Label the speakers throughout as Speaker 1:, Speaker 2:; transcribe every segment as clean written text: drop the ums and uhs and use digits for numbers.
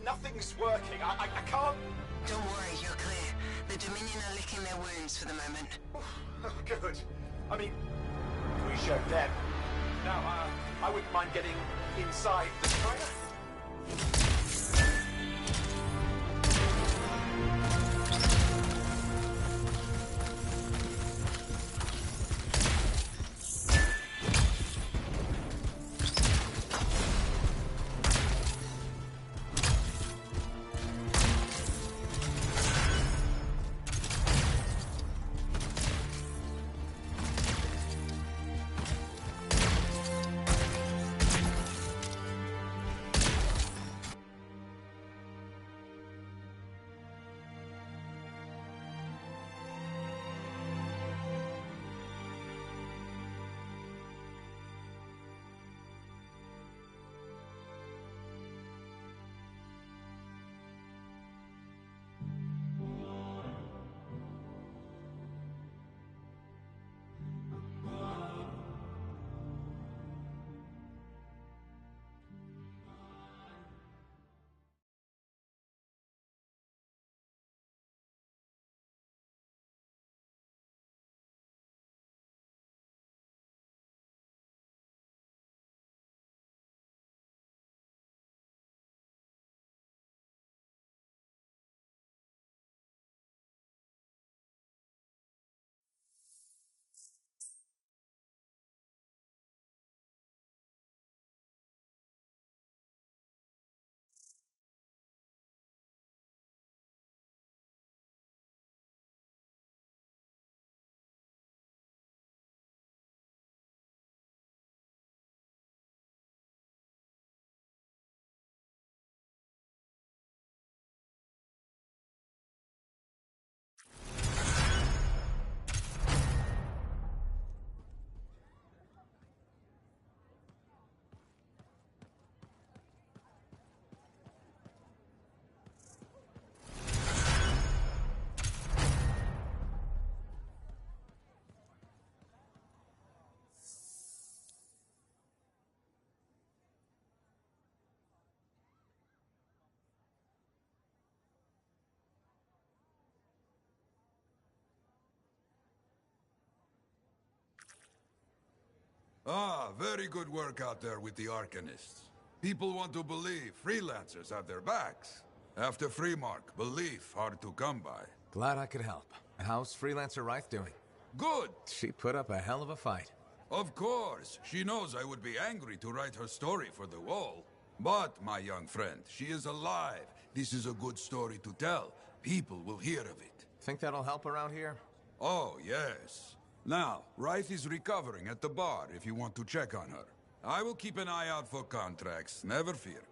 Speaker 1: Nothing's working. I can't...
Speaker 2: Don't worry, you're clear. The Dominion are licking their wounds for the moment.
Speaker 1: Oh, good. I mean, we showed them. Now, I wouldn't mind getting inside the trailer.
Speaker 3: Ah, very good work out there with the Arcanists. People want to believe freelancers have their backs. After Freemark, belief hard to come by.
Speaker 4: Glad I could help. How's Freelancer Rife doing?
Speaker 3: Good!
Speaker 4: She put up a hell of a fight.
Speaker 3: Of course, she knows I would be angry to write her story for the wall. But, my young friend, she is alive. This is a good story to tell. People will hear of it.
Speaker 4: Think that'll help around here?
Speaker 3: Oh, yes. Now, Rife is recovering at the bar if you want to check on her. I will keep an eye out for contracts, never fear.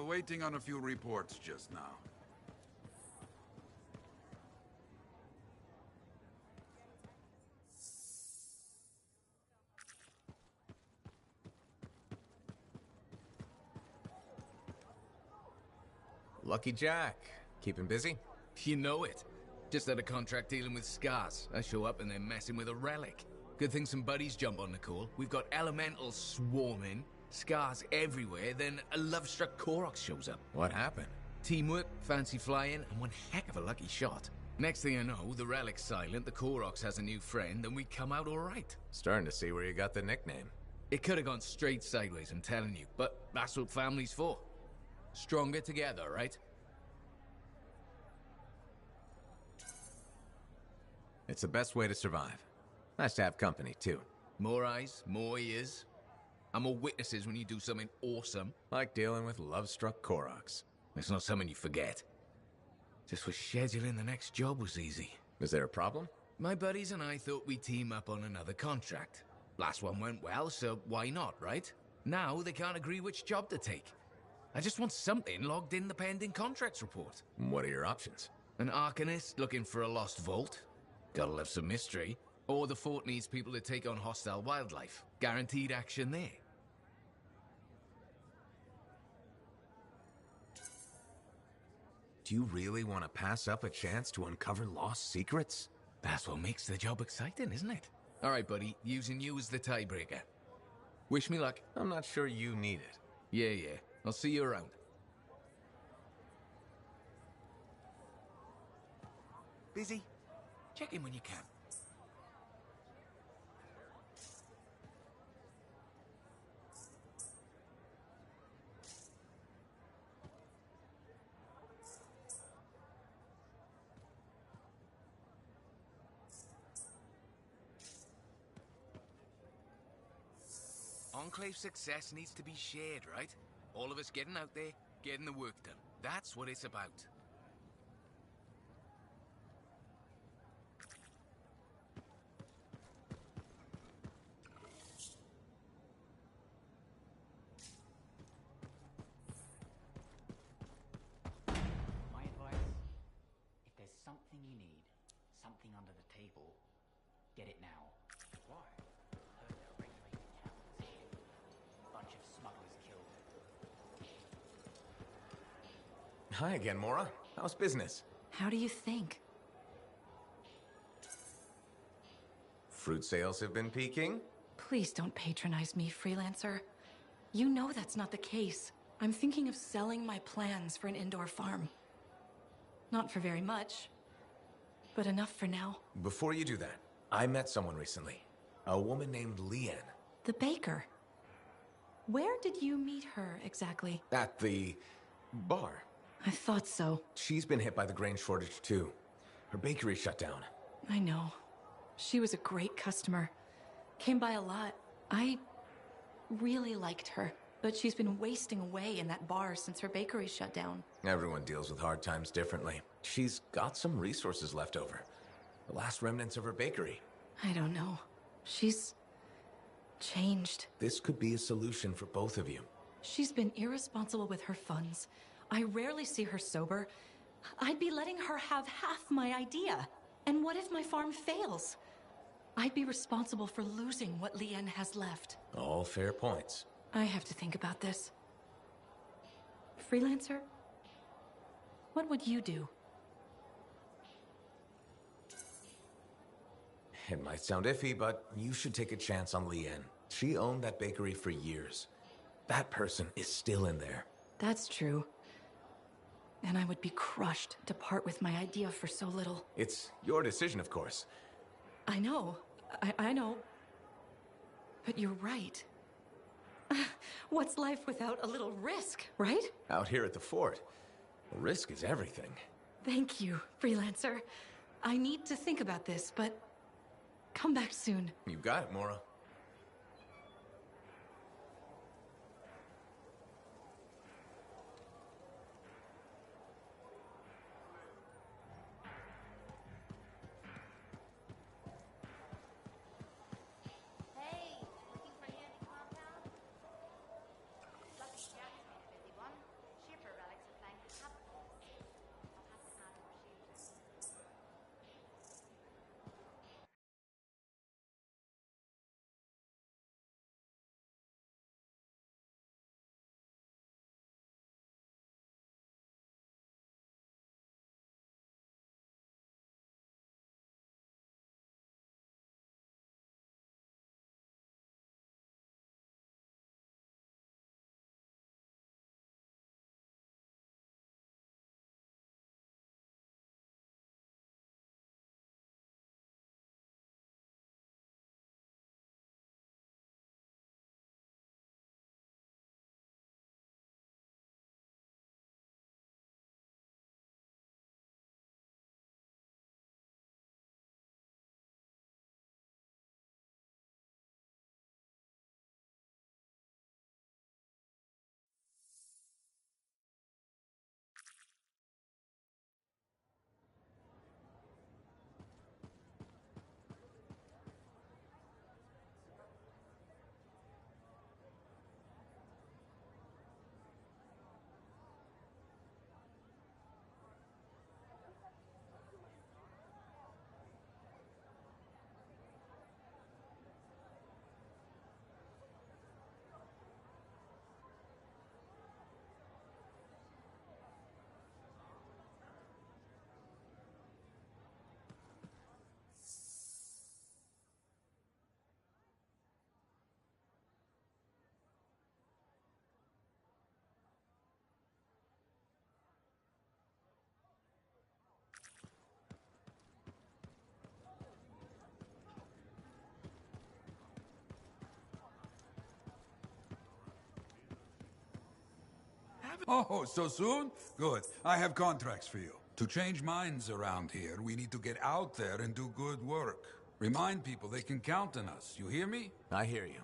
Speaker 3: Waiting on a few reports just now.
Speaker 4: Lucky Jack. Keeping busy?
Speaker 5: You know it. Just had a contract dealing with Scars. I show up and they're messing with a relic. Good thing some buddies jump on the call. We've got elementals swarming, Scars everywhere, then a love-struck Koroks shows up.
Speaker 4: What happened?
Speaker 5: Teamwork, fancy flying, and one heck of a lucky shot. Next thing I know, the relic's silent, the Koroks has a new friend, and we come out alright.
Speaker 4: Starting to see where you got the nickname.
Speaker 5: It could have gone straight sideways, I'm telling you, but that's what family's for. Stronger together, right?
Speaker 4: It's the best way to survive. Nice to have company, too.
Speaker 5: More eyes, more ears. And more witnesses when you do something awesome.
Speaker 4: Like dealing with love-struck Koroks.
Speaker 5: It's not something you forget. Just wish scheduling the next job was easy.
Speaker 4: Is there a problem?
Speaker 5: My buddies and I thought we'd team up on another contract. Last one went well, so why not, right? Now they can't agree which job to take. I just want something logged in the pending contracts report.
Speaker 4: What are your options?
Speaker 5: An Arcanist looking for a lost vault. Gotta love some mystery. Or the fort needs people to take on hostile wildlife. Guaranteed action there.
Speaker 4: Do you really want to pass up a chance to uncover lost secrets?
Speaker 5: That's what makes the job exciting, isn't it? Alright, buddy. Using you as the tiebreaker. Wish me luck.
Speaker 4: I'm not sure you need it.
Speaker 5: Yeah. I'll see you around. Busy? Check in when you can. Enclave success needs to be shared, right? All of us getting out there, getting the work done. That's what it's about.
Speaker 6: My advice, if there's something you need, something under the table, get it now. Why? Heard there are regulated camps here. Bunch of smugglers killed.
Speaker 4: Hi again, Mora. How's business?
Speaker 7: How do you think?
Speaker 4: Fruit sales have been peaking?
Speaker 7: Please don't patronize me, freelancer. You know that's not the case. I'm thinking of selling my plans for an indoor farm. Not for very much, but enough for now.
Speaker 4: Before you do that, I met someone recently. A woman named Leanne.
Speaker 7: The baker. Where did you meet her exactly?
Speaker 4: At the bar.
Speaker 7: I thought so.
Speaker 4: She's been hit by the grain shortage too. Her bakery shut down.
Speaker 7: I know. She was a great customer. Came by a lot. I really liked her, but she's been wasting away in that bar since her bakery shut down.
Speaker 4: Everyone deals with hard times differently. She's got some resources left over. The last remnants of her bakery.
Speaker 7: I don't know. She's changed.
Speaker 4: This could be a solution for both of you.
Speaker 7: She's been irresponsible with her funds. I rarely see her sober. I'd be letting her have half my idea. And what if my farm fails? I'd be responsible for losing what Leanne has left.
Speaker 4: All fair points.
Speaker 7: I have to think about this. Freelancer? What would you do?
Speaker 4: It might sound iffy, but you should take a chance on Leanne. She owned that bakery for years. That person is still in there.
Speaker 7: That's true. And I would be crushed to part with my idea for so little.
Speaker 4: It's your decision, of course.
Speaker 7: I know. I know. But you're right. What's life without a little risk, right?
Speaker 4: Out here at the fort, risk is everything.
Speaker 7: Thank you, freelancer. I need to think about this, but come back soon.
Speaker 4: You got it, Mora.
Speaker 3: Oh, so soon? Good. I have contracts for you. To change minds around here, we need to get out there and do good work. Remind people they can count on us. You hear me?
Speaker 4: I hear you.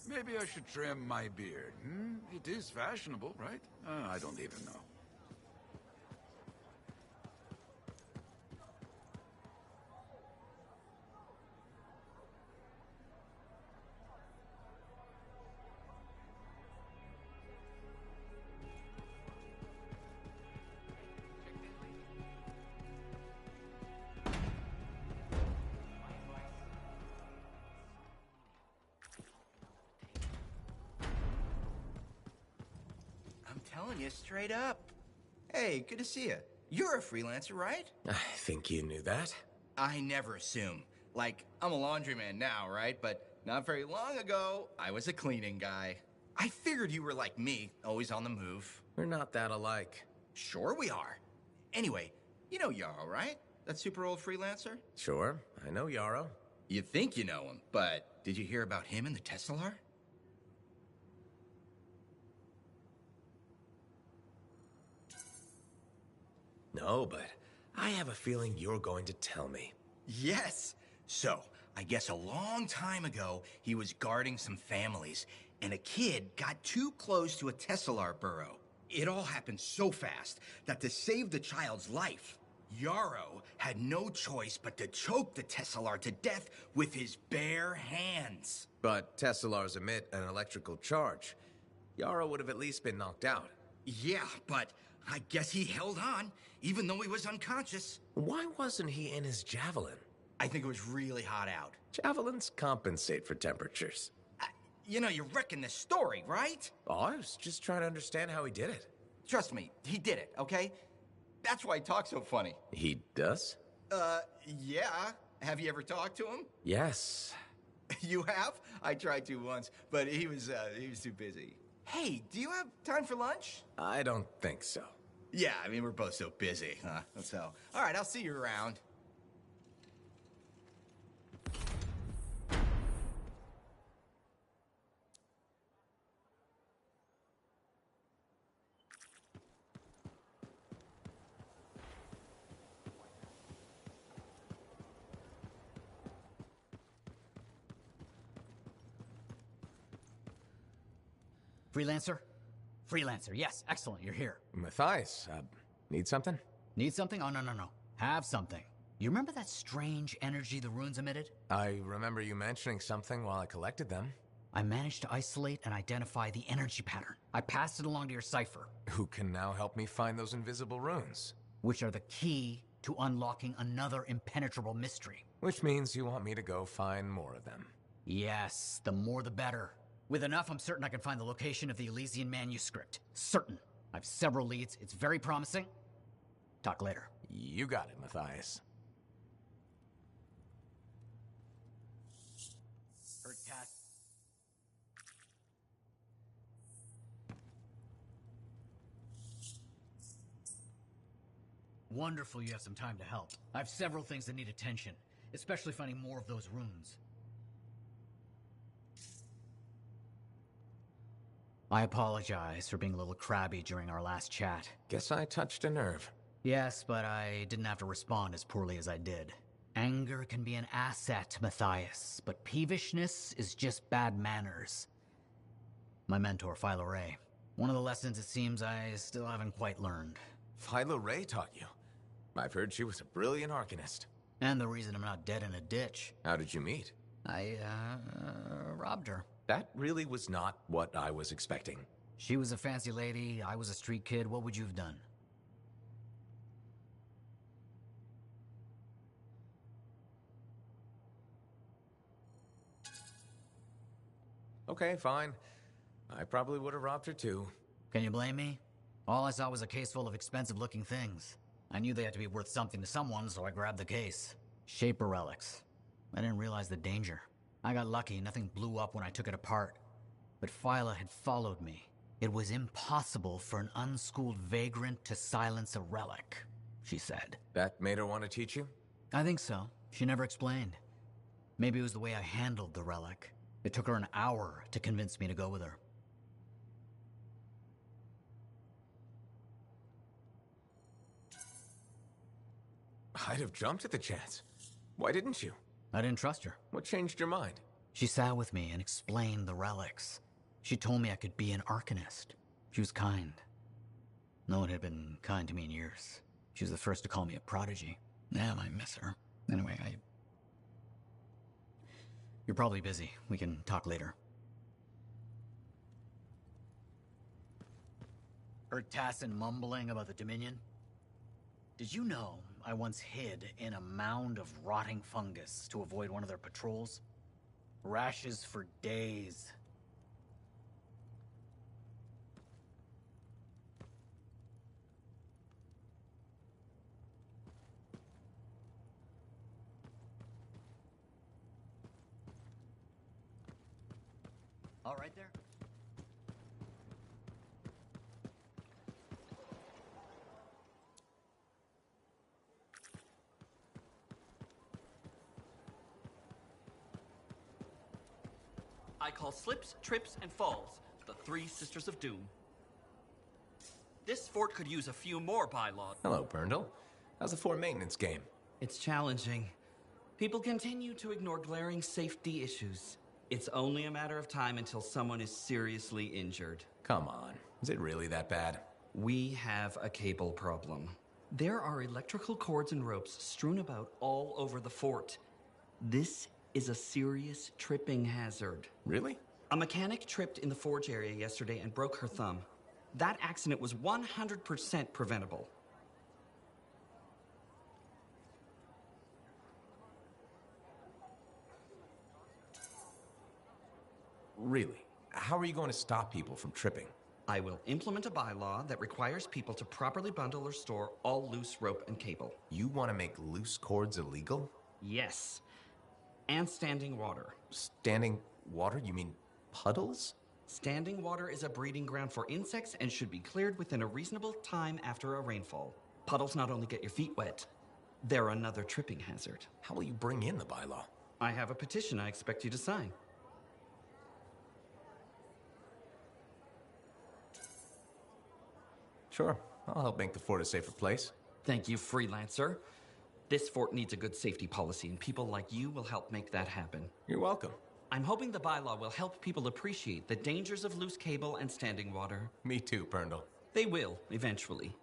Speaker 3: Maybe I should trim my beard. It is fashionable, right? I don't even know.
Speaker 8: I'm telling you straight up. Hey, good to see you. You're a freelancer, right?
Speaker 4: I think you knew that.
Speaker 8: I never assume. Like, I'm a laundryman now, right? But not very long ago, I was a cleaning guy. I figured you were like me, always on the move.
Speaker 4: We're not that alike.
Speaker 8: Sure we are. Anyway, you know Yarrow, right? That super old freelancer?
Speaker 4: Sure, I know Yarrow.
Speaker 8: You think you know him, but did you hear about him and the Teslar?
Speaker 4: No, but I have a feeling you're going to tell me.
Speaker 8: Yes. So, I guess a long time ago, he was guarding some families, and a kid got too close to a Teslar burrow. It all happened so fast that to save the child's life, Yarrow had no choice but to choke the Teslar to death with his bare hands.
Speaker 4: But Teslars emit an electrical charge. Yarrow would have at least been knocked out.
Speaker 8: Yeah, but I guess he held on, even though he was unconscious.
Speaker 4: Why wasn't he in his javelin?
Speaker 8: I think it was really hot out.
Speaker 4: Javelins compensate for temperatures.
Speaker 8: You know, you're wrecking the story, right?
Speaker 4: Oh, I was just trying to understand how he did it.
Speaker 8: Trust me, he did it, okay? That's why he talks so funny.
Speaker 4: He does?
Speaker 8: Yeah. Have you ever talked to him?
Speaker 4: Yes.
Speaker 8: You have? I tried to once, but he was too busy. Hey, do you have time for lunch?
Speaker 4: I don't think so.
Speaker 8: Yeah, I mean, we're both so busy, huh? So, all right, I'll see you around.
Speaker 6: Freelancer? Freelancer, yes, excellent, you're here.
Speaker 4: Matthias, need something?
Speaker 6: Need something? Oh, no. Have something. You remember that strange energy the runes emitted?
Speaker 4: I remember you mentioning something while I collected them.
Speaker 6: I managed to isolate and identify the energy pattern. I passed it along to your cipher.
Speaker 4: Who can now help me find those invisible runes?
Speaker 6: Which are the key to unlocking another impenetrable mystery.
Speaker 4: Which means you want me to go find more of them.
Speaker 6: Yes, the more the better. With enough, I'm certain I can find the location of the Elysian manuscript. Certain. I have several leads. It's very promising. Talk later.
Speaker 4: You got it, Matthias.
Speaker 6: Heard Cat. Wonderful you have some time to help. I have several things that need attention, especially finding more of those runes. I apologize for being a little crabby during our last chat.
Speaker 4: Guess I touched a nerve.
Speaker 6: Yes, but I didn't have to respond as poorly as I did. Anger can be an asset, Matthias, but peevishness is just bad manners. My mentor, Philo Ray. One of the lessons it seems I still haven't quite learned.
Speaker 4: Philo Ray taught you? I've heard she was a brilliant arcanist.
Speaker 6: And the reason I'm not dead in a ditch.
Speaker 4: How did you meet?
Speaker 6: I, robbed her.
Speaker 4: That really was not what I was expecting.
Speaker 6: She was a fancy lady, I was a street kid. What would you have done?
Speaker 4: Okay, fine. I probably would have robbed her too.
Speaker 6: Can you blame me? All I saw was a case full of expensive-looking things. I knew they had to be worth something to someone, so I grabbed the case. Shaper relics. I didn't realize the danger. I got lucky, nothing blew up when I took it apart. But Phyla had followed me. It was impossible for an unschooled vagrant to silence a relic, she said.
Speaker 4: That made her want to teach you?
Speaker 6: I think so. She never explained. Maybe it was the way I handled the relic. It took her an hour to convince me to go with her.
Speaker 4: I'd have jumped at the chance. Why didn't you?
Speaker 6: I didn't trust her.
Speaker 4: What changed your mind?
Speaker 6: She sat with me and explained the relics. She told me I could be an arcanist. She was kind. No one had been kind to me in years. She was the first to call me a prodigy. Damn, I miss her. Anyway, You're probably busy. We can talk later. Heard Tassin mumbling about the Dominion? Did you know I once hid in a mound of rotting fungus to avoid one of their patrols? Rashes for days. All right there?
Speaker 9: I call slips, trips, and falls the three sisters of doom. This fort could use a few more bylaws.
Speaker 4: Hello, Berndl. How's the fort maintenance game?
Speaker 9: It's challenging. People continue to ignore glaring safety issues. It's only a matter of time until someone is seriously injured.
Speaker 4: Come on. Is it really that bad?
Speaker 9: We have a cable problem. There are electrical cords and ropes strewn about all over the fort. This is a serious tripping hazard.
Speaker 4: Really?
Speaker 9: A mechanic tripped in the forge area yesterday and broke her thumb. That accident was 100% preventable.
Speaker 4: Really? How are you going to stop people from tripping?
Speaker 9: I will implement a bylaw that requires people to properly bundle or store all loose rope and cable.
Speaker 4: You want to make loose cords illegal?
Speaker 9: Yes. And standing water.
Speaker 4: Standing water? You mean puddles?
Speaker 9: Standing water is a breeding ground for insects and should be cleared within a reasonable time after a rainfall. Puddles not only get your feet wet, they're another tripping hazard.
Speaker 4: How will you bring in the bylaw?
Speaker 9: I have a petition I expect you to sign.
Speaker 4: Sure. I'll help make the fort a safer place.
Speaker 9: Thank you, freelancer. This fort needs a good safety policy, and people like you will help make that happen.
Speaker 4: You're welcome.
Speaker 9: I'm hoping the bylaw will help people appreciate the dangers of loose cable and standing water.
Speaker 4: Me too, Berndl.
Speaker 9: They will, eventually.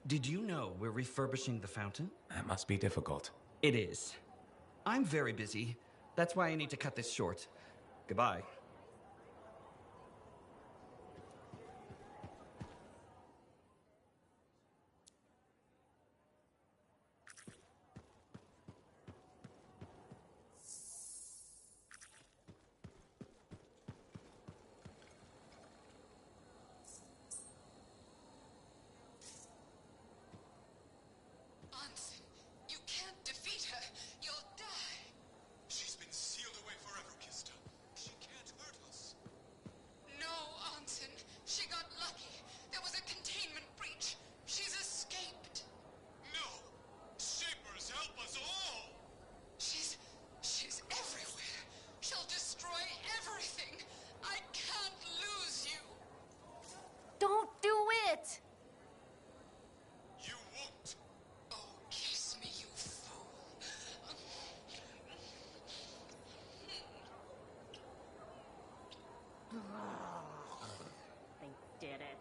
Speaker 9: Did you know we're refurbishing the fountain?
Speaker 4: That must be difficult.
Speaker 9: It is. I'm very busy. That's why I need to cut this short. Goodbye.
Speaker 2: You can't defeat her. You'll die.
Speaker 1: She's been sealed away forever, Kista. She can't hurt us.
Speaker 2: No, Anson. She got lucky. There was a containment breach. She's escaped.
Speaker 1: No! Shapers, help us all!
Speaker 2: She's everywhere. She'll destroy everything. I can't lose you.
Speaker 7: Don't do it!
Speaker 1: You won't!
Speaker 2: Oh, kiss me, you fool.
Speaker 7: They did it.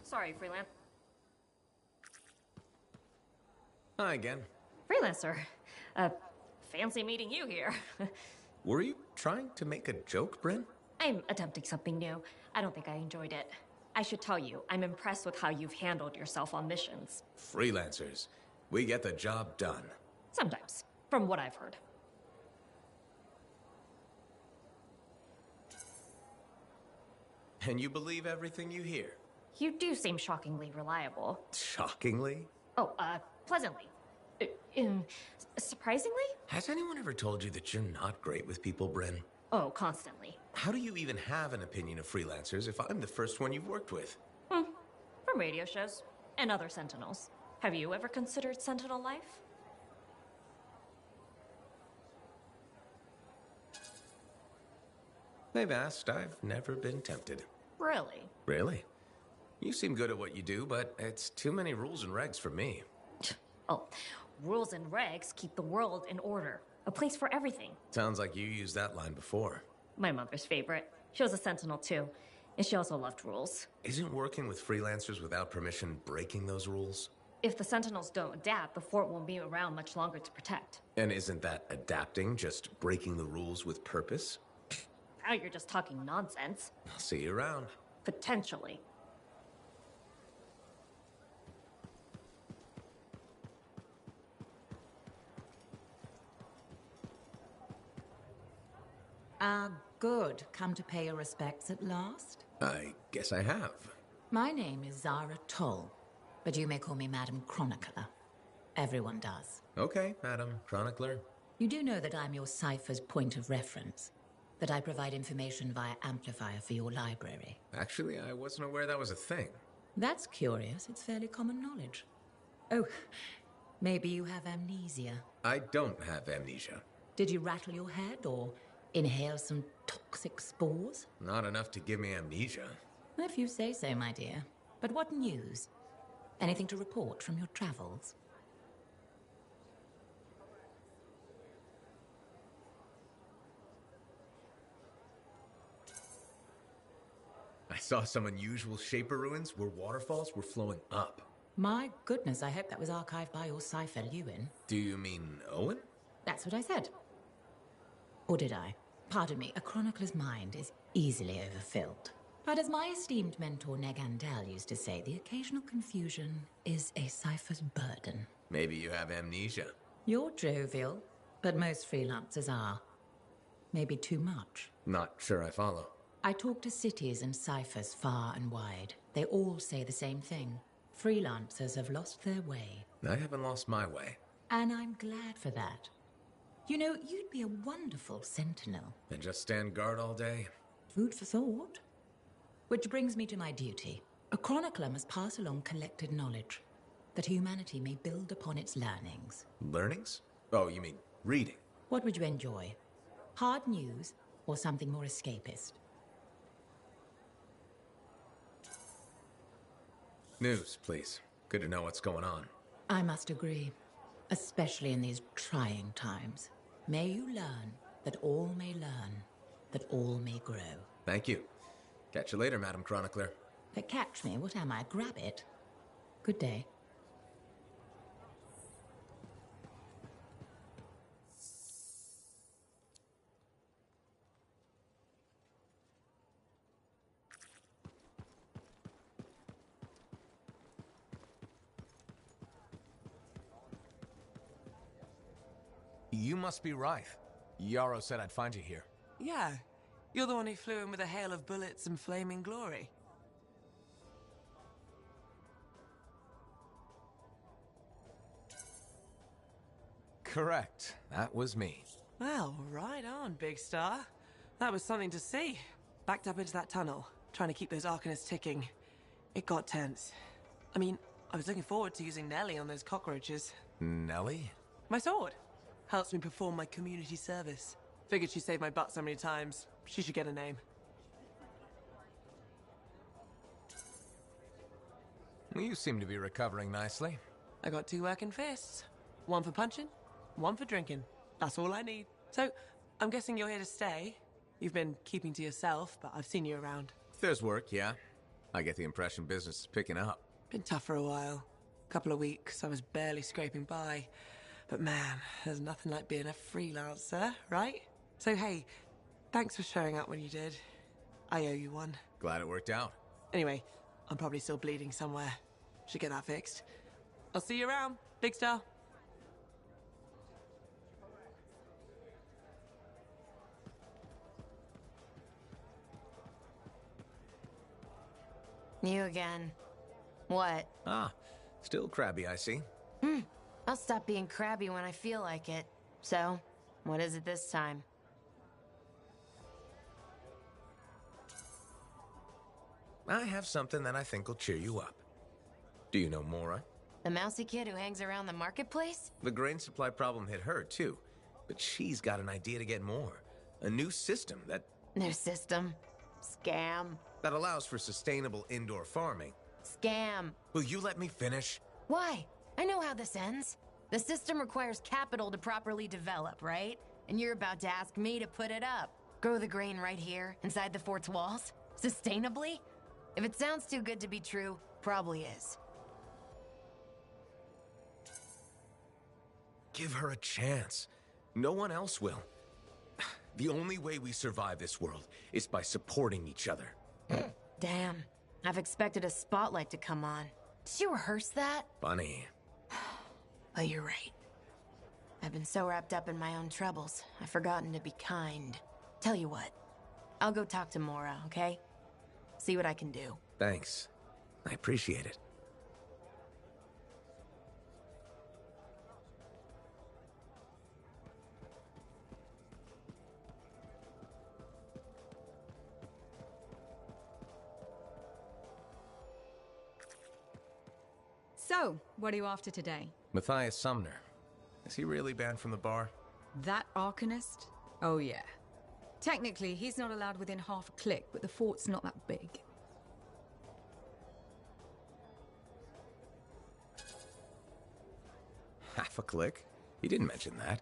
Speaker 7: Sorry, freelance.
Speaker 4: Hi again.
Speaker 7: Freelancer. Fancy meeting you here.
Speaker 4: Were you trying to make a joke, Bryn?
Speaker 7: I'm attempting something new. I don't think I enjoyed it. I should tell you, I'm impressed with how you've handled yourself on missions.
Speaker 4: Freelancers. We get the job done.
Speaker 7: Sometimes, from what I've heard.
Speaker 4: And you believe everything you hear?
Speaker 7: You do seem shockingly reliable.
Speaker 4: Shockingly?
Speaker 7: Oh, pleasantly. Surprisingly?
Speaker 4: Has anyone ever told you that you're not great with people, Bryn?
Speaker 10: Oh, constantly.
Speaker 4: How do you even have an opinion of freelancers if I'm the first one you've worked with?
Speaker 10: From radio shows and other Sentinels. Have you ever considered Sentinel life?
Speaker 4: They've asked. I've never been tempted.
Speaker 10: Really?
Speaker 4: Really? You seem good at what you do, but it's too many rules and regs for me.
Speaker 10: Oh, rules and regs keep the world in order. A place for everything.
Speaker 4: Sounds like you used that line before.
Speaker 10: My mother's favorite. She was a Sentinel too, and she also loved rules.
Speaker 4: Isn't working with freelancers without permission breaking those rules?
Speaker 10: If the Sentinels don't adapt, the fort won't be around much longer to protect.
Speaker 4: And isn't that adapting just breaking the rules with purpose?
Speaker 10: Now you're just talking nonsense.
Speaker 4: I'll see you around.
Speaker 10: Potentially.
Speaker 11: Good. Come to pay your respects at last?
Speaker 4: I guess I have.
Speaker 11: My name is Zara Toll, but you may call me Madam Chronicler. Everyone does.
Speaker 4: Okay, Madam Chronicler.
Speaker 11: You do know that I'm your cipher's point of reference, that I provide information via amplifier for your library.
Speaker 4: Actually, I wasn't aware that was a thing.
Speaker 11: That's curious. It's fairly common knowledge. Oh, maybe you have amnesia.
Speaker 4: I don't have amnesia.
Speaker 11: Did you rattle your head or inhale some toxic spores?
Speaker 4: Not enough to give me amnesia.
Speaker 11: If you say so, my dear. But what news? Anything to report from your travels?
Speaker 4: I saw some unusual Shaper ruins where waterfalls were flowing up.
Speaker 11: My goodness, I hope that was archived by your cipher, Ewan.
Speaker 4: Do you mean Owen?
Speaker 11: That's what I said. Or did I? Pardon me, a chronicler's mind is easily overfilled. But as my esteemed mentor Negandel used to say, the occasional confusion is a cipher's burden.
Speaker 4: Maybe you have amnesia.
Speaker 11: You're jovial, but most freelancers are. Maybe too much.
Speaker 4: Not sure I follow.
Speaker 11: I talk to cities and ciphers far and wide. They all say the same thing. Freelancers have lost their way.
Speaker 4: I haven't lost my way.
Speaker 11: And I'm glad for that. You know, you'd be a wonderful sentinel.
Speaker 4: And just stand guard all day?
Speaker 11: Food for thought. Which brings me to my duty. A chronicler must pass along collected knowledge, that humanity may build upon its learnings.
Speaker 4: Learnings? Oh, you mean reading?
Speaker 11: What would you enjoy? Hard news or something more escapist?
Speaker 4: News, please. Good to know what's going on.
Speaker 11: I must agree, especially in these trying times. May you learn that all may learn, that all may grow.
Speaker 4: Thank you. Catch you later, Madam Chronicler.
Speaker 11: But catch me, what am I, grab it? Good day.
Speaker 12: You must be Rife. Yarrow said I'd find you here.
Speaker 13: Yeah. You're the one who flew in with a hail of bullets and flaming glory.
Speaker 12: Correct. That was me.
Speaker 13: Well, right on, Big Star. That was something to see. Backed up into that tunnel, trying to keep those Arcanists ticking. It got tense. I mean, I was looking forward to using Nellie on those cockroaches.
Speaker 12: Nellie?
Speaker 13: My sword. Helps me perform my community service. Figured she saved my butt so many times. She should get a name.
Speaker 12: You seem to be recovering nicely.
Speaker 13: I got 2 working fists. One for punching, one for drinking. That's all I need. So, I'm guessing you're here to stay. You've been keeping to yourself, but I've seen you around.
Speaker 4: If there's work, yeah. I get the impression business is picking up.
Speaker 13: Been tough for a while. Couple of weeks, I was barely scraping by. But man, there's nothing like being a freelancer, right? So hey, thanks for showing up when you did. I owe you one.
Speaker 4: Glad it worked out.
Speaker 13: Anyway, I'm probably still bleeding somewhere. Should get that fixed. I'll see you around, Big Star.
Speaker 14: You again. What?
Speaker 4: Ah, still crabby, I see.
Speaker 14: I'll stop being crabby when I feel like it. So, what is it this time?
Speaker 4: I have something that I think will cheer you up. Do you know Mora?
Speaker 14: The mousy kid who hangs around the marketplace?
Speaker 4: The grain supply problem hit her, too. But she's got an idea to get more. A new system that...
Speaker 14: New system? Scam.
Speaker 4: That allows for sustainable indoor farming.
Speaker 14: Scam.
Speaker 4: Will you let me finish?
Speaker 14: Why? I know how this ends. The system requires capital to properly develop, right? And you're about to ask me to put it up. Grow the grain right here, inside the fort's walls? Sustainably? If it sounds too good to be true, probably is.
Speaker 4: Give her a chance. No one else will. The only way we survive this world is by supporting each other.
Speaker 14: Damn. I've expected a spotlight to come on. Did you rehearse that?
Speaker 4: Funny.
Speaker 14: Oh, you're right. I've been so wrapped up in my own troubles, I've forgotten to be kind. Tell you what, I'll go talk to Mora, okay? See what I can do.
Speaker 4: Thanks. I appreciate it.
Speaker 15: So, what are you after today?
Speaker 4: Matthias Sumner. Is he really banned from the bar?
Speaker 15: That Arcanist? Oh yeah. Technically, he's not allowed within half a click, but the fort's not that big.
Speaker 4: Half a click? He didn't mention that.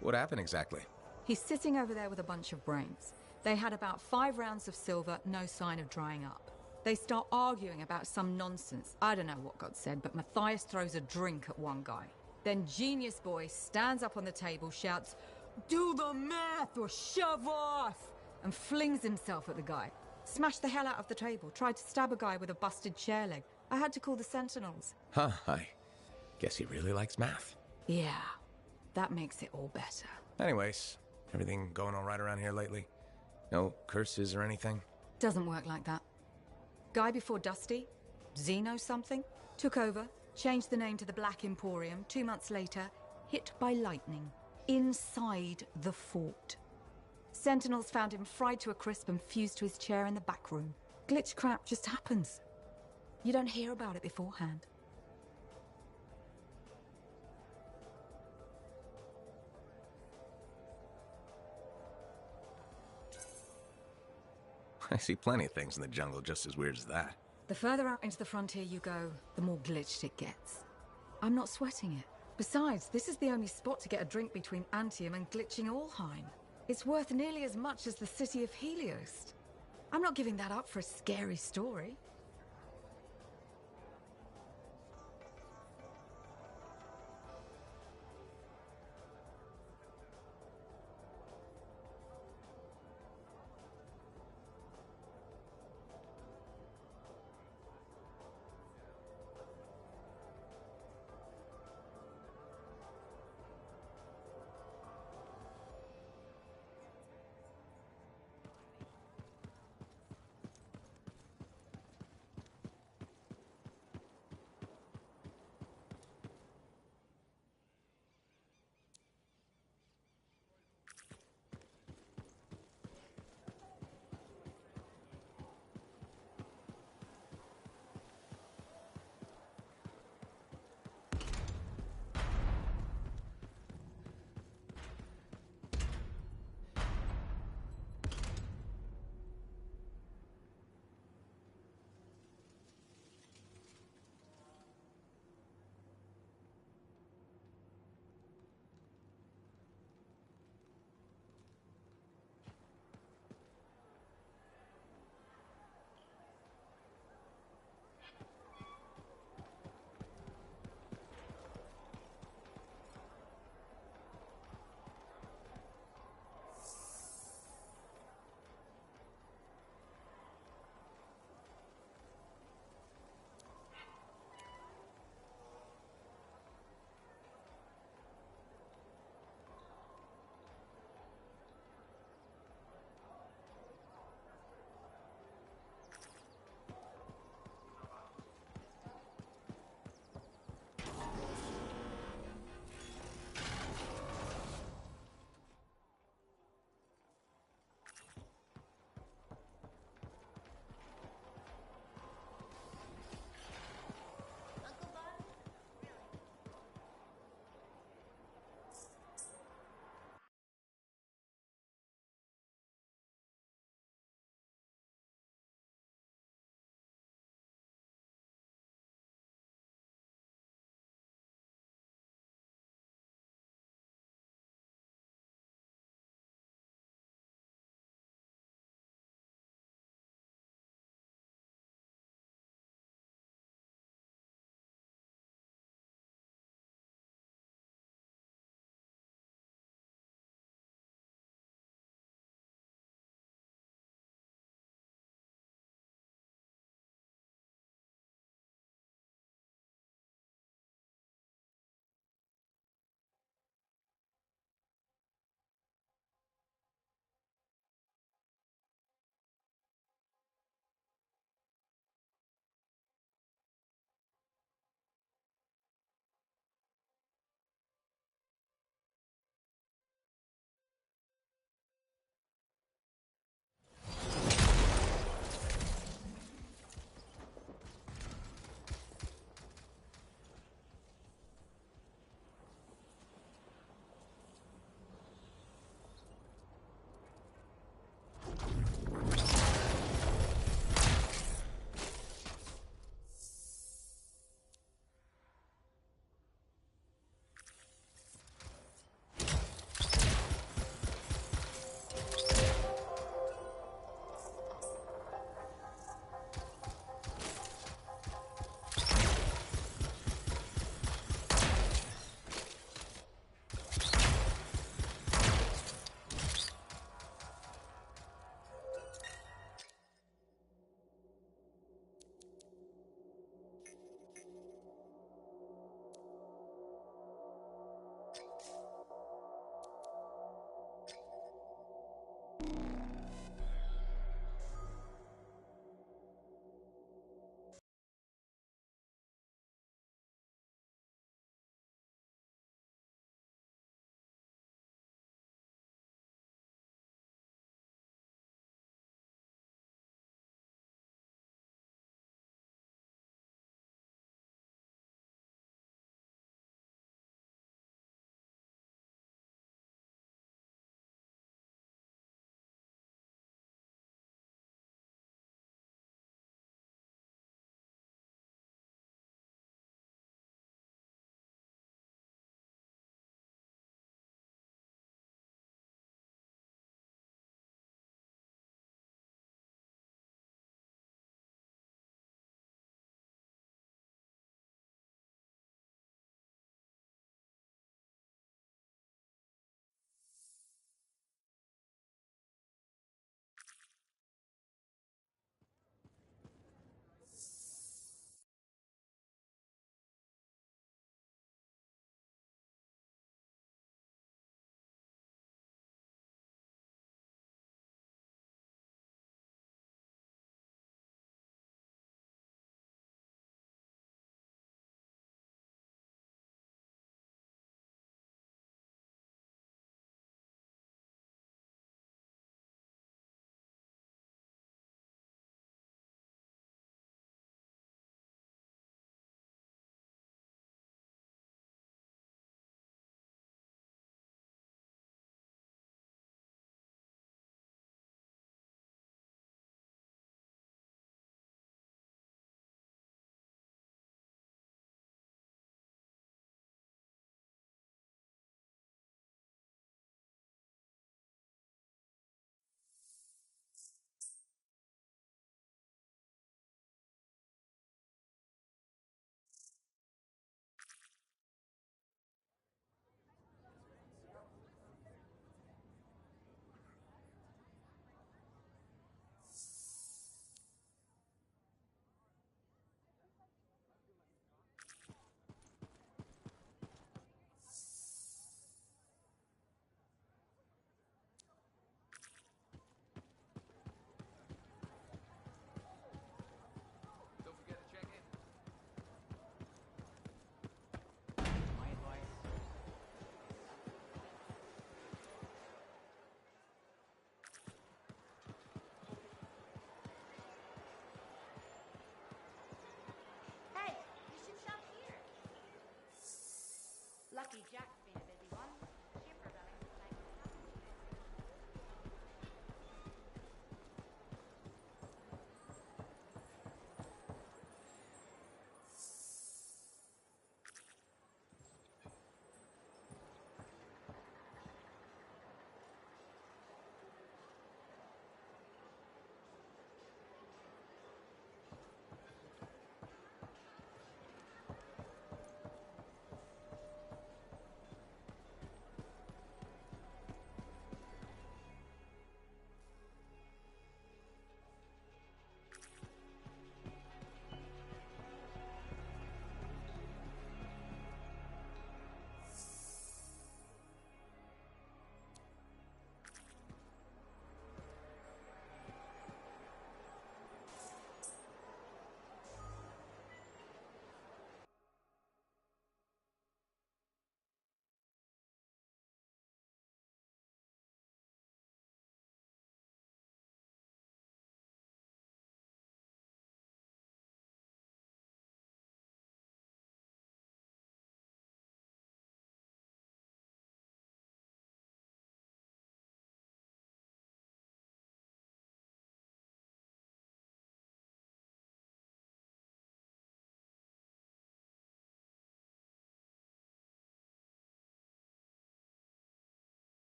Speaker 4: What happened exactly?
Speaker 15: He's sitting over there with a bunch of brains. They had about 5 rounds of silver, no sign of drying up. They start arguing about some nonsense. I don't know what got said, but Matthias throws a drink at one guy. Then Genius Boy stands up on the table, shouts, "Do the math or shove off!" and flings himself at the guy. Smashed the hell out of the table, tried to stab a guy with a busted chair leg. I had to call the Sentinels.
Speaker 4: Huh, I guess he really likes math.
Speaker 15: Yeah, that makes it all better.
Speaker 4: Anyways, everything going all right around here lately? No curses or anything?
Speaker 15: Doesn't work like that. Guy before Dusty, Xeno something, took over, changed the name to the Black Emporium. 2 months later, hit by lightning, inside the fort. Sentinels found him fried to a crisp and fused to his chair in the back room. Glitch crap just happens. You don't hear about it beforehand.
Speaker 4: I see plenty of things in the jungle just as weird as that.
Speaker 15: The further out into the frontier you go, the more glitched it gets. I'm not sweating it. Besides, this is the only spot to get a drink between Antium and glitching Allheim. It's worth nearly as much as the city of Helios. I'm not giving that up for a scary story.
Speaker 16: Lucky Jack's been a busy one. Ship rebelling to take us home.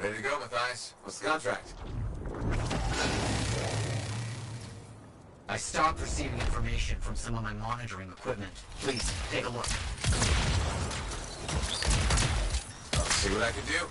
Speaker 12: Ready to go, Matthias. What's the contract?
Speaker 6: I stopped receiving information from some of my monitoring equipment. Please, take a look.
Speaker 12: I'll see what I can do.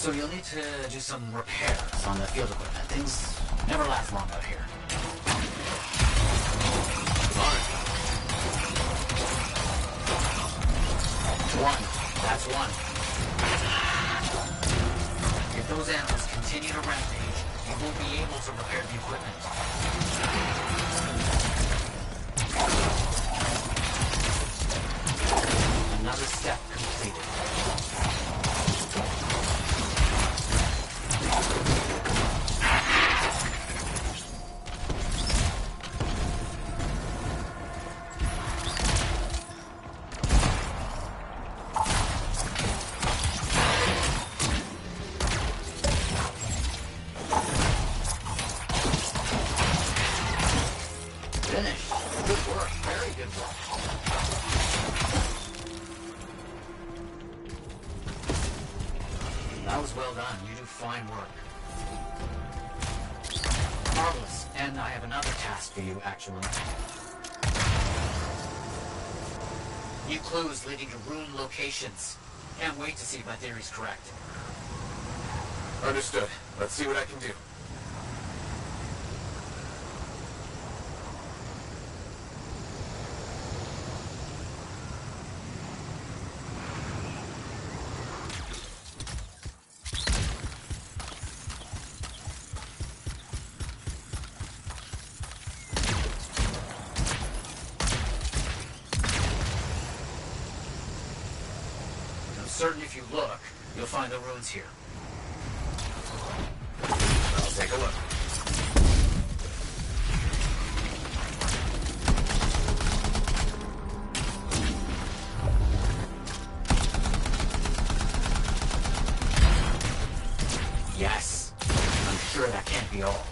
Speaker 6: So you'll need to do some repairs on the field equipment. Things never last long out here. One. That's one. If those animals continue to rampage, you won't be able to repair the equipment. Another step completed. Finished. Good work. Very good work. That was well done. You do fine work. Marvelous. And I have another task for you, actually. New clues leading to rune locations. Can't wait to see if my theory's correct.
Speaker 12: Understood. Let's see what I can do.
Speaker 6: Certain if you look, you'll find the runes here.
Speaker 12: I'll take a look.
Speaker 6: Yes. I'm sure that can't be all.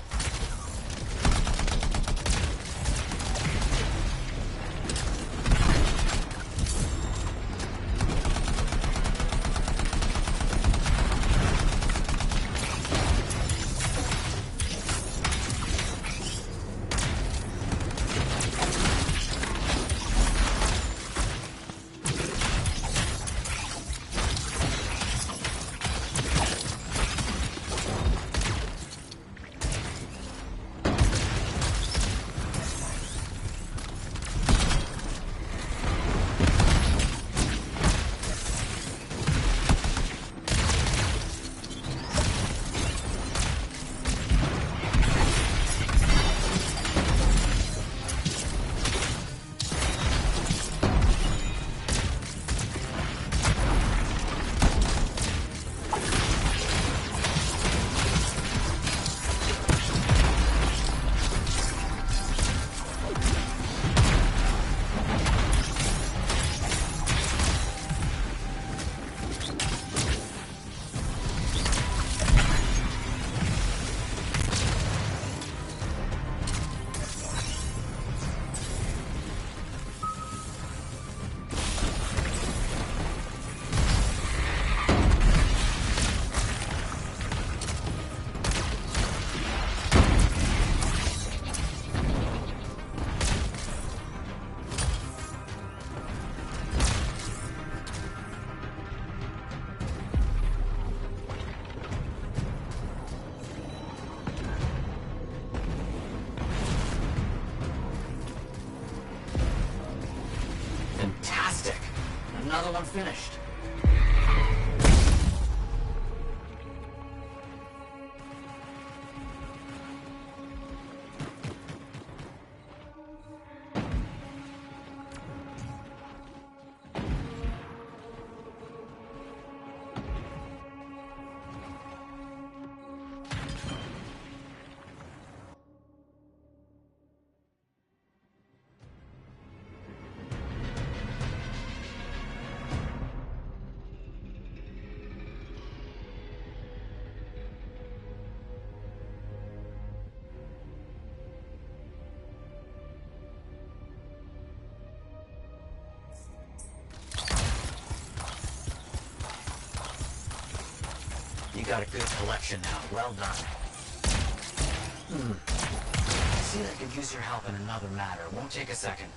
Speaker 6: Another one finished. You got a good collection now. Well done. I see I could use your help in another matter. Won't take a second.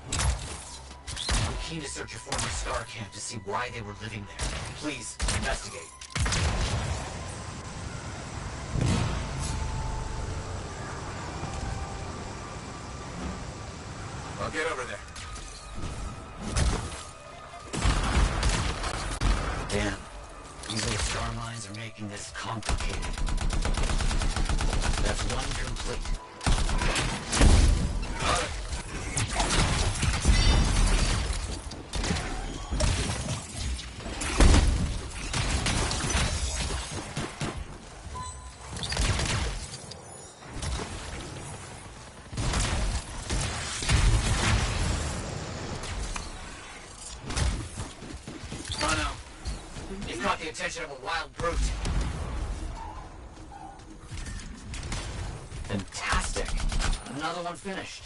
Speaker 6: I'm keen to search a former Star camp to see why they were living there. Please, investigate.
Speaker 1: get over there.
Speaker 6: Damn. These old star mines are making this complicated. That's one complete. Oh no. You've caught the attention of a wild brute. Fantastic. Another one finished.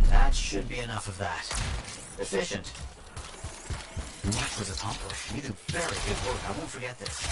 Speaker 6: That should be enough of that. Efficient. Much was accomplished. You do very good work. I won't forget this.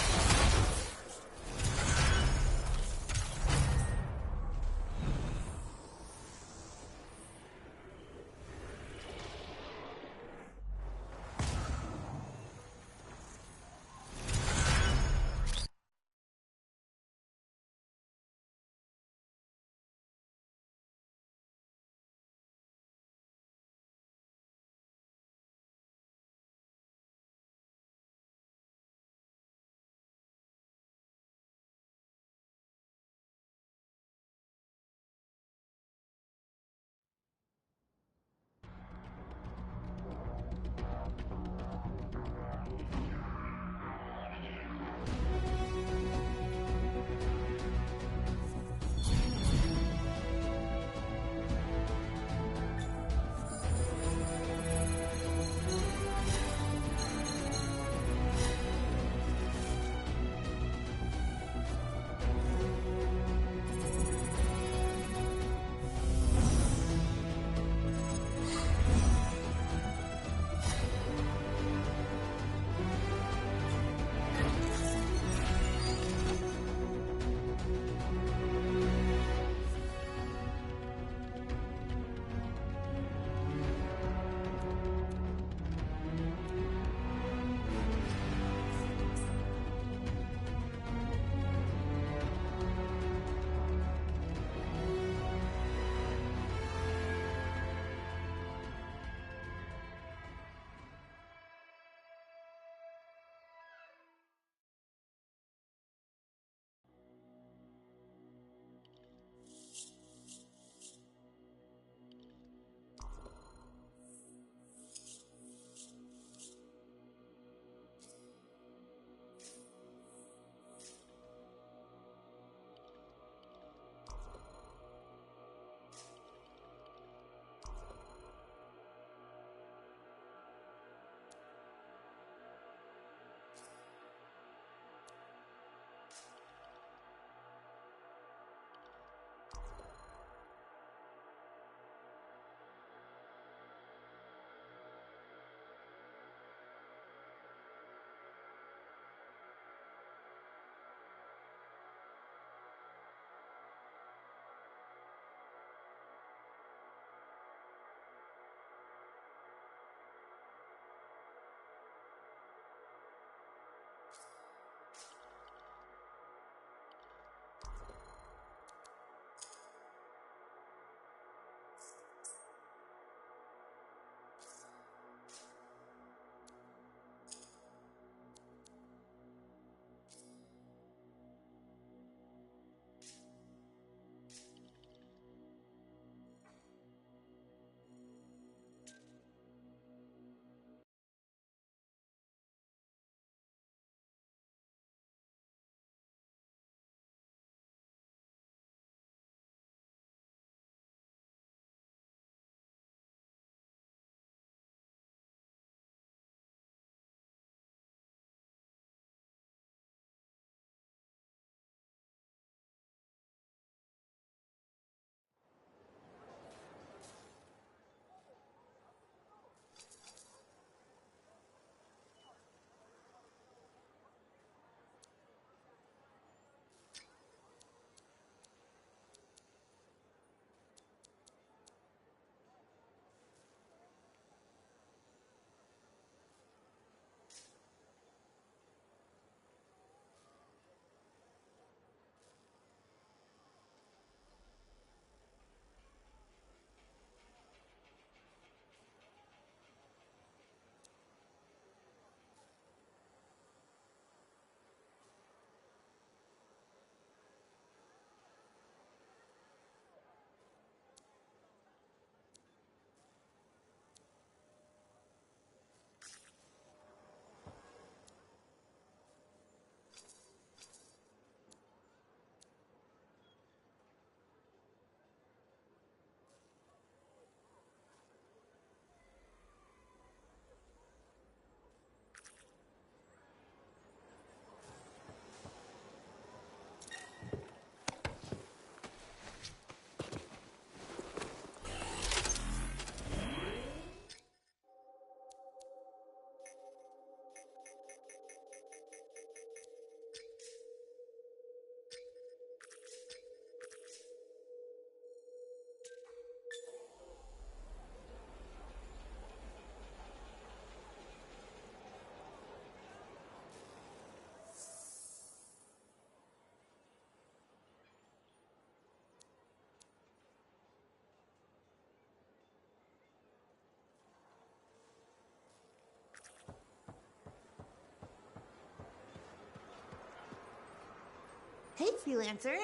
Speaker 17: Hey, freelancer.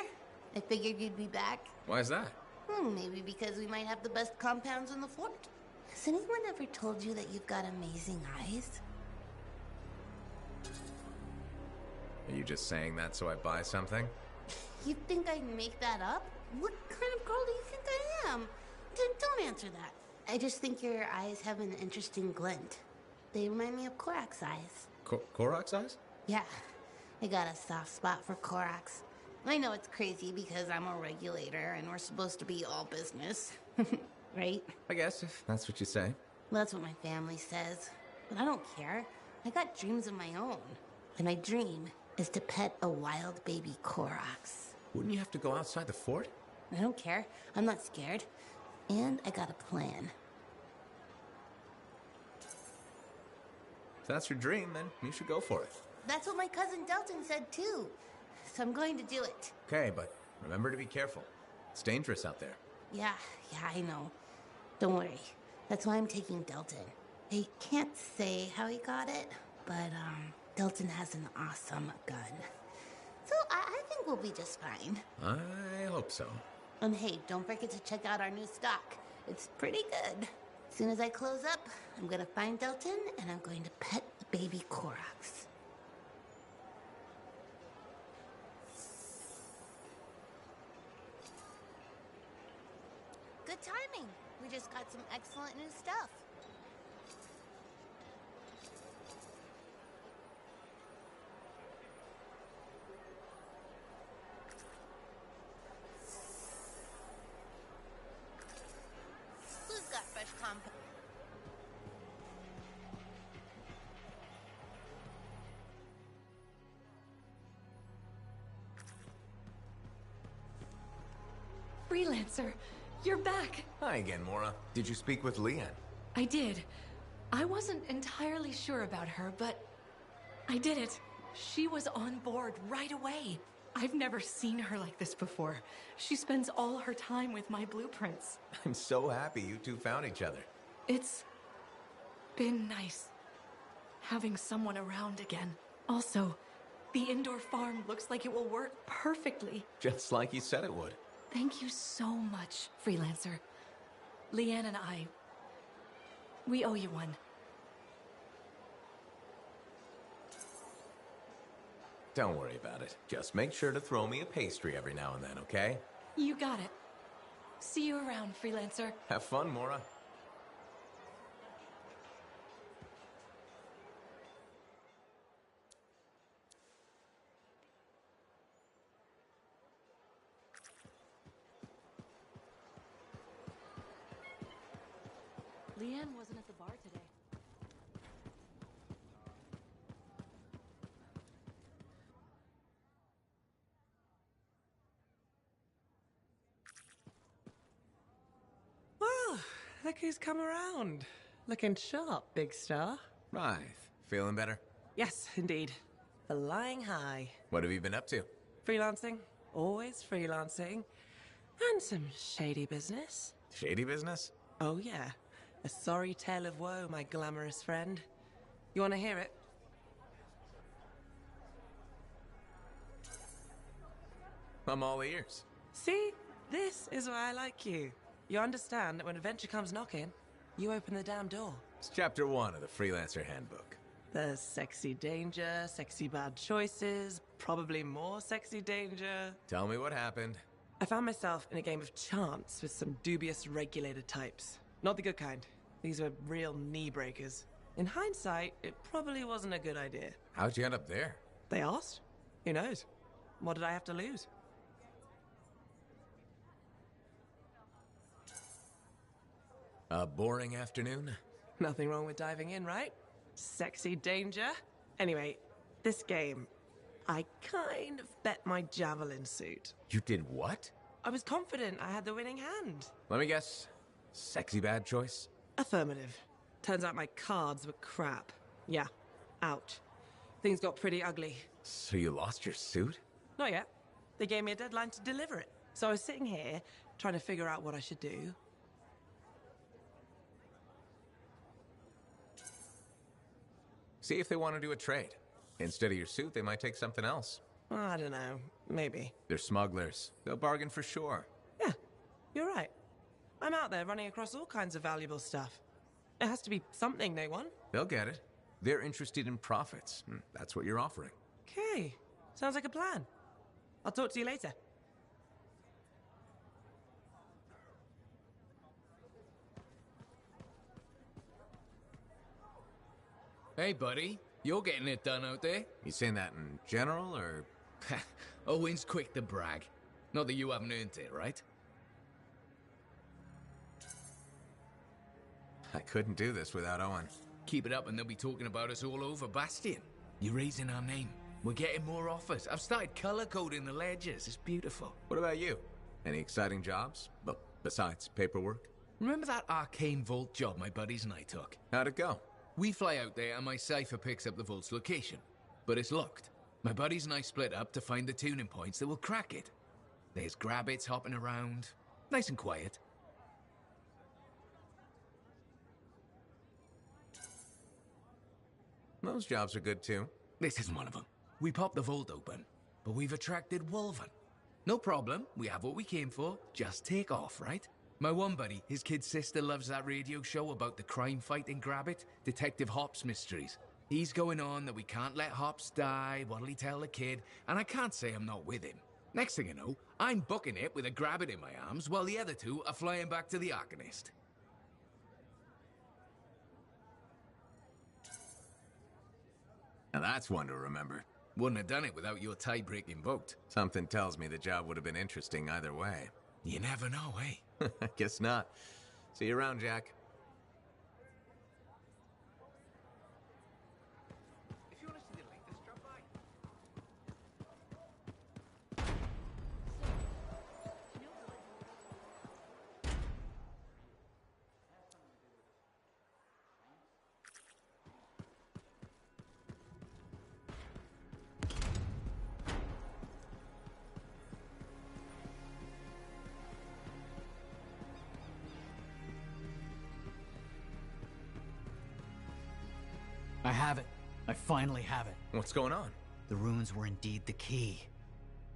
Speaker 17: I figured you'd be back.
Speaker 12: Why is that?
Speaker 17: Maybe because we might have the best compounds in the fort. Has anyone ever told you that you've got amazing eyes?
Speaker 12: Are you just saying that so I buy something?
Speaker 17: You think I'd make that up? What kind of girl do you think I am? Don't answer that. I just think your eyes have an interesting glint. They remind me of Korak's eyes.
Speaker 12: Korak's eyes?
Speaker 17: Yeah, I got a soft spot for Korak's. I know it's crazy because I'm a regulator and we're supposed to be all business. Right?
Speaker 12: I guess, if that's what you say.
Speaker 17: Well, that's what my family says. But I don't care. I got dreams of my own. And my dream is to pet a wild baby Korax.
Speaker 12: Wouldn't you have to go outside the fort?
Speaker 17: I don't care. I'm not scared. And I got a plan.
Speaker 12: If that's your dream, then you should go for it.
Speaker 17: That's what my cousin Delton said too. So I'm going to do it.
Speaker 12: Okay, but remember to be careful. It's dangerous out there.
Speaker 17: Yeah, I know. Don't worry. That's why I'm taking Delton. I can't say how he got it, but Delton has an awesome gun. So I think we'll be just fine.
Speaker 12: I hope so.
Speaker 17: And hey, don't forget to check out our new stock. It's pretty good. As soon as I close up, I'm gonna find Delton and I'm going to pet the baby Korax. Good timing. We just got some excellent new stuff. Who's got fresh compound?
Speaker 7: Freelancer, you're back.
Speaker 12: Hi again, Mora. Did you speak with Leanne?
Speaker 7: I did. I wasn't entirely sure about her, but I did it. She was on board right away. I've never seen her like this before. She spends all her time with my blueprints.
Speaker 12: I'm so happy you two found each other.
Speaker 7: It's been nice having someone around again. Also, the indoor farm looks like it will work perfectly.
Speaker 12: Just like you said it would.
Speaker 7: Thank you so much, Freelancer. Leanne and I, we owe you one.
Speaker 12: Don't worry about it. Just make sure to throw me a pastry every now and then, okay?
Speaker 7: You got it. See you around, Freelancer.
Speaker 12: Have fun, Mora.
Speaker 7: Leanne wasn't at the bar today.
Speaker 13: Well, look who's come around. Looking sharp, big star.
Speaker 12: Right. Feeling better?
Speaker 13: Yes, indeed. Flying high.
Speaker 12: What have you been up to?
Speaker 13: Freelancing. Always freelancing. And some shady business.
Speaker 12: Shady business?
Speaker 13: Oh, yeah. A sorry tale of woe, my glamorous friend. You want to hear it?
Speaker 12: I'm all ears.
Speaker 13: See? This is why I like you. You understand that when adventure comes knocking, you open the damn door.
Speaker 12: It's chapter 1 of the Freelancer Handbook.
Speaker 13: There's sexy danger, sexy bad choices, probably more sexy danger.
Speaker 12: Tell me what happened.
Speaker 13: I found myself in a game of chance with some dubious regulator types. Not the good kind. These were real knee breakers. In hindsight, it probably wasn't a good idea.
Speaker 12: How'd you end up there?
Speaker 13: They asked. Who knows? What did I have to lose?
Speaker 12: A boring afternoon?
Speaker 13: Nothing wrong with diving in, right? Sexy danger. Anyway, this game, I kind of bet my javelin suit.
Speaker 12: You did what?
Speaker 13: I was confident I had the winning hand.
Speaker 12: Let me guess. Sexy bad choice?
Speaker 13: Affirmative. Turns out my cards were crap. Yeah, out. Things got pretty ugly.
Speaker 12: So you lost your suit?
Speaker 13: Not yet. They gave me a deadline to deliver it. So I was sitting here, trying to figure out what I should do.
Speaker 12: See if they want to do a trade. Instead of your suit, they might take something else.
Speaker 13: I don't know. maybe.
Speaker 4: They're smugglers. They'll bargain for sure.
Speaker 13: Yeah, you're right. I'm out there running across all kinds of valuable stuff. It has to be something they want.
Speaker 4: They'll get it. They're interested in profits. That's what you're offering.
Speaker 13: Okay, sounds like a plan. I'll talk to you later.
Speaker 5: Hey, buddy. You're getting it done out there.
Speaker 4: You saying that in general, or...?
Speaker 5: Owen's quick to brag. Not that you haven't earned it, right?
Speaker 4: I couldn't do this without Owen.
Speaker 5: Keep it up and they'll be talking about us all over Bastion. You're raising our name. We're getting more offers. I've started color-coding the ledgers. It's beautiful.
Speaker 4: What about you? Any exciting jobs? Well, besides paperwork?
Speaker 5: Remember that arcane vault job my buddies and I took?
Speaker 4: How'd it go?
Speaker 5: We fly out there and my cipher picks up the vault's location. But it's locked. My buddies and I split up to find the tuning points that will crack it. There's grabbits hopping around. Nice and quiet.
Speaker 4: Those jobs are good too.
Speaker 5: This isn't one of them. We popped the vault open, but we've attracted Wolven. No problem, we have what we came for. Just take off, right? My one buddy, his kid's sister loves that radio show about the crime fight in Grabbit, Detective Hops Mysteries. He's going on that we can't let Hops die, what'll he tell the kid, and I can't say I'm not with him. Next thing you know, I'm booking it with a Grabbit in my arms, while the other two are flying back to the Arcanist.
Speaker 4: Now that's one to remember.
Speaker 5: Wouldn't have done it without your tie-breaking vote.
Speaker 4: Something tells me the job would have been interesting either way.
Speaker 5: You never know, eh?
Speaker 4: I guess not. See you around, Jack.
Speaker 5: If you want to see the latest, drop by.
Speaker 6: I have it. I finally have it.
Speaker 4: What's going on?
Speaker 6: The runes were indeed the key.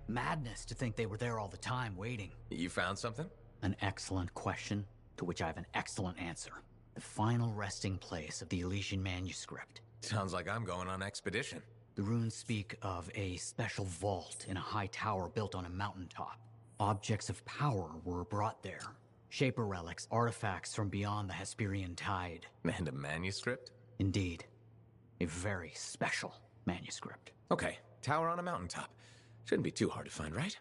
Speaker 6: Madness to think they were there all the time, waiting.
Speaker 4: You found something?
Speaker 6: An excellent question, to which I have an excellent answer. The final resting place of the Elysian manuscript.
Speaker 4: Sounds like I'm going on expedition.
Speaker 6: The runes speak of a special vault in a high tower built on a mountaintop. Objects of power were brought there. Shaper relics, artifacts from beyond the Hesperian tide.
Speaker 4: And a manuscript?
Speaker 6: Indeed. A very special manuscript.
Speaker 4: Okay, tower on a mountaintop. Shouldn't be too hard to find, right?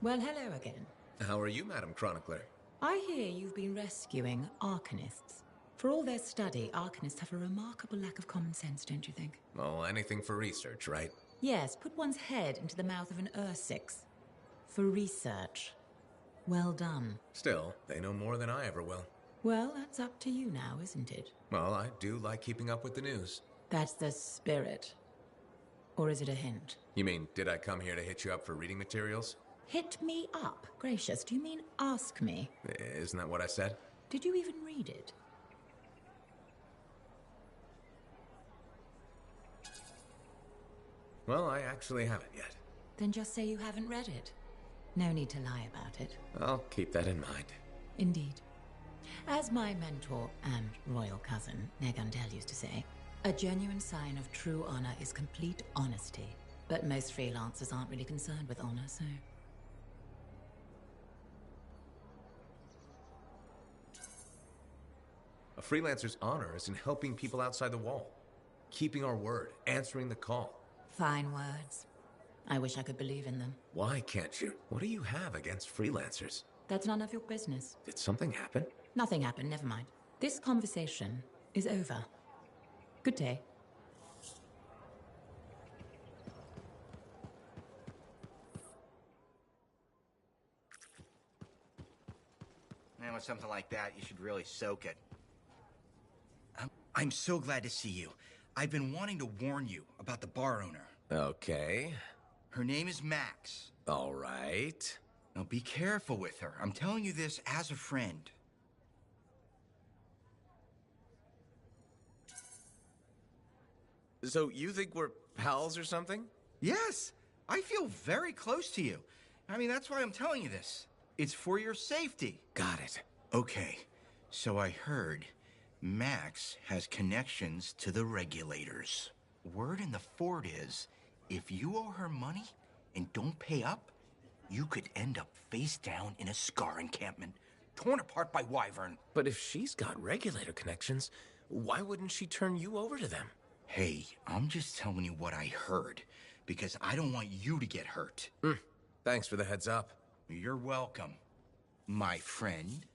Speaker 11: Well, hello again.
Speaker 4: How are you, Madam Chronicler?
Speaker 11: I hear you've been rescuing Arcanists. For all their study, Arcanists have a remarkable lack of common sense, don't you think?
Speaker 4: Well, anything for research, right?
Speaker 11: Yes, put one's head into the mouth of an Ursix. For research. Well done.
Speaker 4: Still, they know more than I ever will.
Speaker 11: Well, that's up to you now, isn't it?
Speaker 4: Well, I do like keeping up with the news.
Speaker 11: That's the spirit. Or is it a hint?
Speaker 4: You mean, did I come here to hit you up for reading materials?
Speaker 11: Hit me up? Gracious, do you mean ask me?
Speaker 4: Isn't that what I said?
Speaker 11: Did you even read it?
Speaker 4: Well, I actually haven't yet.
Speaker 11: Then just say you haven't read it. No need to lie about it.
Speaker 4: I'll keep that in mind.
Speaker 11: Indeed. As my mentor and royal cousin, Negandel, used to say, a genuine sign of true honor is complete honesty. But most freelancers aren't really concerned with honor, so...
Speaker 4: A freelancer's honor is in helping people outside the wall. Keeping our word, answering the call.
Speaker 11: Fine words. I wish I could believe in them.
Speaker 4: Why can't you? What do you have against freelancers?
Speaker 11: That's none of your business.
Speaker 4: Did something happen?
Speaker 11: Nothing happened, never mind. This conversation is over. Good day.
Speaker 8: Man, with something like that, you should really soak it. I'm so glad to see you. I've been wanting to warn you about the bar owner.
Speaker 12: Okay.
Speaker 8: Her name is Max.
Speaker 12: All right.
Speaker 8: Now be careful with her. I'm telling you this as a friend.
Speaker 12: So you think we're pals or something?
Speaker 8: Yes, I feel very close to you. I mean, that's why I'm telling you this. It's for your safety.
Speaker 12: Got it.
Speaker 8: Okay, so I heard Max has connections to the regulators. Word in the fort is, if you owe her money and don't pay up, you could end up face down in a Scar encampment, torn apart by Wyvern.
Speaker 12: But if she's got regulator connections, why wouldn't she turn you over to them?
Speaker 8: Hey, I'm just telling you what I heard, because I don't want you to get hurt.
Speaker 12: Thanks for the heads up.
Speaker 8: You're welcome, my friend.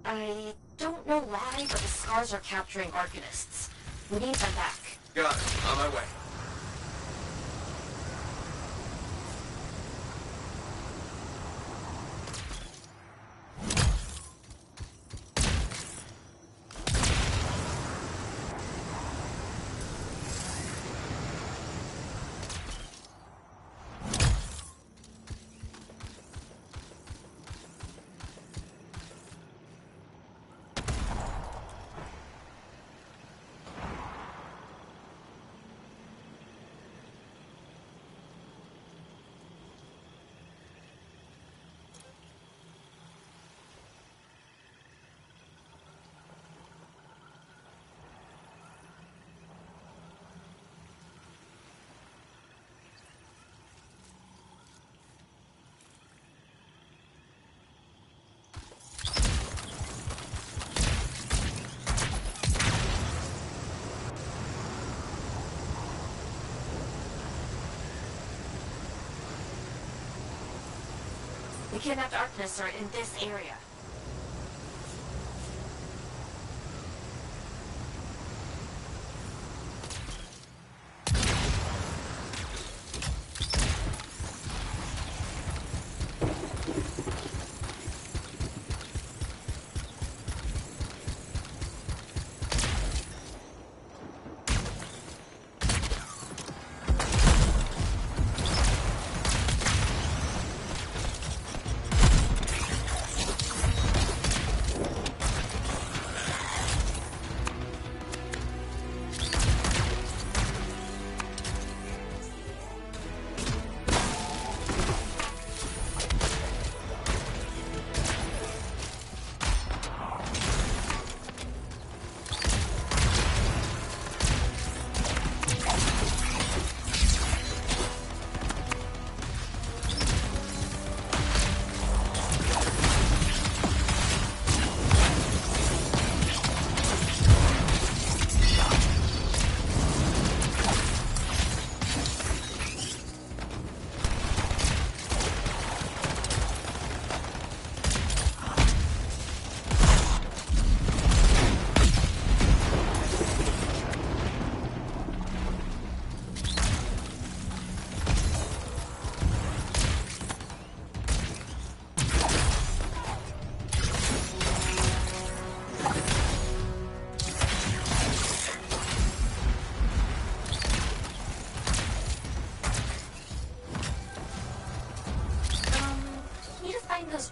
Speaker 10: I don't know why, but the Scars are capturing Arcanists. We need them back.
Speaker 12: Got it. On my way.
Speaker 10: The kidnapped Arcanists are in this area.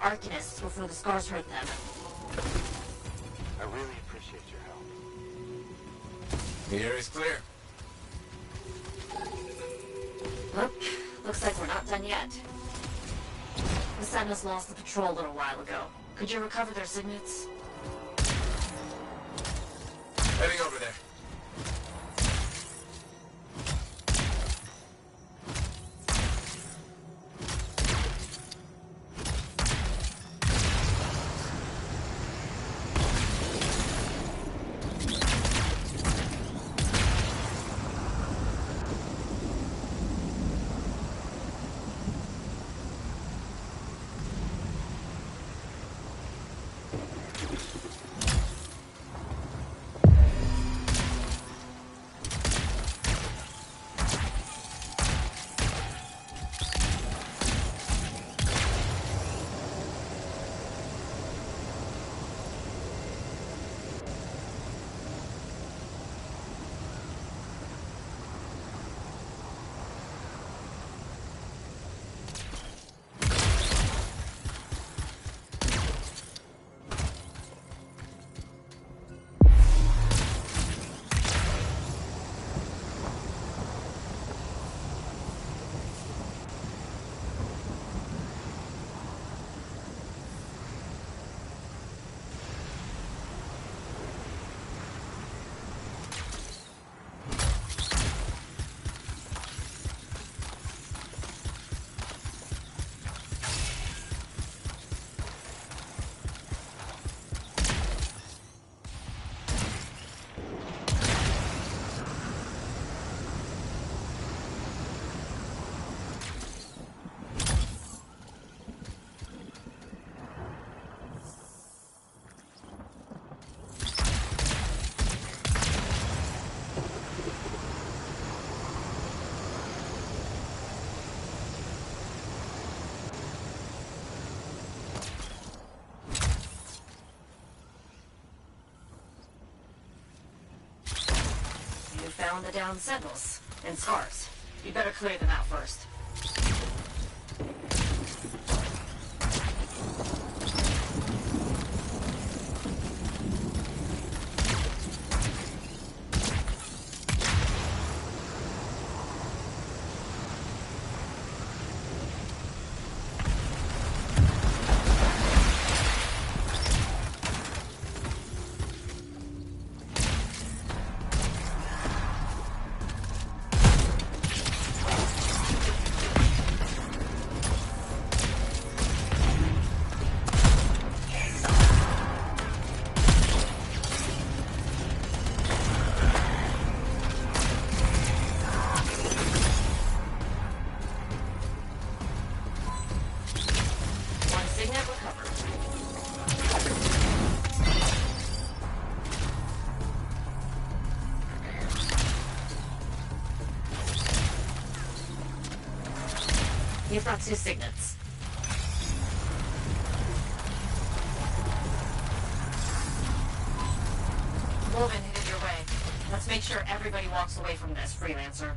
Speaker 18: Arcanists before the scars hurt them.
Speaker 1: I really appreciate your help.
Speaker 12: Here is clear.
Speaker 18: Well, looks like we're not done yet. The Sentinels lost the patrol a little while ago. Could you recover their signets?
Speaker 12: Heading over there.
Speaker 18: Found the downed Sentinels and scars. You better clear them out first. You've got 2 signets. Woven headed your way. Let's make sure everybody walks away from this, Freelancer.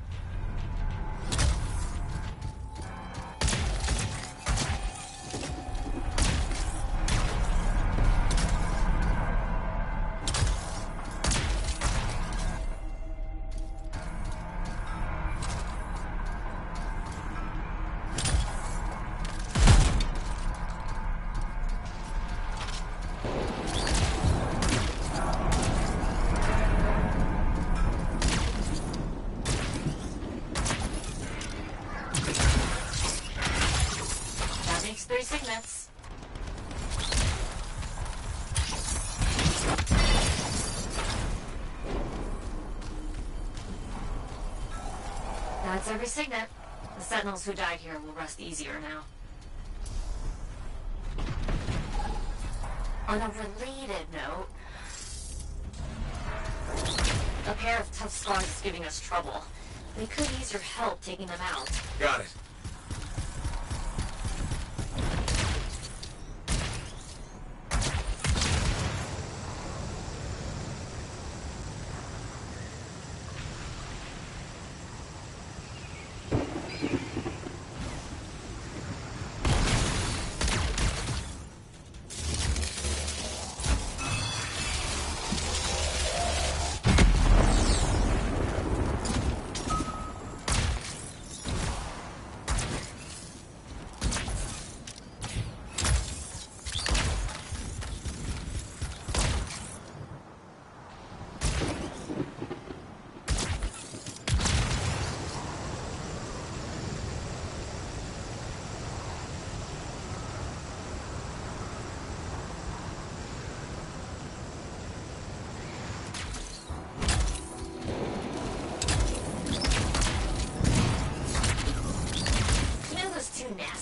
Speaker 18: That's every signet. The Sentinels who died here will rest easier now. On a related note, a pair of tough scars is giving us trouble. We could use your help taking them out.
Speaker 12: Got it.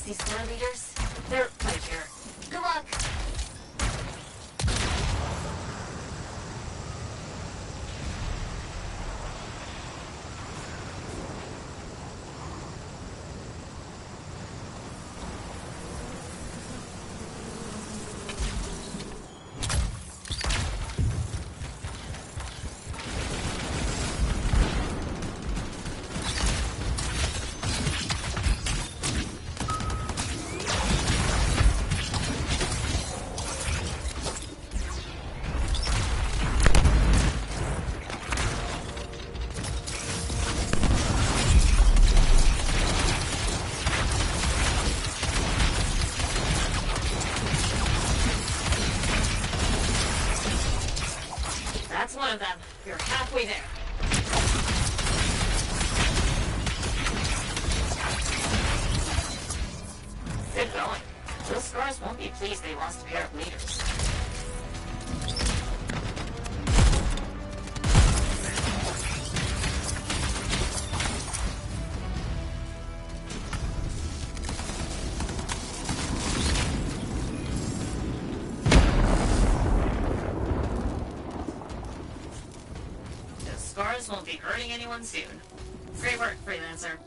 Speaker 18: past these store leaders? They're right here. Good luck! That's one of them. You're halfway there. Good going. Those scars won't be pleased they lost a pair of leaders. Scars won't be hurting anyone soon. Great work, freelancer.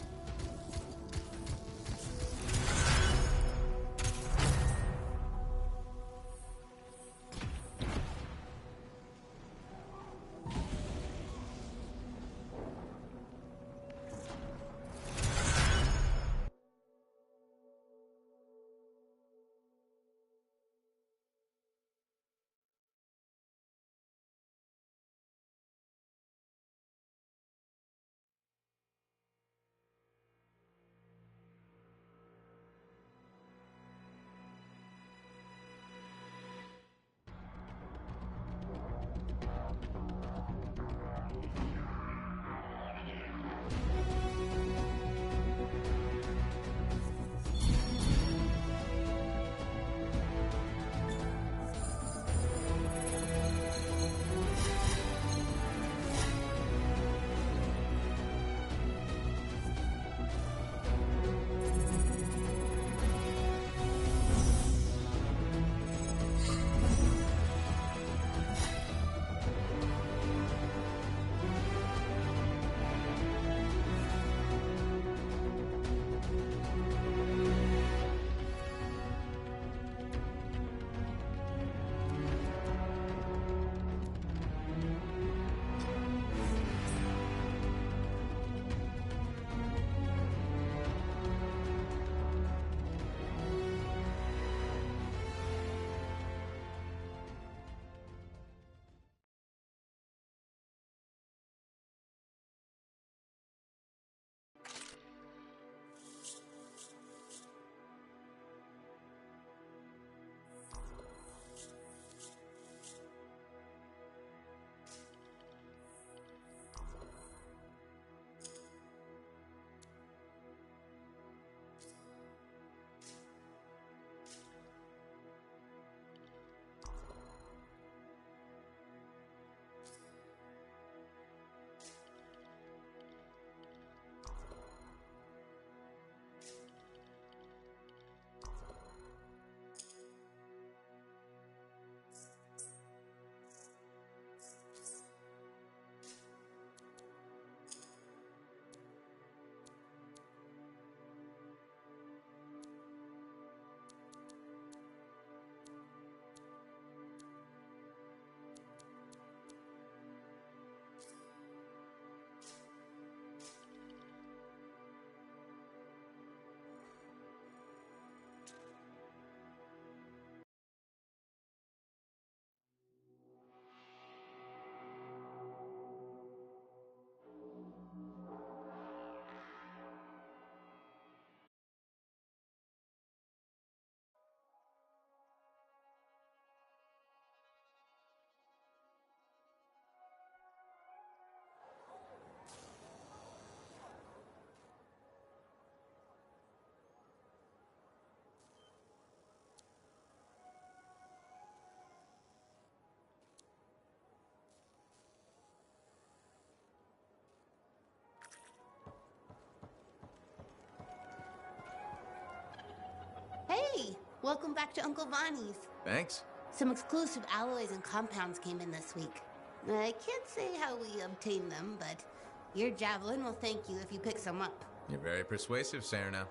Speaker 17: welcome back to Uncle Vonnie's.
Speaker 4: Thanks.
Speaker 17: Some exclusive alloys and compounds came in this week. I can't say how we obtained them, but your javelin will thank you if you pick some up.
Speaker 4: You're very persuasive, Serena.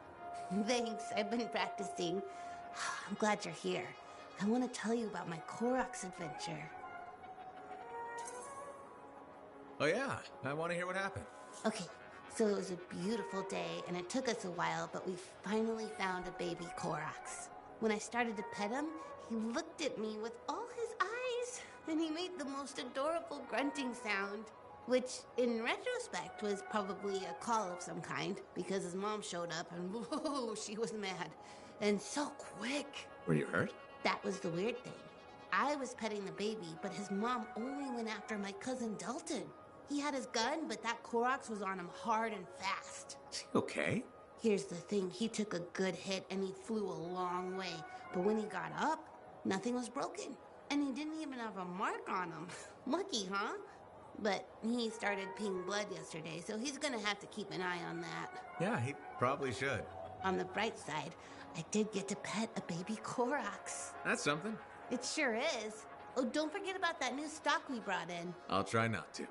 Speaker 17: Thanks, I've been practicing. I'm glad you're here. I want to tell you about my Koroks adventure.
Speaker 4: Oh yeah, I want to hear what happened.
Speaker 17: Okay, so it was a beautiful day, and it took us a while, but we finally found a baby Koroks. When I started to pet him, he looked at me with all his eyes, and he made the most adorable grunting sound, which, in retrospect, was probably a call of some kind, because his mom showed up, and whoa, she was mad. And so quick.
Speaker 4: Were you hurt?
Speaker 17: That was the weird thing. I was petting the baby, but his mom only went after my cousin Dalton. He had his gun, but that Koroks was on him hard and fast.
Speaker 4: Okay.
Speaker 17: Here's the thing, he took a good hit and he flew a long way. But when he got up, nothing was broken. And he didn't even have a mark on him. Lucky, huh? But he started peeing blood yesterday, so he's gonna have to keep an eye on that.
Speaker 4: Yeah, he probably should.
Speaker 17: On the bright side, I did get to pet a baby Koroks.
Speaker 4: That's something.
Speaker 17: It sure is. Oh, don't forget about that new stock we brought in.
Speaker 4: I'll try not to.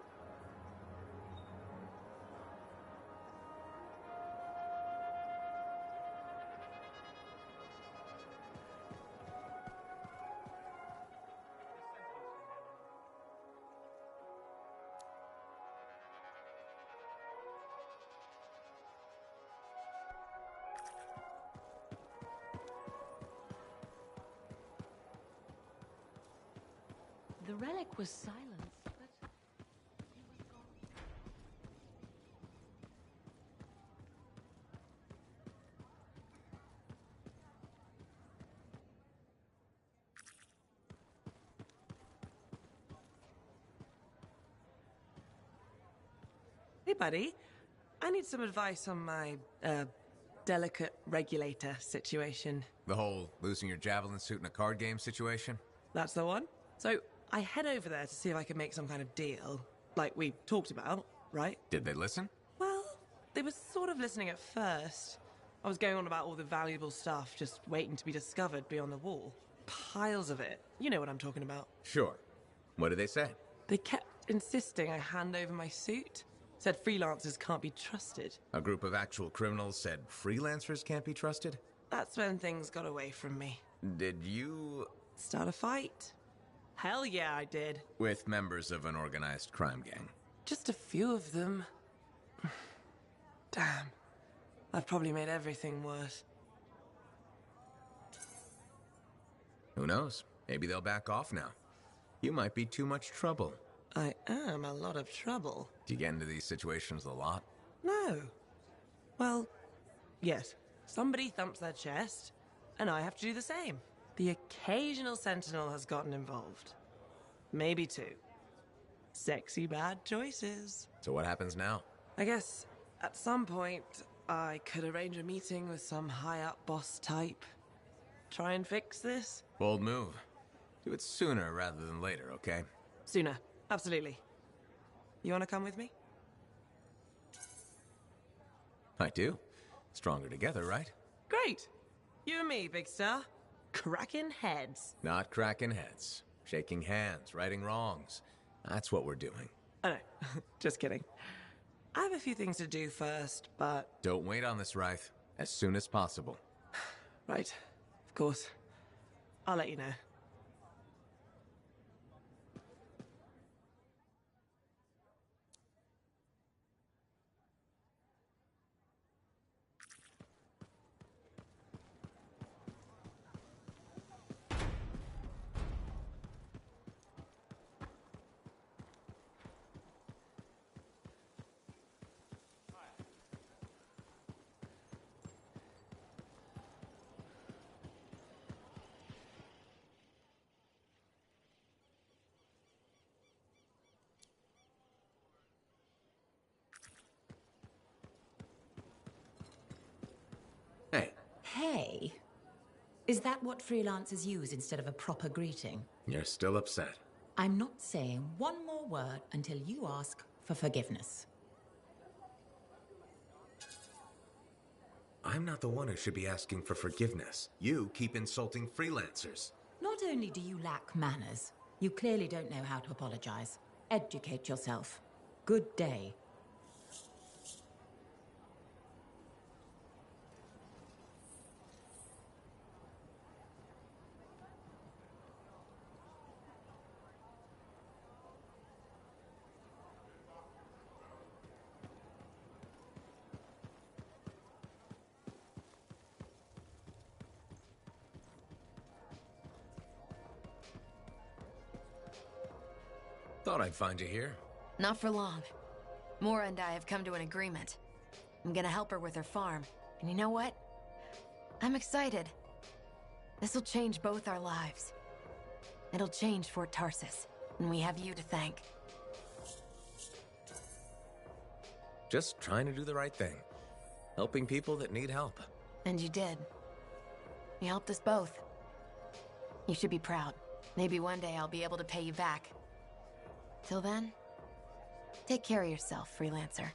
Speaker 7: The relic was silenced, but
Speaker 13: Hey, buddy. I need some advice on my, delicate regulator situation.
Speaker 12: The whole losing your javelin suit in a card game situation?
Speaker 13: That's the one. So, I head over there to see if I can make some kind of deal, like we talked about, right?
Speaker 12: Did they listen?
Speaker 13: Well, they were sort of listening at first. I was going on about all the valuable stuff just waiting to be discovered beyond the wall. Piles of it. You know what I'm talking about.
Speaker 12: Sure. What did they say?
Speaker 13: They kept insisting I hand over my suit. Said freelancers can't be trusted.
Speaker 12: A group of actual criminals said freelancers can't be trusted?
Speaker 13: That's when things got away from me.
Speaker 12: Did you...
Speaker 13: Start a fight? Hell yeah, I did.
Speaker 12: With members of an organized crime gang?
Speaker 13: Just a few of them. Damn. I've probably made everything worse.
Speaker 12: Who knows? Maybe they'll back off now. You might be too much trouble.
Speaker 13: I am a lot of trouble.
Speaker 12: Do you get into these situations a lot?
Speaker 13: No. Well, yes. Somebody thumps their chest, and I have to do the same. The occasional sentinel has gotten involved. Maybe two. Sexy bad choices.
Speaker 12: So what happens now?
Speaker 13: I guess at some point I could arrange a meeting with some high-up boss type. Try and fix this?
Speaker 12: Bold move. Do it sooner rather than later, okay?
Speaker 13: Sooner. Absolutely. You want to come with me?
Speaker 12: I do. Stronger together, right?
Speaker 13: Great. You and me, big star. Cracking heads.
Speaker 12: Not cracking heads. Shaking hands, righting wrongs. That's what we're doing.
Speaker 13: Oh no, just kidding. I have a few things to do first, but...
Speaker 12: Don't wait on this, Ryth. As soon as possible.
Speaker 13: Right. Of course. I'll let you know.
Speaker 11: Hey, is that what freelancers use instead of a proper greeting?
Speaker 12: You're still upset.
Speaker 11: I'm not saying one more word until you ask for forgiveness.
Speaker 12: I'm not the one who should be asking for forgiveness. You keep insulting freelancers.
Speaker 11: Not only do you lack manners, you clearly don't know how to apologize. Educate yourself. Good day.
Speaker 12: Thought I'd find you here.
Speaker 14: Not for long. Mora and I have come to an agreement. I'm gonna help her with her farm. And you know what? I'm excited. This'll change both our lives. It'll change Fort Tarsus. And we have you to thank.
Speaker 12: Just trying to do the right thing. Helping people that need help.
Speaker 14: And you did. You helped us both. You should be proud. Maybe one day I'll be able to pay you back. Till then, take care of yourself, freelancer.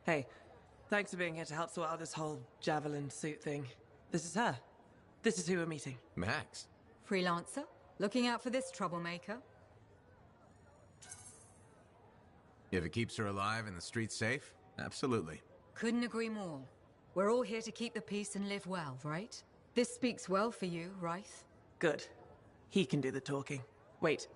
Speaker 13: Hey, thanks for being here to help sort out this whole javelin suit thing. This is her. This is who we're meeting.
Speaker 12: Max.
Speaker 15: Freelancer? Looking out for this troublemaker?
Speaker 12: If it keeps her alive and the streets safe, absolutely.
Speaker 15: Couldn't agree more. We're all here to keep the peace and live well, right? This speaks well for you, Rife.
Speaker 13: Good. He can do the talking. Wait,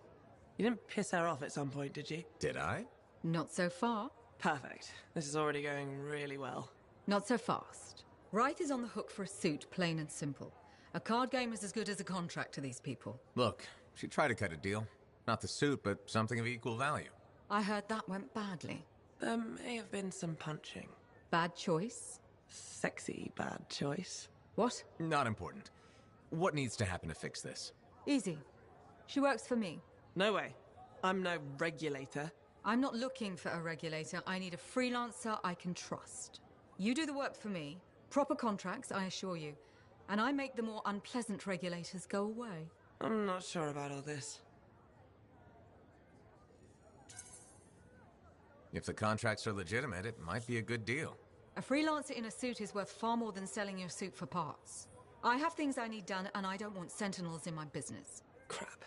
Speaker 13: you didn't piss her off at some point, did you?
Speaker 12: Did I?
Speaker 15: Not so far.
Speaker 13: Perfect. This is already going really well.
Speaker 15: Not so fast. Rife is on the hook for a suit, plain and simple. A card game is as good as a contract to these people.
Speaker 12: Look, she tried to cut a deal. Not the suit, but something of equal value.
Speaker 15: I heard that went badly.
Speaker 13: There may have been some punching.
Speaker 15: Bad choice?
Speaker 13: Sexy bad choice.
Speaker 15: What?
Speaker 12: Not important. What needs to happen to fix this?
Speaker 15: Easy. She works for me.
Speaker 13: No way. I'm no regulator.
Speaker 15: I'm not looking for a regulator. I need a freelancer I can trust. You do the work for me. Proper contracts, I assure you. And I make the more unpleasant regulators go away.
Speaker 13: I'm not sure about all this.
Speaker 12: If the contracts are legitimate, it might be a good deal.
Speaker 15: A freelancer in a suit is worth far more than selling your suit for parts. I have things I need done, and I don't want sentinels in my business.
Speaker 13: Crap.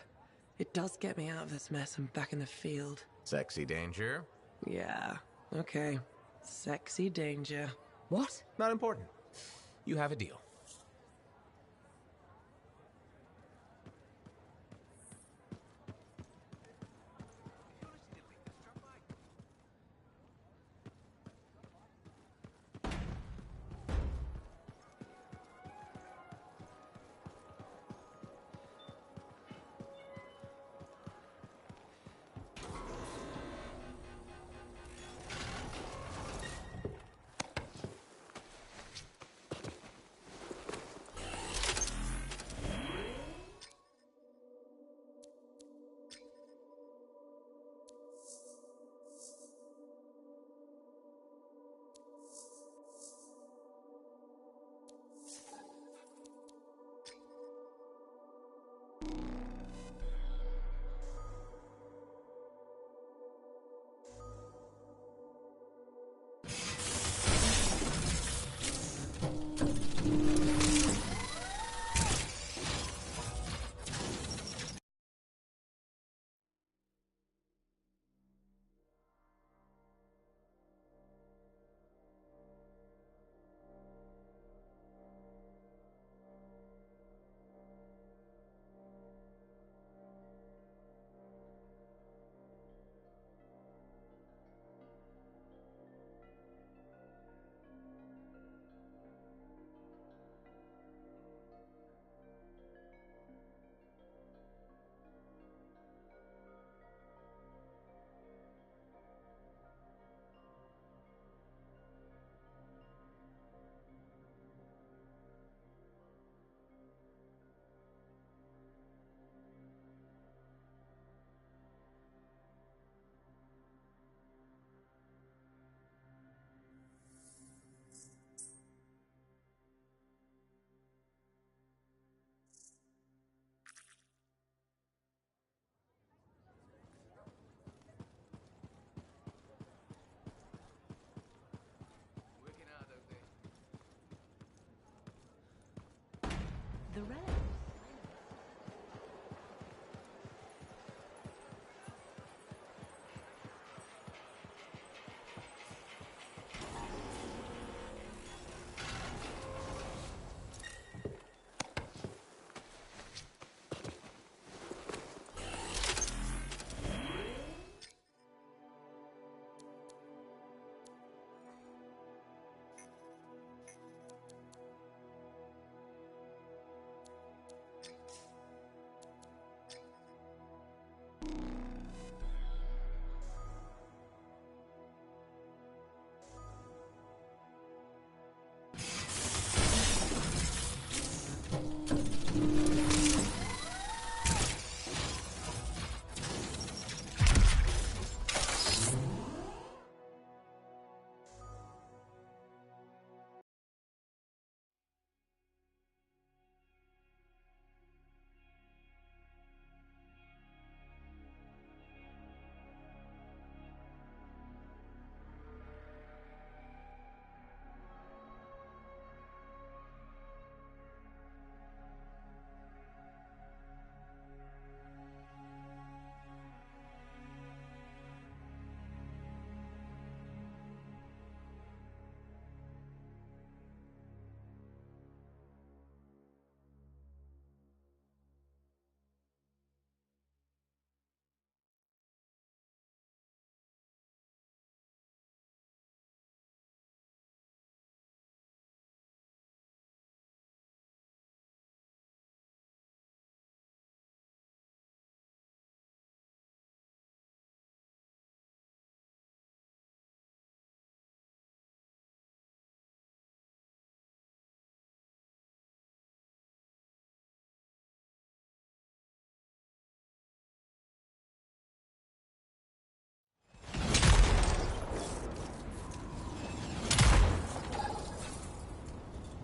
Speaker 13: It does get me out of this mess and back in the field.
Speaker 12: Sexy danger?
Speaker 13: Yeah, okay. Sexy danger.
Speaker 15: What?
Speaker 12: Not important. You have a deal.
Speaker 11: the relic.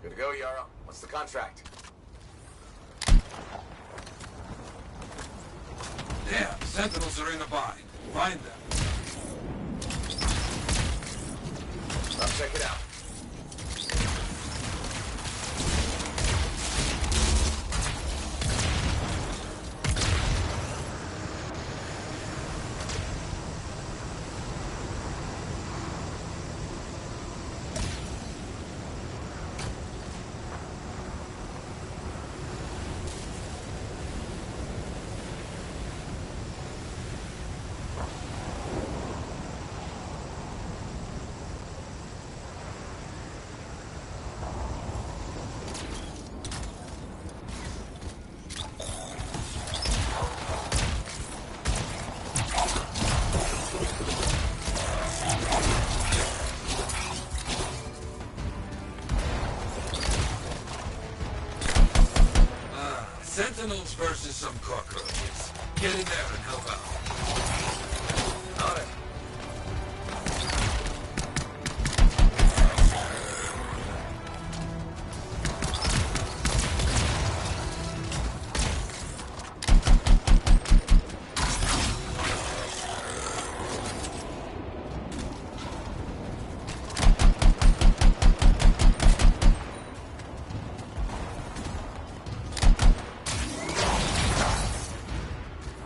Speaker 4: Good to go, Yara. What's the contract?
Speaker 3: Yeah, Sentinels are in a bind. Find them.
Speaker 4: I'll check it out.
Speaker 3: Sentinels versus some cockroaches. Get in there and help out.
Speaker 4: On it.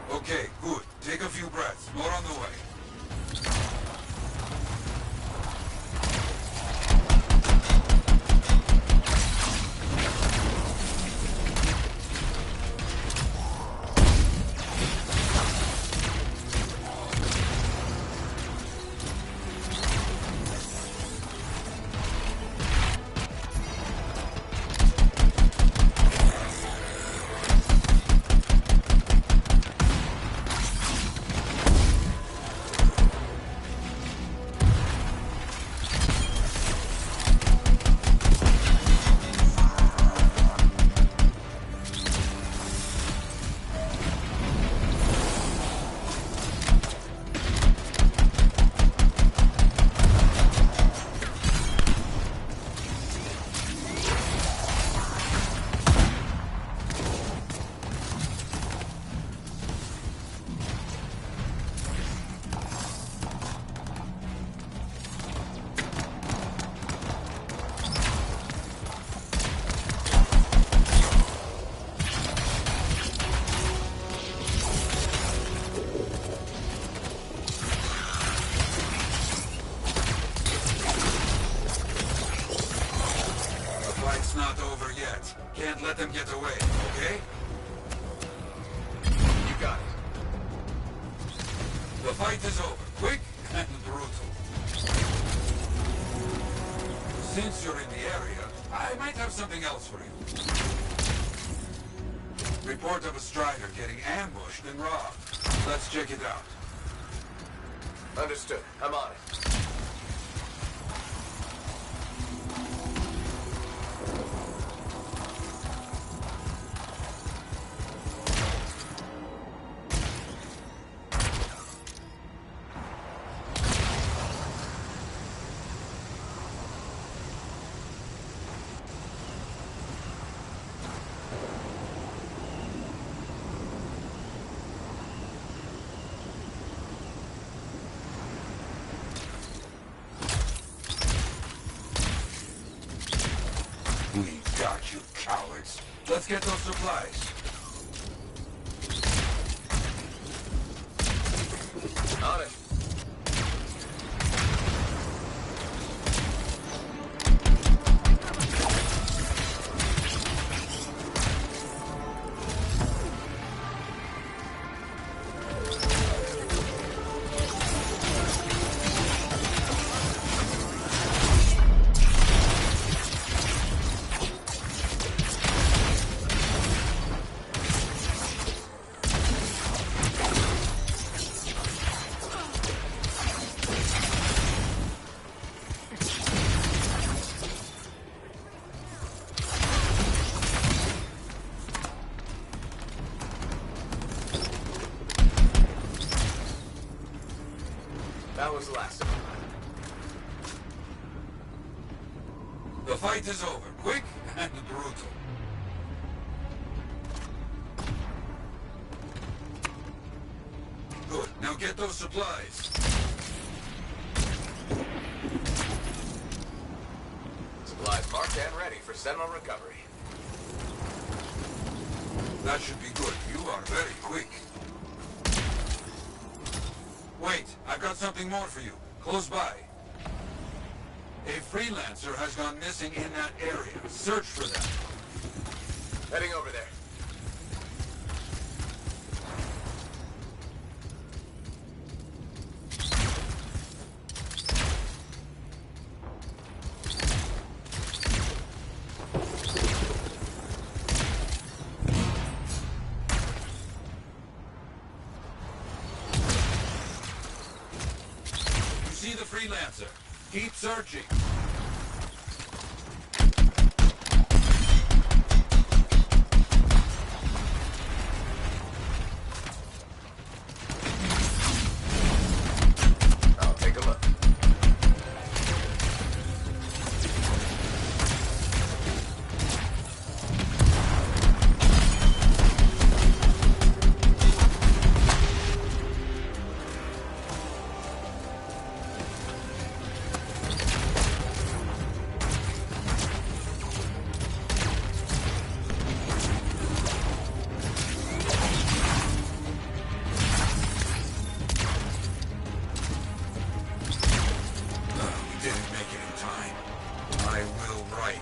Speaker 3: Okay, good. Take a few breaths. More on the way. get away, okay?
Speaker 12: You got it.
Speaker 3: The fight is over. Quick and brutal. Since you're in the area, I might have something else for you. Report of a strider getting ambushed and robbed. Let's check it out.
Speaker 12: Understood. I'm on it.
Speaker 3: We got you, cowards. Let's get those supplies.
Speaker 12: On it. That was the last of it.
Speaker 3: The fight is over. Quick and brutal. Good. Now get those supplies.
Speaker 12: Supplies marked and ready for Sentinel recovery.
Speaker 3: That should be good. You are very quick. Wait, I've got something more for you. Close by. A freelancer has gone missing in that area. Search for them.
Speaker 12: Heading over there.
Speaker 3: See the freelancer. Keep searching.
Speaker 12: I'll take a look.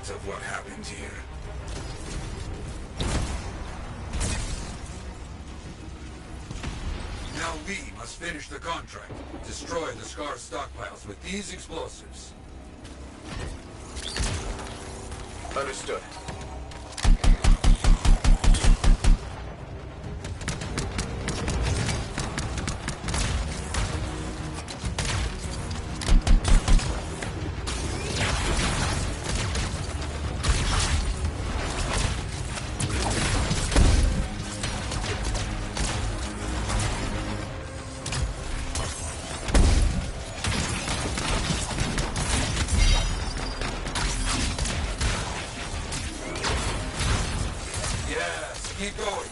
Speaker 3: Of what happened here. Now we must finish the contract. Destroy the Scar stockpiles with these explosives.
Speaker 12: Understood.
Speaker 3: Keep going.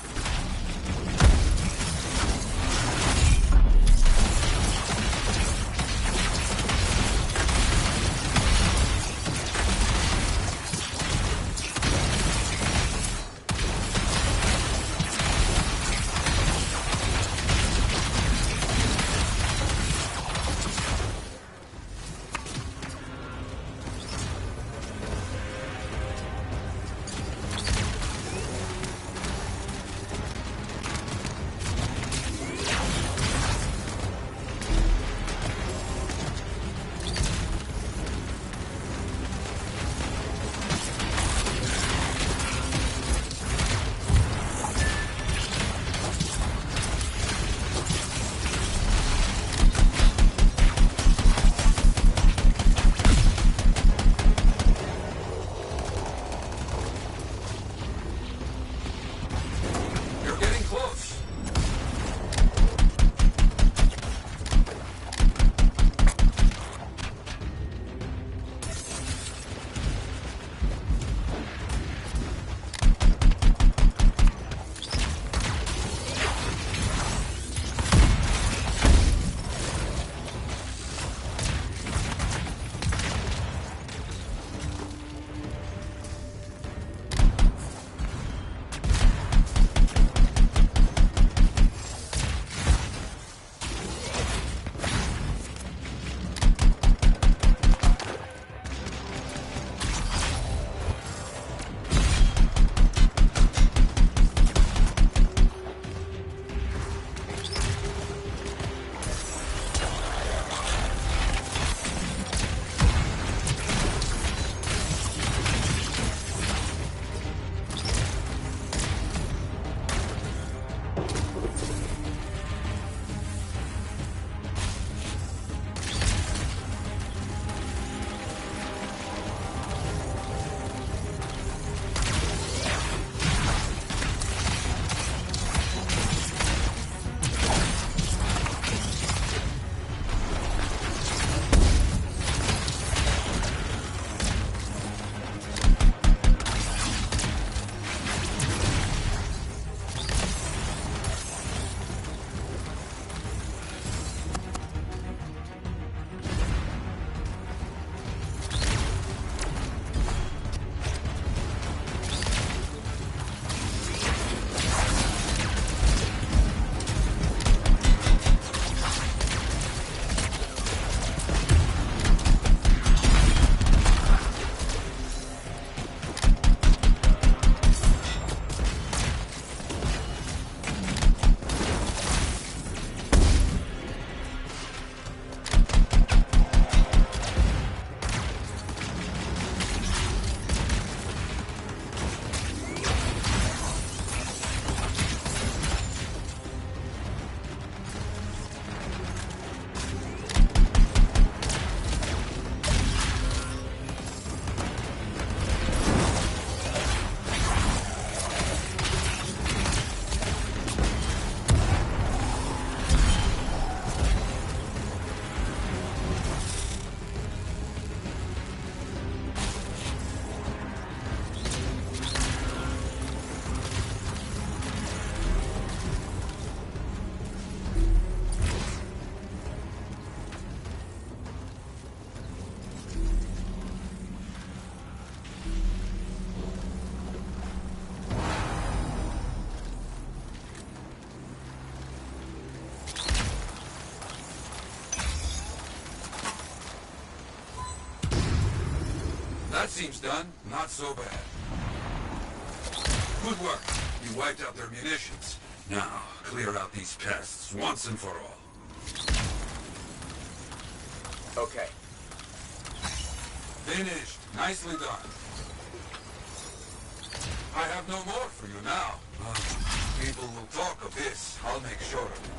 Speaker 3: seems done. Not so bad. Good work. You wiped out their munitions. Now, clear out these pests once and for all.
Speaker 4: Okay.
Speaker 3: Finished. Nicely done. I have no more for you now. People will talk of this. I'll make sure of it.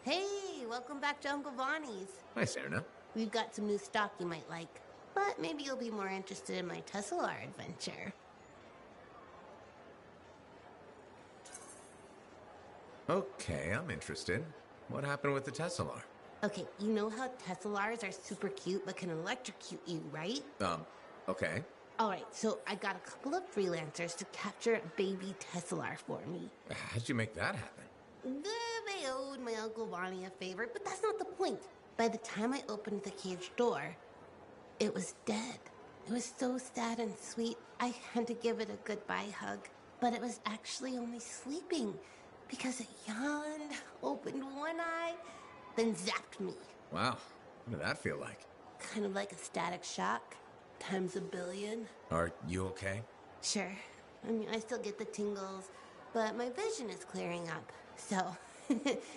Speaker 17: Hey, welcome back to Uncle Bonnie's.
Speaker 12: Hi, Serna.
Speaker 17: We've got some new stock you might like, but maybe you'll be more interested in my Tesla adventure.
Speaker 12: Okay, I'm interested. What happened with the Tesla?
Speaker 17: Okay, you know how Teslars are super cute but can electrocute you, right?
Speaker 12: Okay.
Speaker 17: Alright, so I got a couple of freelancers to capture a baby Teslar for me.
Speaker 12: How'd you make that happen?
Speaker 17: They owed my Uncle Bonnie a favor, but that's not the point. By the time I opened the cage door, it was dead. It was so sad and sweet, I had to give it a goodbye hug. But it was actually only sleeping, because it yawned, opened one eye, then zapped me.
Speaker 12: Wow, what did that feel like?
Speaker 17: Kind of like a static shock, times a billion.
Speaker 12: Are you okay?
Speaker 17: Sure. I mean, I still get the tingles, but my vision is clearing up, so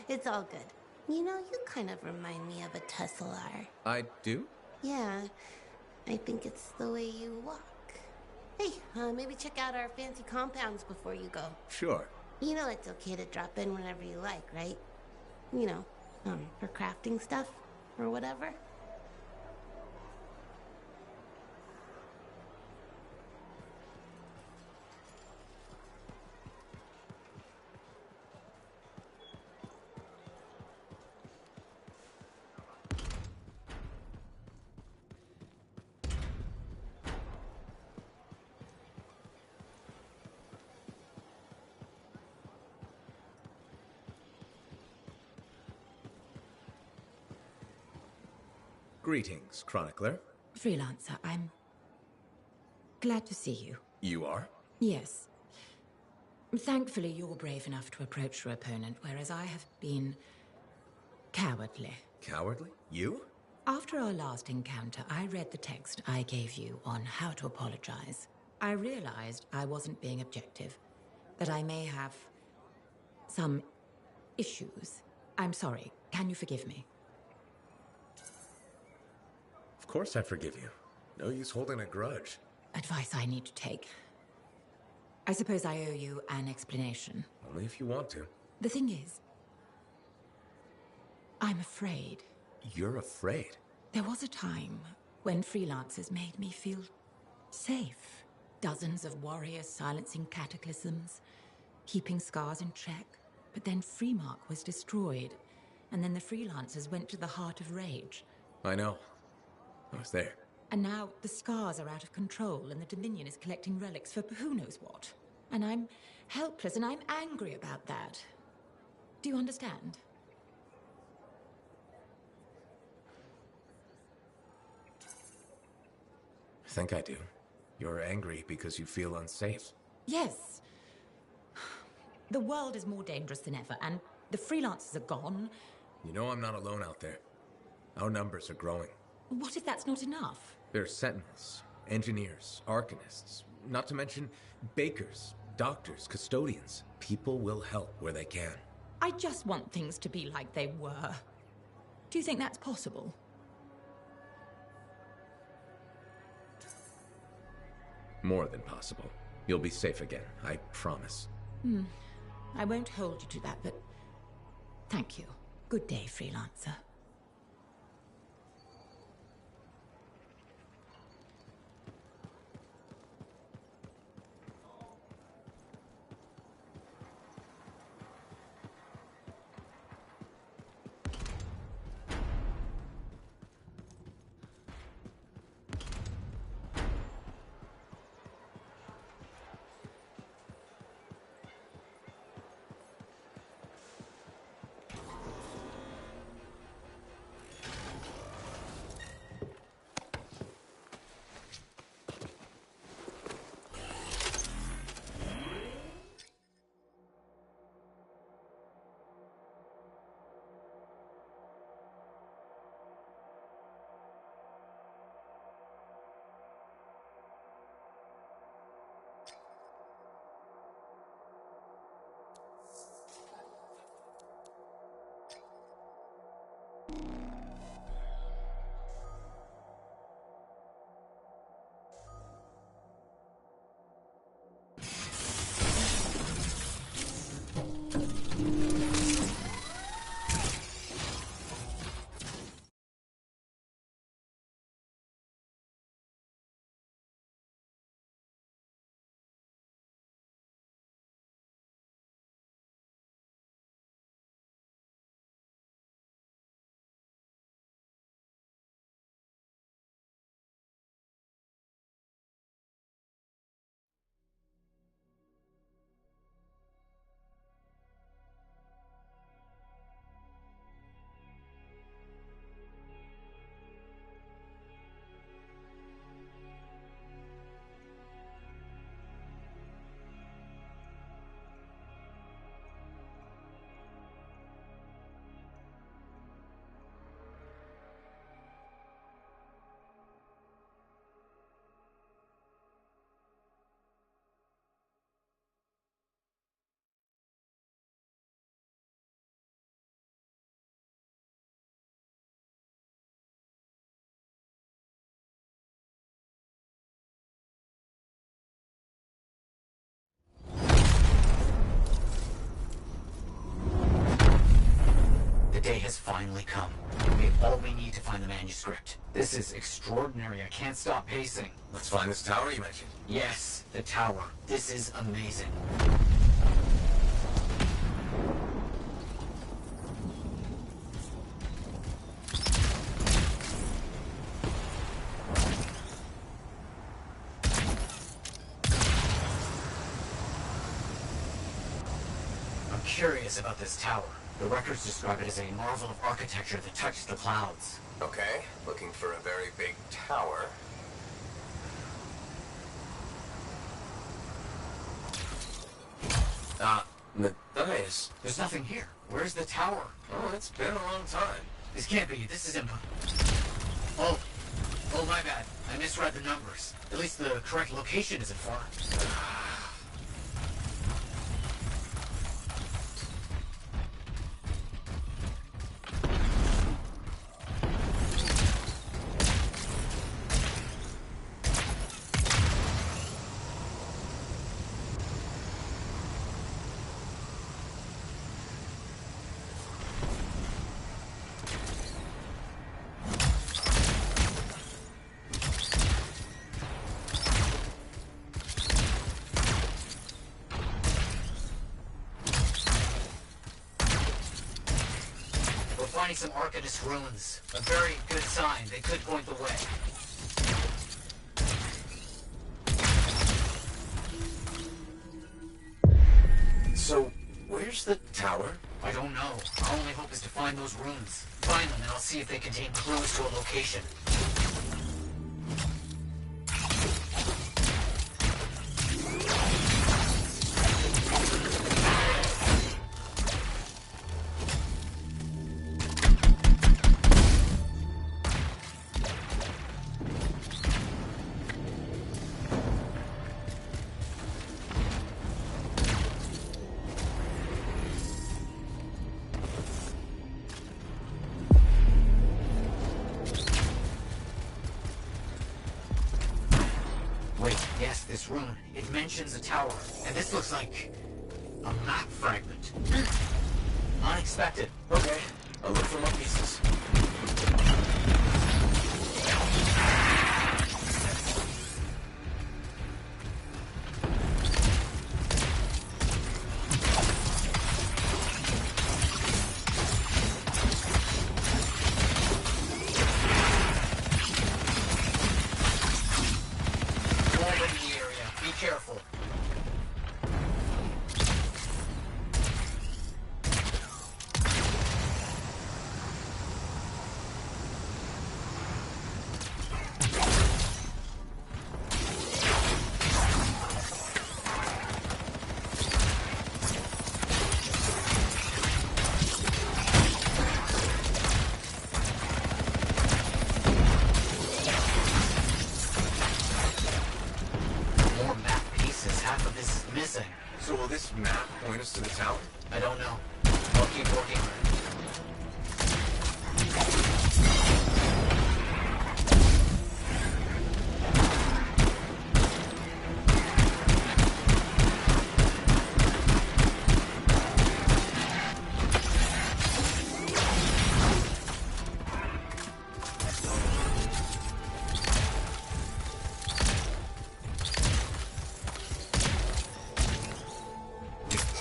Speaker 17: it's all good. You know, you kind of remind me of a Tesselar.
Speaker 12: I do?
Speaker 17: Yeah, I think it's the way you walk. Hey, maybe check out our fancy compounds before you go.
Speaker 12: Sure.
Speaker 17: You know it's okay to drop in whenever you like, right? You know, for crafting stuff or whatever.
Speaker 12: Greetings, Chronicler.
Speaker 11: Freelancer, I'm glad to see you.
Speaker 12: You are?
Speaker 11: Yes. Thankfully, you're brave enough to approach your opponent, whereas I have been cowardly.
Speaker 12: Cowardly? You?
Speaker 11: After our last encounter, I read the text I gave you on how to apologize. I realized I wasn't being objective, that I may have some issues. I'm sorry. Can you forgive me?
Speaker 12: Of course I forgive you. No use holding a grudge.
Speaker 11: Advice I need to take. I suppose I owe you an explanation.
Speaker 12: Only if you want to.
Speaker 11: The thing is, I'm afraid.
Speaker 12: You're afraid?
Speaker 11: There was a time when freelancers made me feel safe. Dozens of warriors silencing cataclysms, keeping scars in check. But then Freemark was destroyed, and then the freelancers went to the heart of rage.
Speaker 12: I know. I was there.
Speaker 11: And now the scars are out of control, and the Dominion is collecting relics for who knows what. And I'm helpless, and I'm angry about that. Do you understand?
Speaker 12: I think I do. You're angry because you feel unsafe.
Speaker 11: Yes. The world is more dangerous than ever, and the freelancers are gone.
Speaker 12: You know I'm not alone out there. Our numbers are growing.
Speaker 11: What if that's not enough?
Speaker 12: There's sentinels, engineers, arcanists, not to mention bakers, doctors, custodians. People will help where they can.
Speaker 11: I just want things to be like they were. Do you think that's possible?
Speaker 12: More than possible. You'll be safe again, I promise.
Speaker 11: I won't hold you to that, but thank you. Good day, freelancer.
Speaker 6: has finally come. We have all we need to find the manuscript. This is extraordinary. I can't stop pacing.
Speaker 12: Let's find this tower you mentioned.
Speaker 6: Yes, the tower. This is amazing. I'm curious about this tower. The records describe it as a marvel of architecture that touches the clouds.
Speaker 12: Okay, looking for a very big tower. Matthias.
Speaker 6: There's nothing here. Where's the tower?
Speaker 12: Oh, it's been a long time.
Speaker 6: This can't be. This is Oh, my bad. I misread the numbers. At least the correct location isn't far. Finding some Arcanist ruins. A very good sign. They could point the way.
Speaker 12: So, where's the tower?
Speaker 6: I don't know. Our only hope is to find those ruins. Find them and I'll see if they contain clues to a location. This rune, it mentions a tower, and this looks like a map fragment. Unexpected.
Speaker 12: Okay, I'll look for more pieces. So will this map point us to the tower?
Speaker 6: I don't know. I'll keep working on it.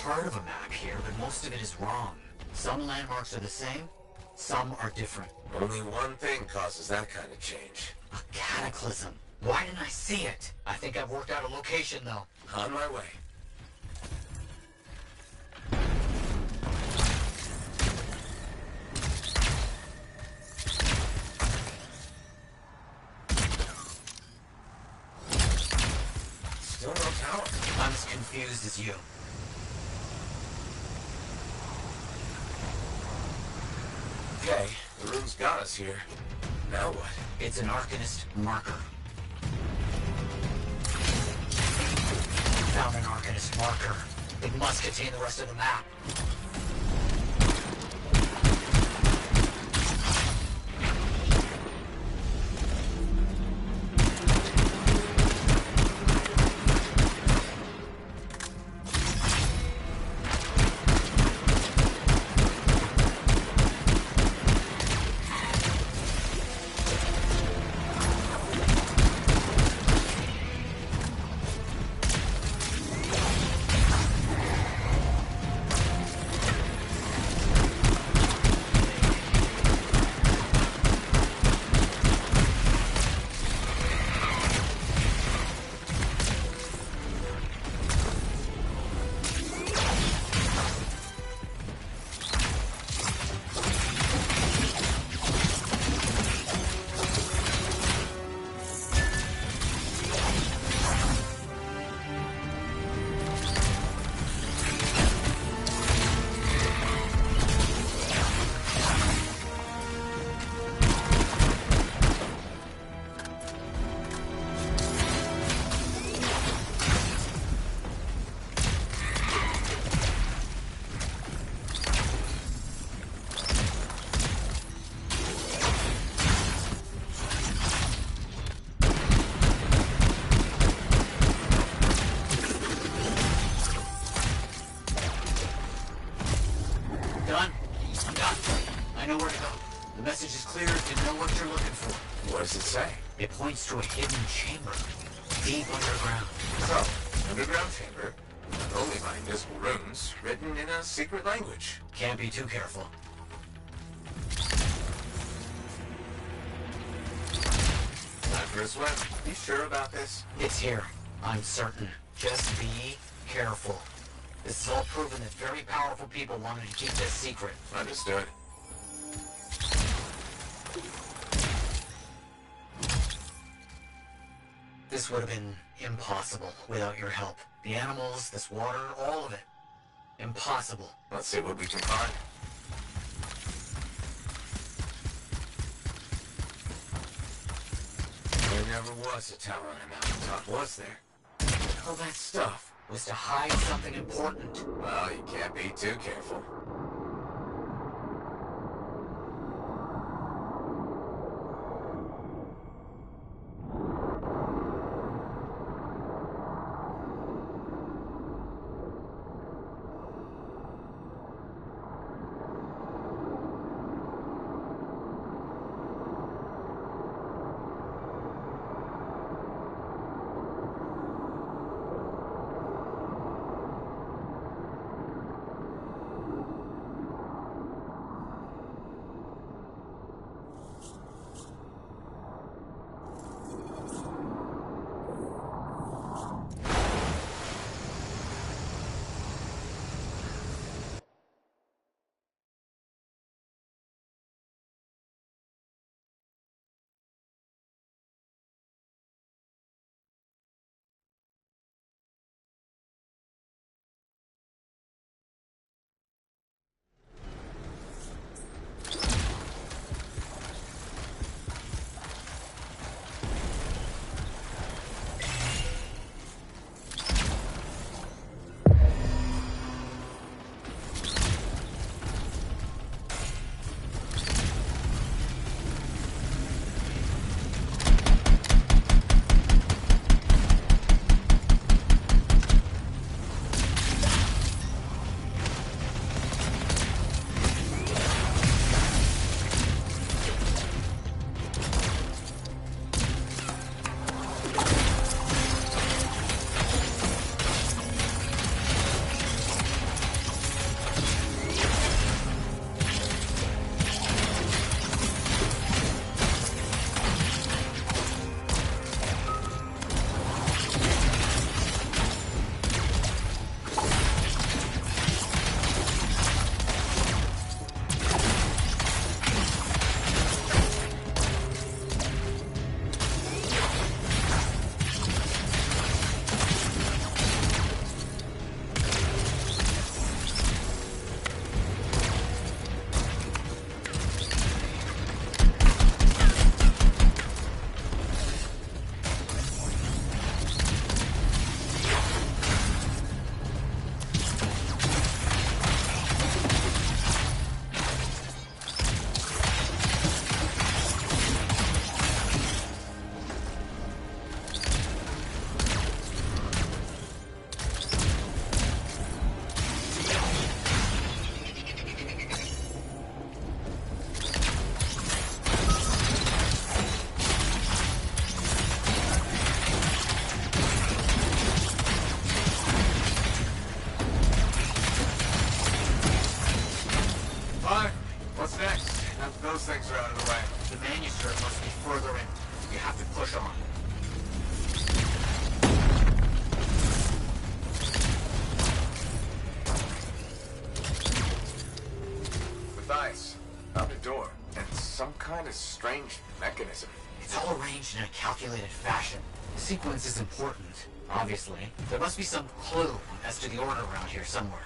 Speaker 6: Part of a map here, but most of it is wrong. Some landmarks are the same, some are different.
Speaker 12: Only one thing causes that kind of change.
Speaker 6: A cataclysm. Why didn't I see it? I think I've worked out a location, though.
Speaker 12: On my way. Still no tower.
Speaker 6: I'm as confused as you.
Speaker 12: Okay, the rune's got us here. Now what?
Speaker 6: It's an Arcanist marker. Found an Arcanist marker. It must contain the rest of the map.
Speaker 19: cleared to know what you're looking for.
Speaker 12: What does it say?
Speaker 19: It points to a hidden chamber, deep underground.
Speaker 12: So, underground chamber, only by invisible runes, written in a secret language.
Speaker 19: Can't be too careful.
Speaker 12: Time for a swim. You sure about this?
Speaker 19: It's here. I'm certain. Just be careful. This is all proven that very powerful people wanted to keep this secret.
Speaker 12: Understood.
Speaker 19: This would have been impossible without your help. The animals, this water, all of it. Impossible.
Speaker 12: Let's see what we can find. There never was a tower on a mountaintop, was there? All that stuff
Speaker 19: was to hide something important.
Speaker 12: Well, you can't be too careful. Strange mechanism.
Speaker 19: It's all arranged in a calculated fashion. The sequence is important, obviously. There must be some clue as to the order around here somewhere.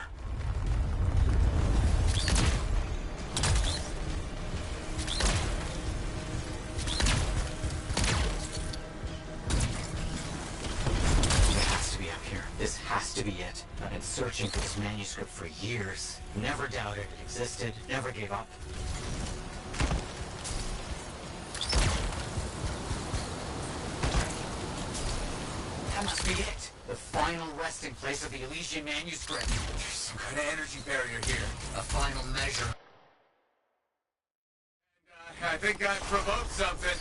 Speaker 19: It has to be up here. This has to be it. I've been searching for this manuscript for years. Never doubted it existed, never gave up. That must be it. The final resting place of the Elysian manuscript.
Speaker 12: There's some kind of energy barrier here.
Speaker 19: A final measure.
Speaker 12: I
Speaker 5: I think I've provoked something.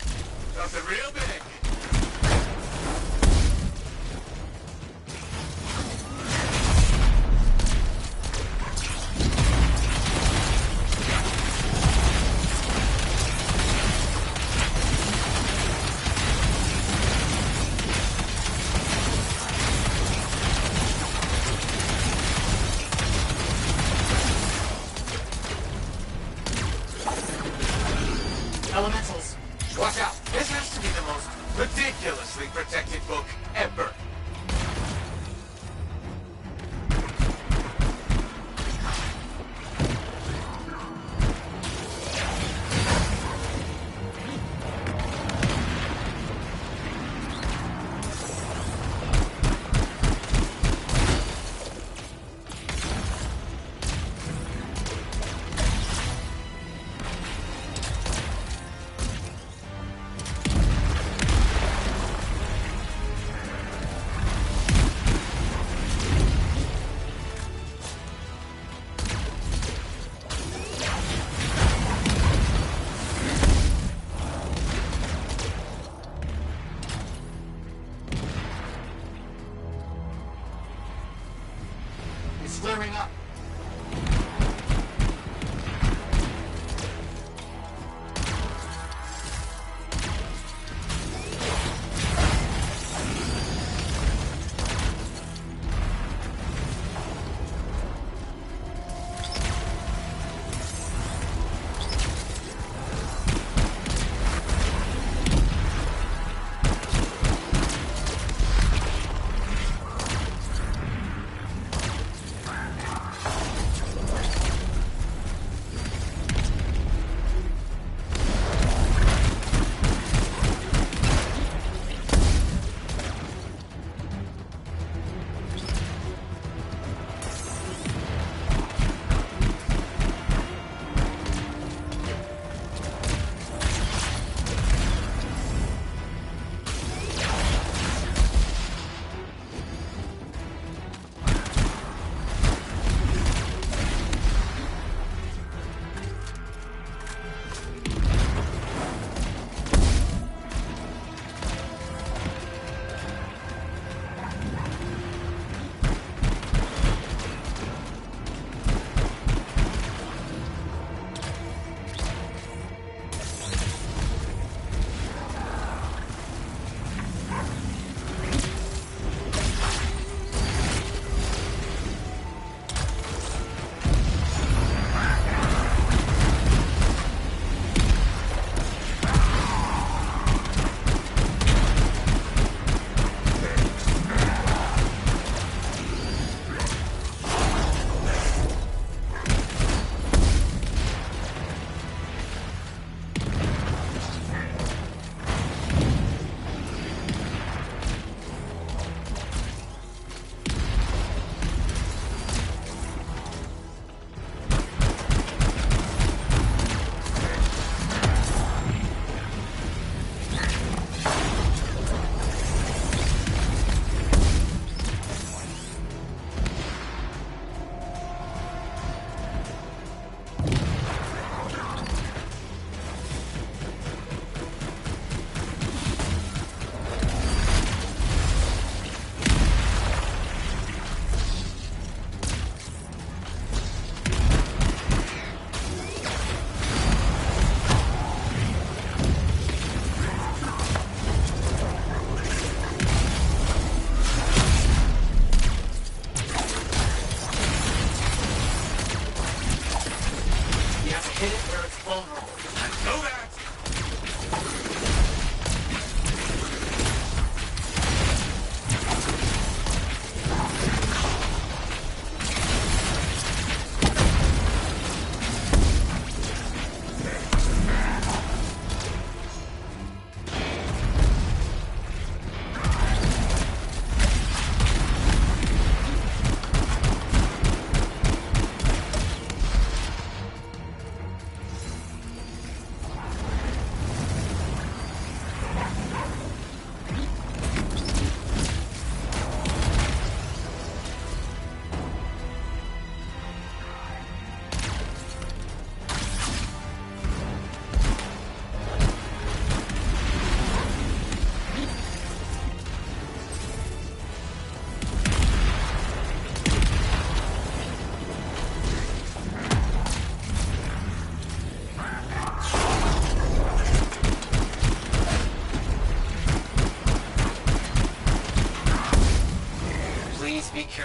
Speaker 5: Something real big.
Speaker 19: Elementals.
Speaker 5: Watch out! This has to be the most ridiculously protected book ever.
Speaker 19: It's flaring up.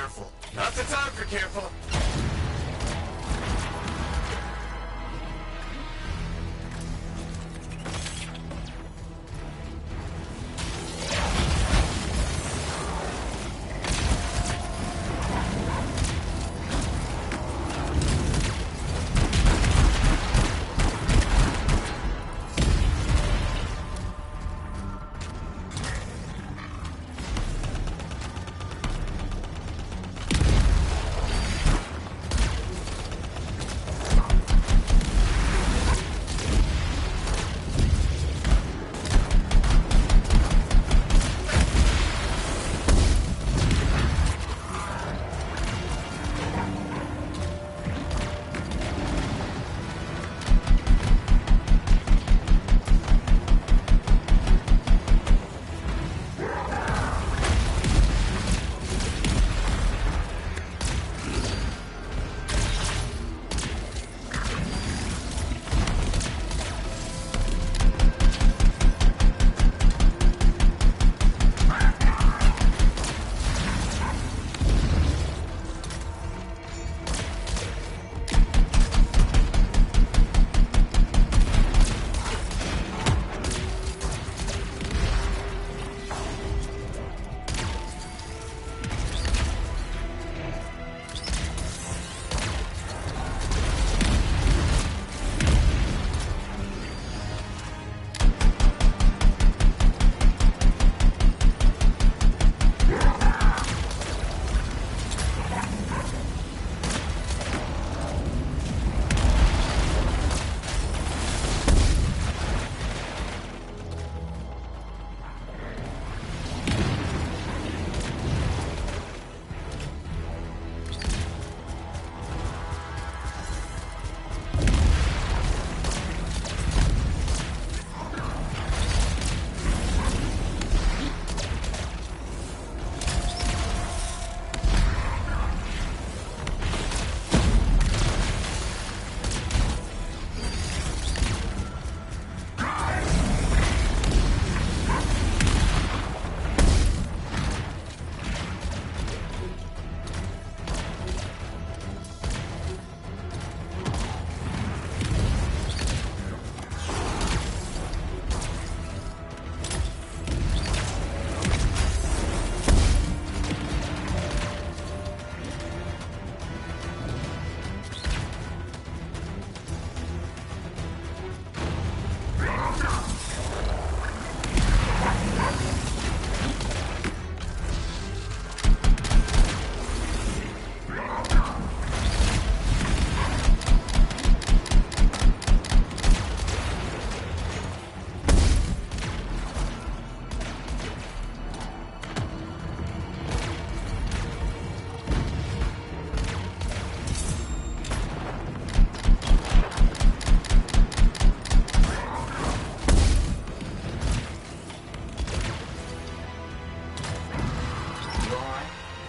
Speaker 19: careful.
Speaker 12: Not the time for careful.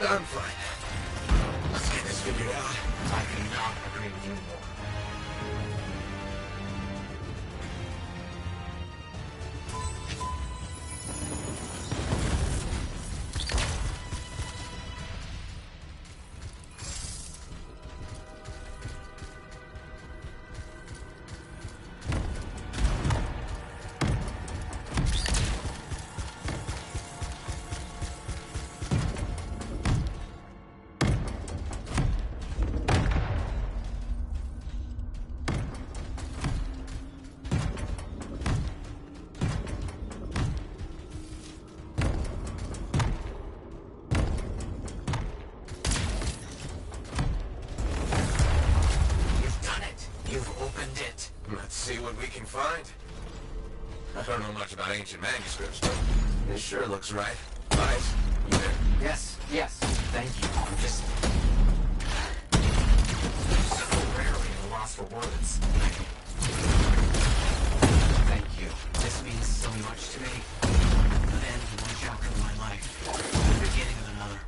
Speaker 12: I'm fine. Let's get this figured out.
Speaker 19: I cannot agree with you more.
Speaker 12: See what we can find. I don't know much about ancient manuscripts, but it sure looks right. Right? You there?
Speaker 19: Yes, thank you. I'm just so rarely at a loss for words. Thank you. This means so much to me. An end to one chapter of my life. The beginning of another.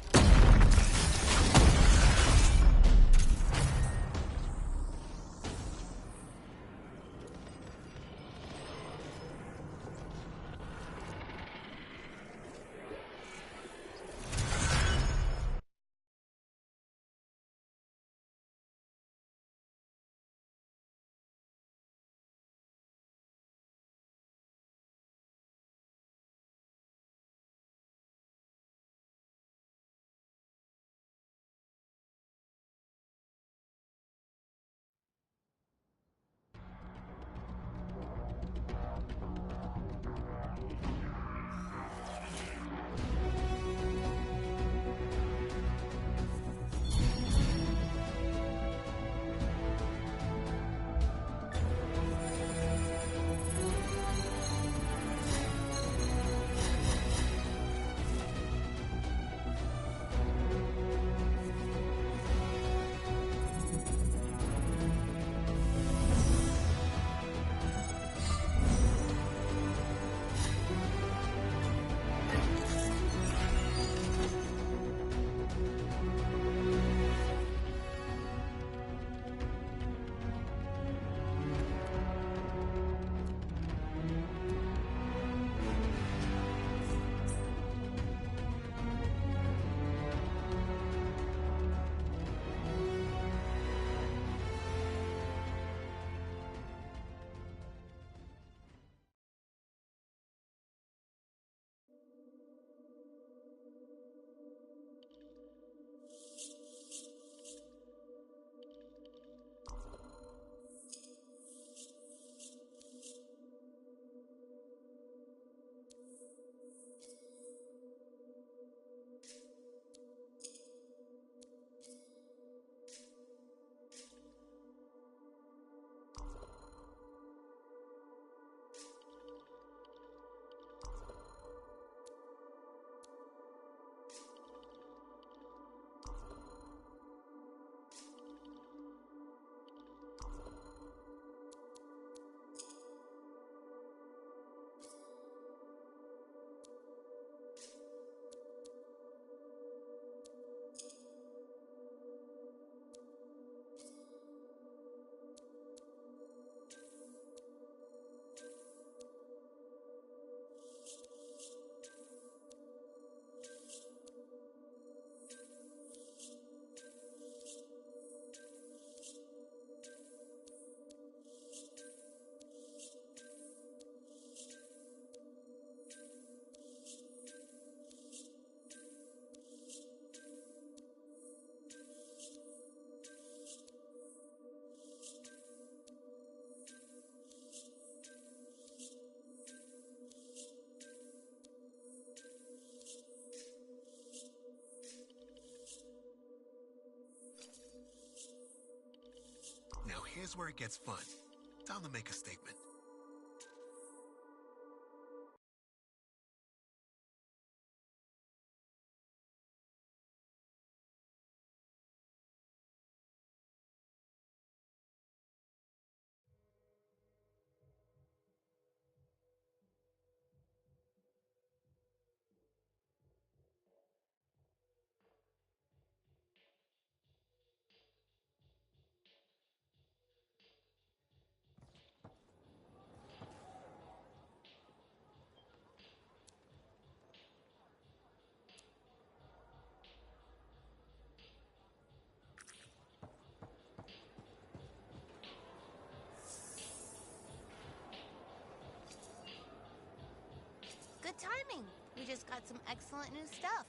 Speaker 20: here's where it gets fun. Time to make a statement.
Speaker 17: Good timing. We just got some excellent new stuff.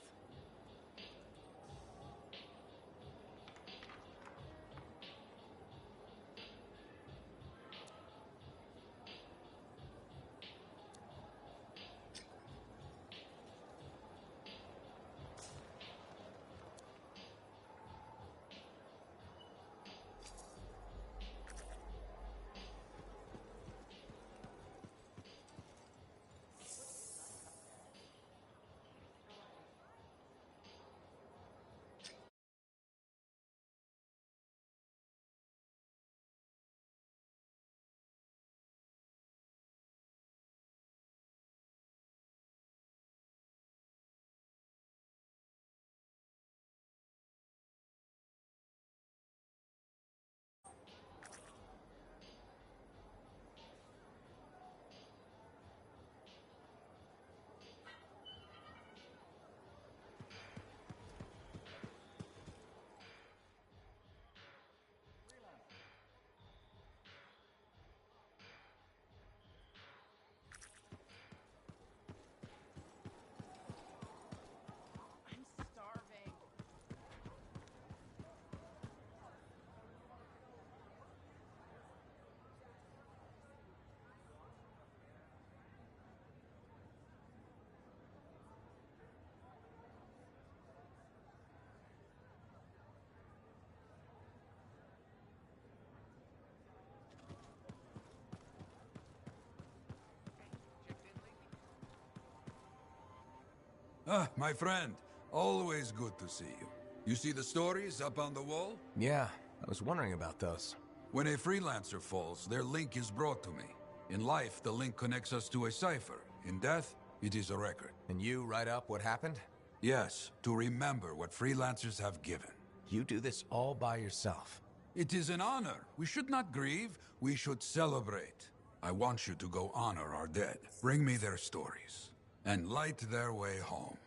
Speaker 3: Ah, my friend. Always good to see you. You see the stories up on the wall?
Speaker 12: Yeah, I was wondering about those.
Speaker 3: When a freelancer falls, their link is brought to me. In life, the link connects us to a cipher. In death, it is a record.
Speaker 12: And you write up what happened?
Speaker 3: Yes, to remember what freelancers have given.
Speaker 12: You do this all by yourself.
Speaker 3: It is an honor. We should not grieve, we should celebrate. I want you to go honor our dead. Bring me their stories, and light their way home.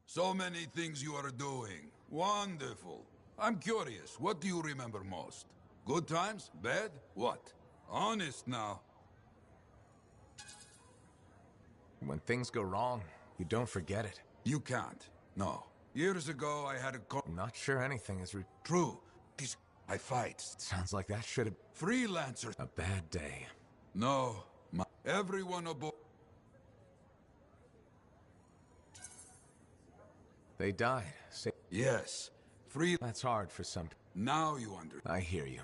Speaker 3: So many things you are doing. Wonderful. I'm curious, what do you remember most? Good times? Bad? What? Honest now.
Speaker 12: When things go wrong, you don't forget it.
Speaker 3: You can't. No. Years ago, I had a
Speaker 12: I'm not sure anything is
Speaker 3: true. I fight.
Speaker 12: Sounds like that should have...
Speaker 3: Freelancer.
Speaker 12: A bad day.
Speaker 3: No. Everyone aboard.
Speaker 12: They died.
Speaker 3: Yes.
Speaker 12: That's hard for some...
Speaker 3: Now you understand.
Speaker 12: I hear you.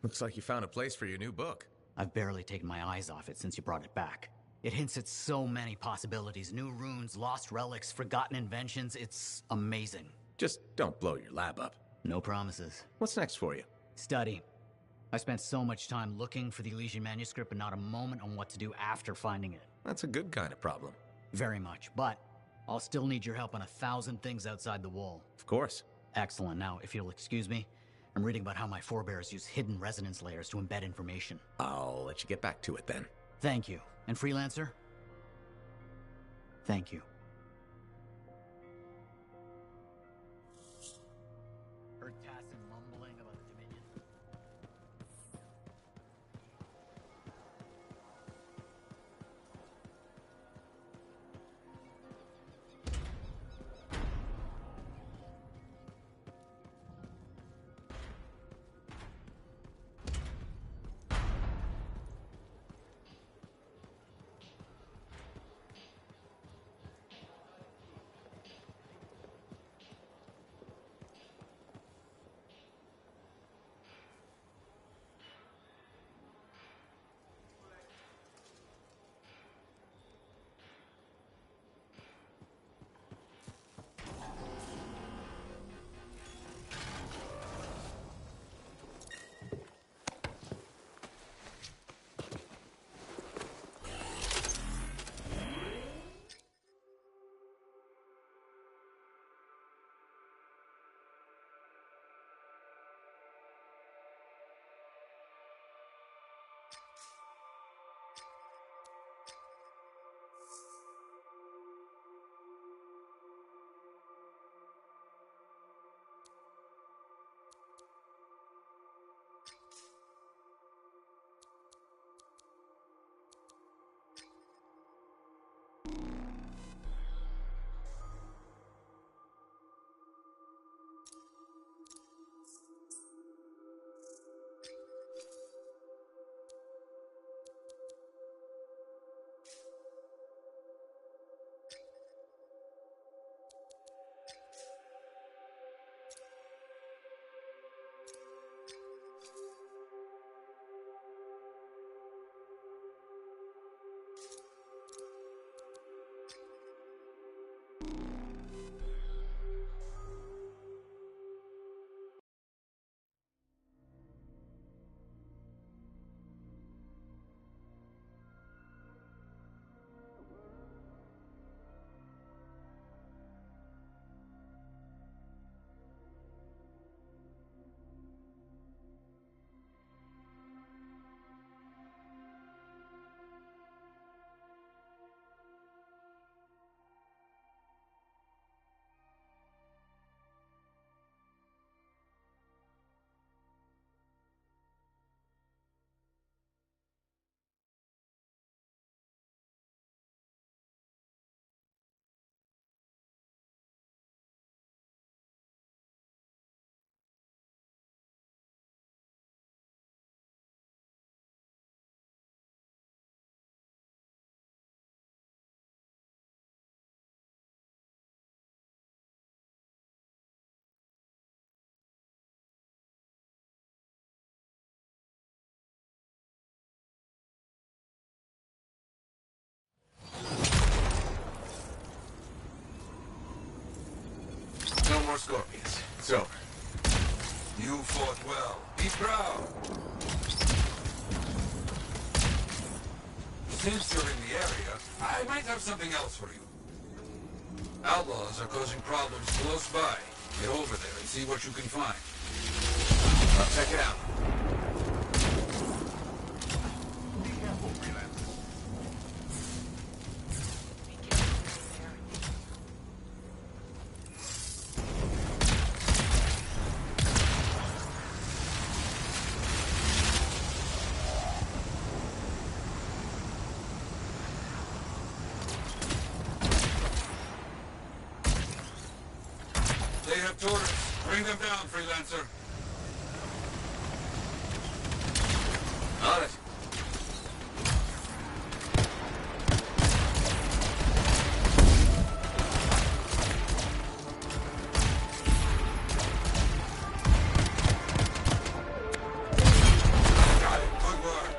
Speaker 12: Looks like you found a place for your new book.
Speaker 6: I've barely taken my eyes off it since you brought it back. It hints at so many possibilities. New runes, lost relics, forgotten inventions. It's amazing.
Speaker 12: Just don't blow your lab up.
Speaker 6: No promises.
Speaker 12: What's next for you?
Speaker 6: Study. I spent so much time looking for the Elysian manuscript, but not a moment on what to do after finding it.
Speaker 12: That's a good kind of problem.
Speaker 6: Very much, but I'll still need your help on 1,000 things outside the wall.
Speaker 12: Of course.
Speaker 6: Excellent. Now, if you'll excuse me, I'm reading about how my forebears use hidden resonance layers to embed information.
Speaker 12: I'll let you get back to it then.
Speaker 6: Thank you. And Freelancer? Thank you. Heard Tassin mumbling about the Dominion.
Speaker 3: No more scorpions. It's over. You fought well. Be proud. Since you're in the area, I might have something else for you. Outlaws are causing problems close by. Get over there and see what you can find. I'll check it out.
Speaker 1: Be careful, Freelancer.
Speaker 3: They have turrets. Bring them down, Freelancer.
Speaker 12: On it.
Speaker 3: Got it. Good work.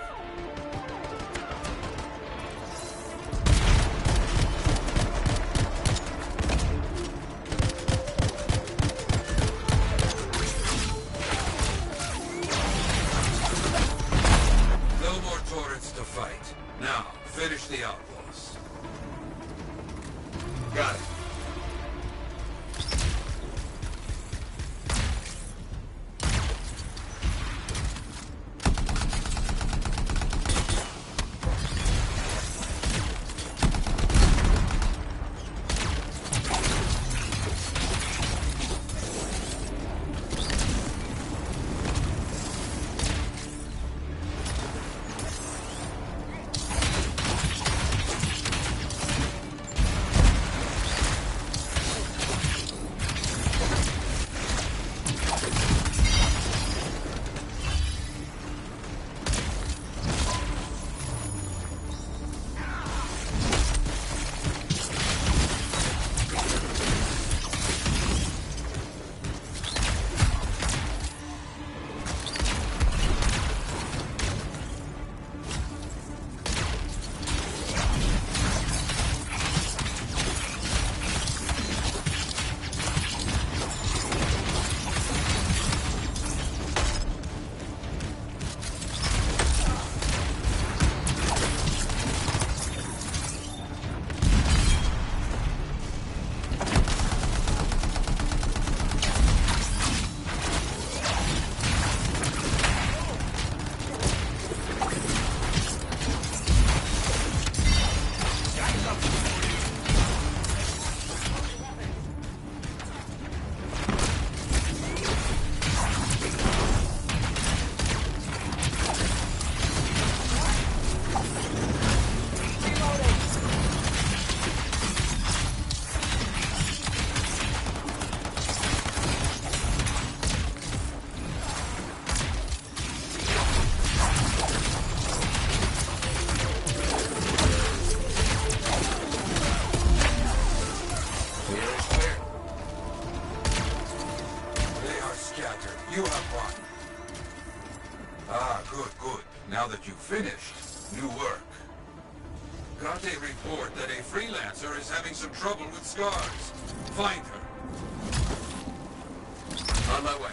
Speaker 3: Ah, good, good. Now that you've finished, new work. Got a report that a freelancer is having some trouble with scars. Find her.
Speaker 12: On my way.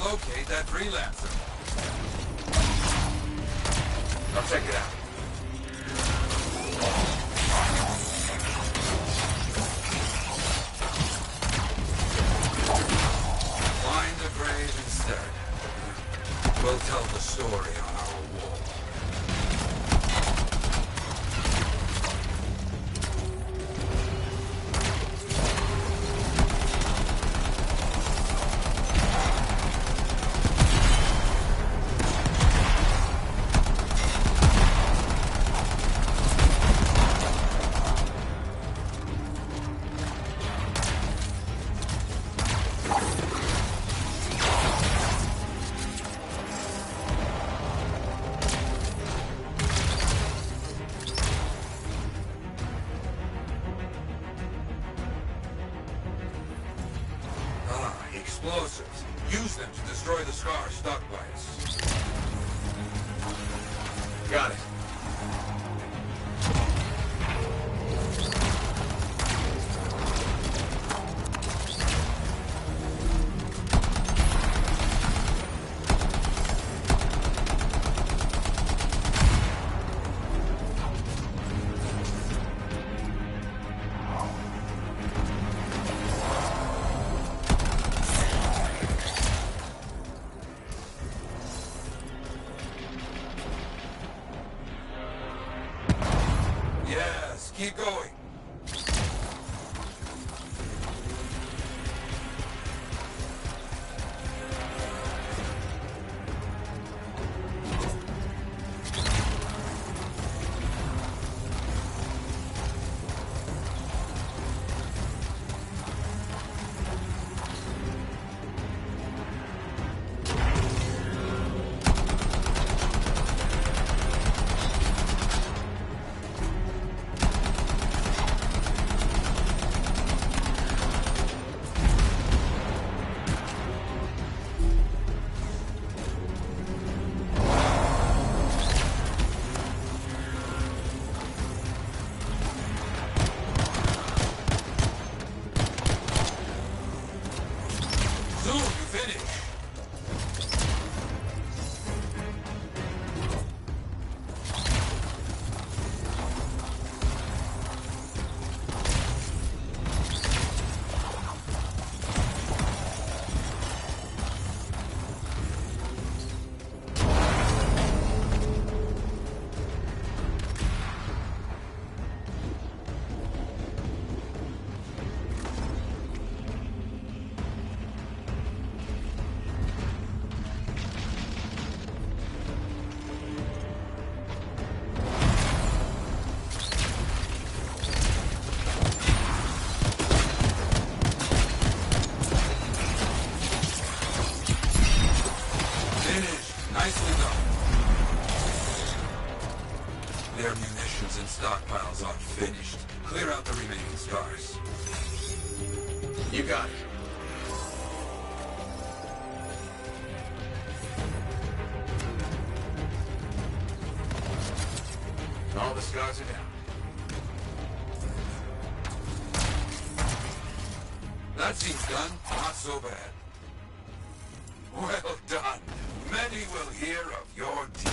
Speaker 3: Locate that freelancer.
Speaker 12: I'll check it out.
Speaker 3: Find the grave instead. We'll tell the story on our wall. Explosives. Use them to destroy the scars stuck by us.
Speaker 12: Got it.
Speaker 3: Yes, keep going. Their munitions and stockpiles are finished. Clear out the remaining scars.
Speaker 12: You got it. All the scars are down.
Speaker 3: That seems done. Not so bad. Well done. Many will hear of your deeds.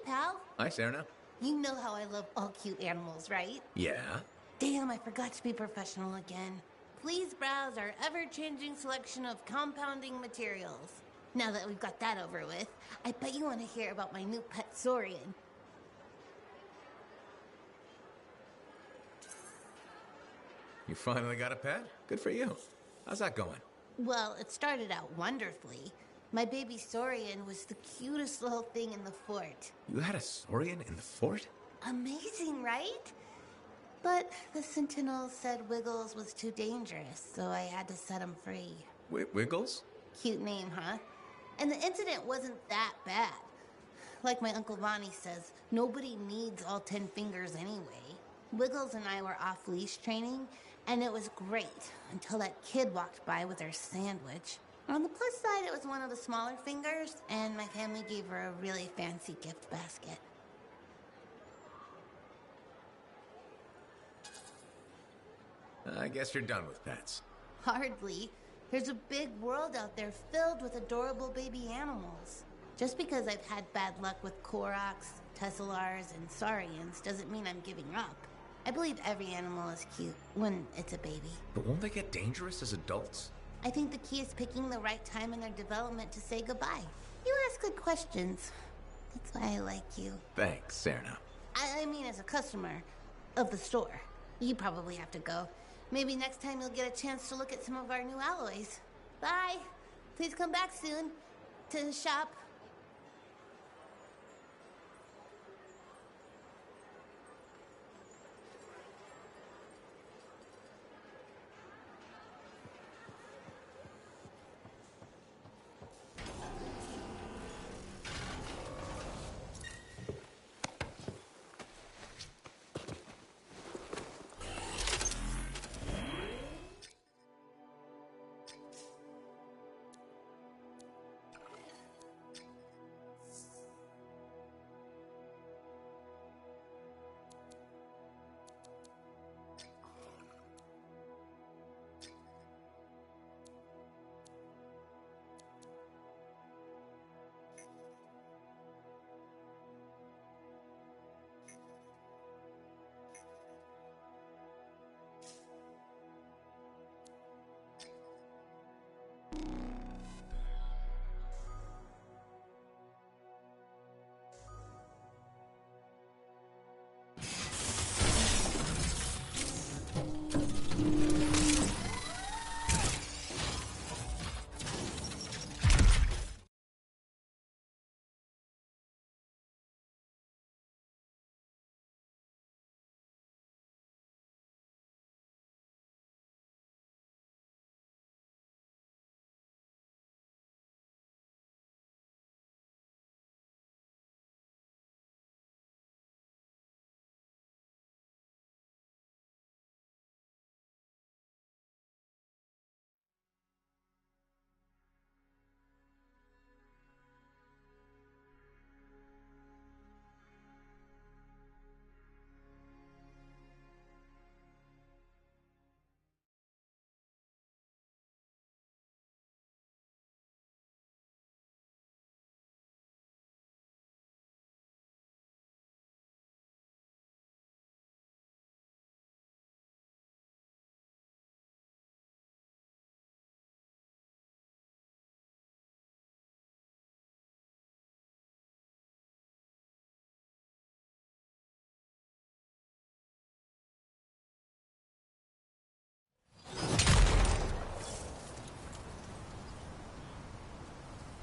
Speaker 17: pal.
Speaker 12: Hi, Serena.
Speaker 17: You know how I love all cute animals, right?
Speaker 12: Yeah?
Speaker 17: Damn, I forgot to be professional again. Please browse our ever-changing selection of compounding materials. Now that we've got that over with, I bet you want to hear about my new pet Saurian.
Speaker 12: You finally got a pet? Good for you. How's that going?
Speaker 17: Well, it started out wonderfully. My baby Saurian was the cutest little thing in the fort.
Speaker 12: You had a Saurian in the fort?
Speaker 17: Amazing, right? But the Sentinels said Wiggles was too dangerous, so I had to set him free.
Speaker 12: Wiggles?
Speaker 17: Cute name, huh? And the incident wasn't that bad. Like my Uncle Ronnie says, nobody needs all 10 fingers anyway. Wiggles and I were off-leash training, and it was great until that kid walked by with her sandwich. On the plus side, it was one of the smaller fingers, and my family gave her a really fancy gift basket.
Speaker 12: I guess you're done with pets.
Speaker 17: Hardly. There's a big world out there filled with adorable baby animals. Just because I've had bad luck with Koroks, Tessellars, and Saurians doesn't mean I'm giving up. I believe every animal is cute when it's a baby.
Speaker 12: But won't they get dangerous as adults?
Speaker 17: I think the key is picking the right time in their development to say goodbye. You ask good questions. That's why I like you.
Speaker 12: Thanks, Serena.
Speaker 17: I mean as a customer of the store. You probably have to go. Maybe next time you'll get a chance to look at some of our new alloys. Bye. Please come back soon to shop.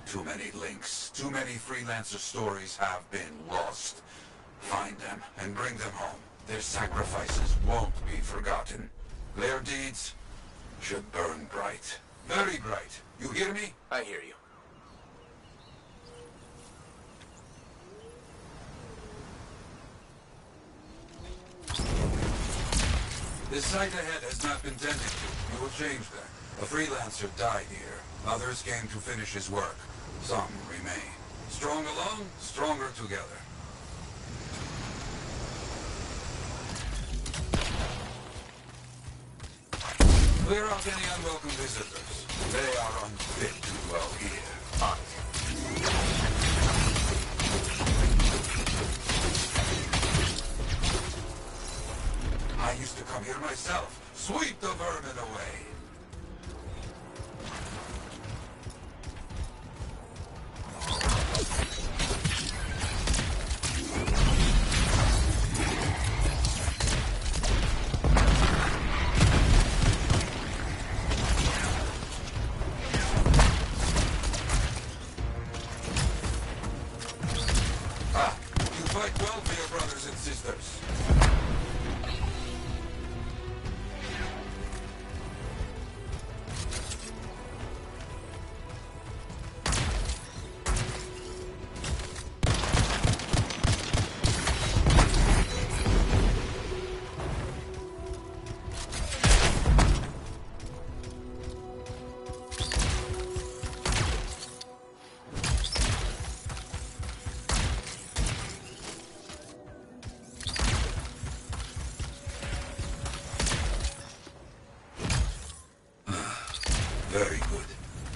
Speaker 3: Too many links, too many freelancer stories have been lost. Find them and bring them home. Their sacrifices won't be forgotten. Their deeds should burn bright. Very bright. You hear me?
Speaker 12: I hear you.
Speaker 3: This site ahead has not been tended to. We will change that. A freelancer died here. Others came to finish his work. Some remain. Strong alone, stronger together. Clear out any unwelcome visitors. They are unfit to dwell here. I used to come here myself, sweep the vermin away. Very good.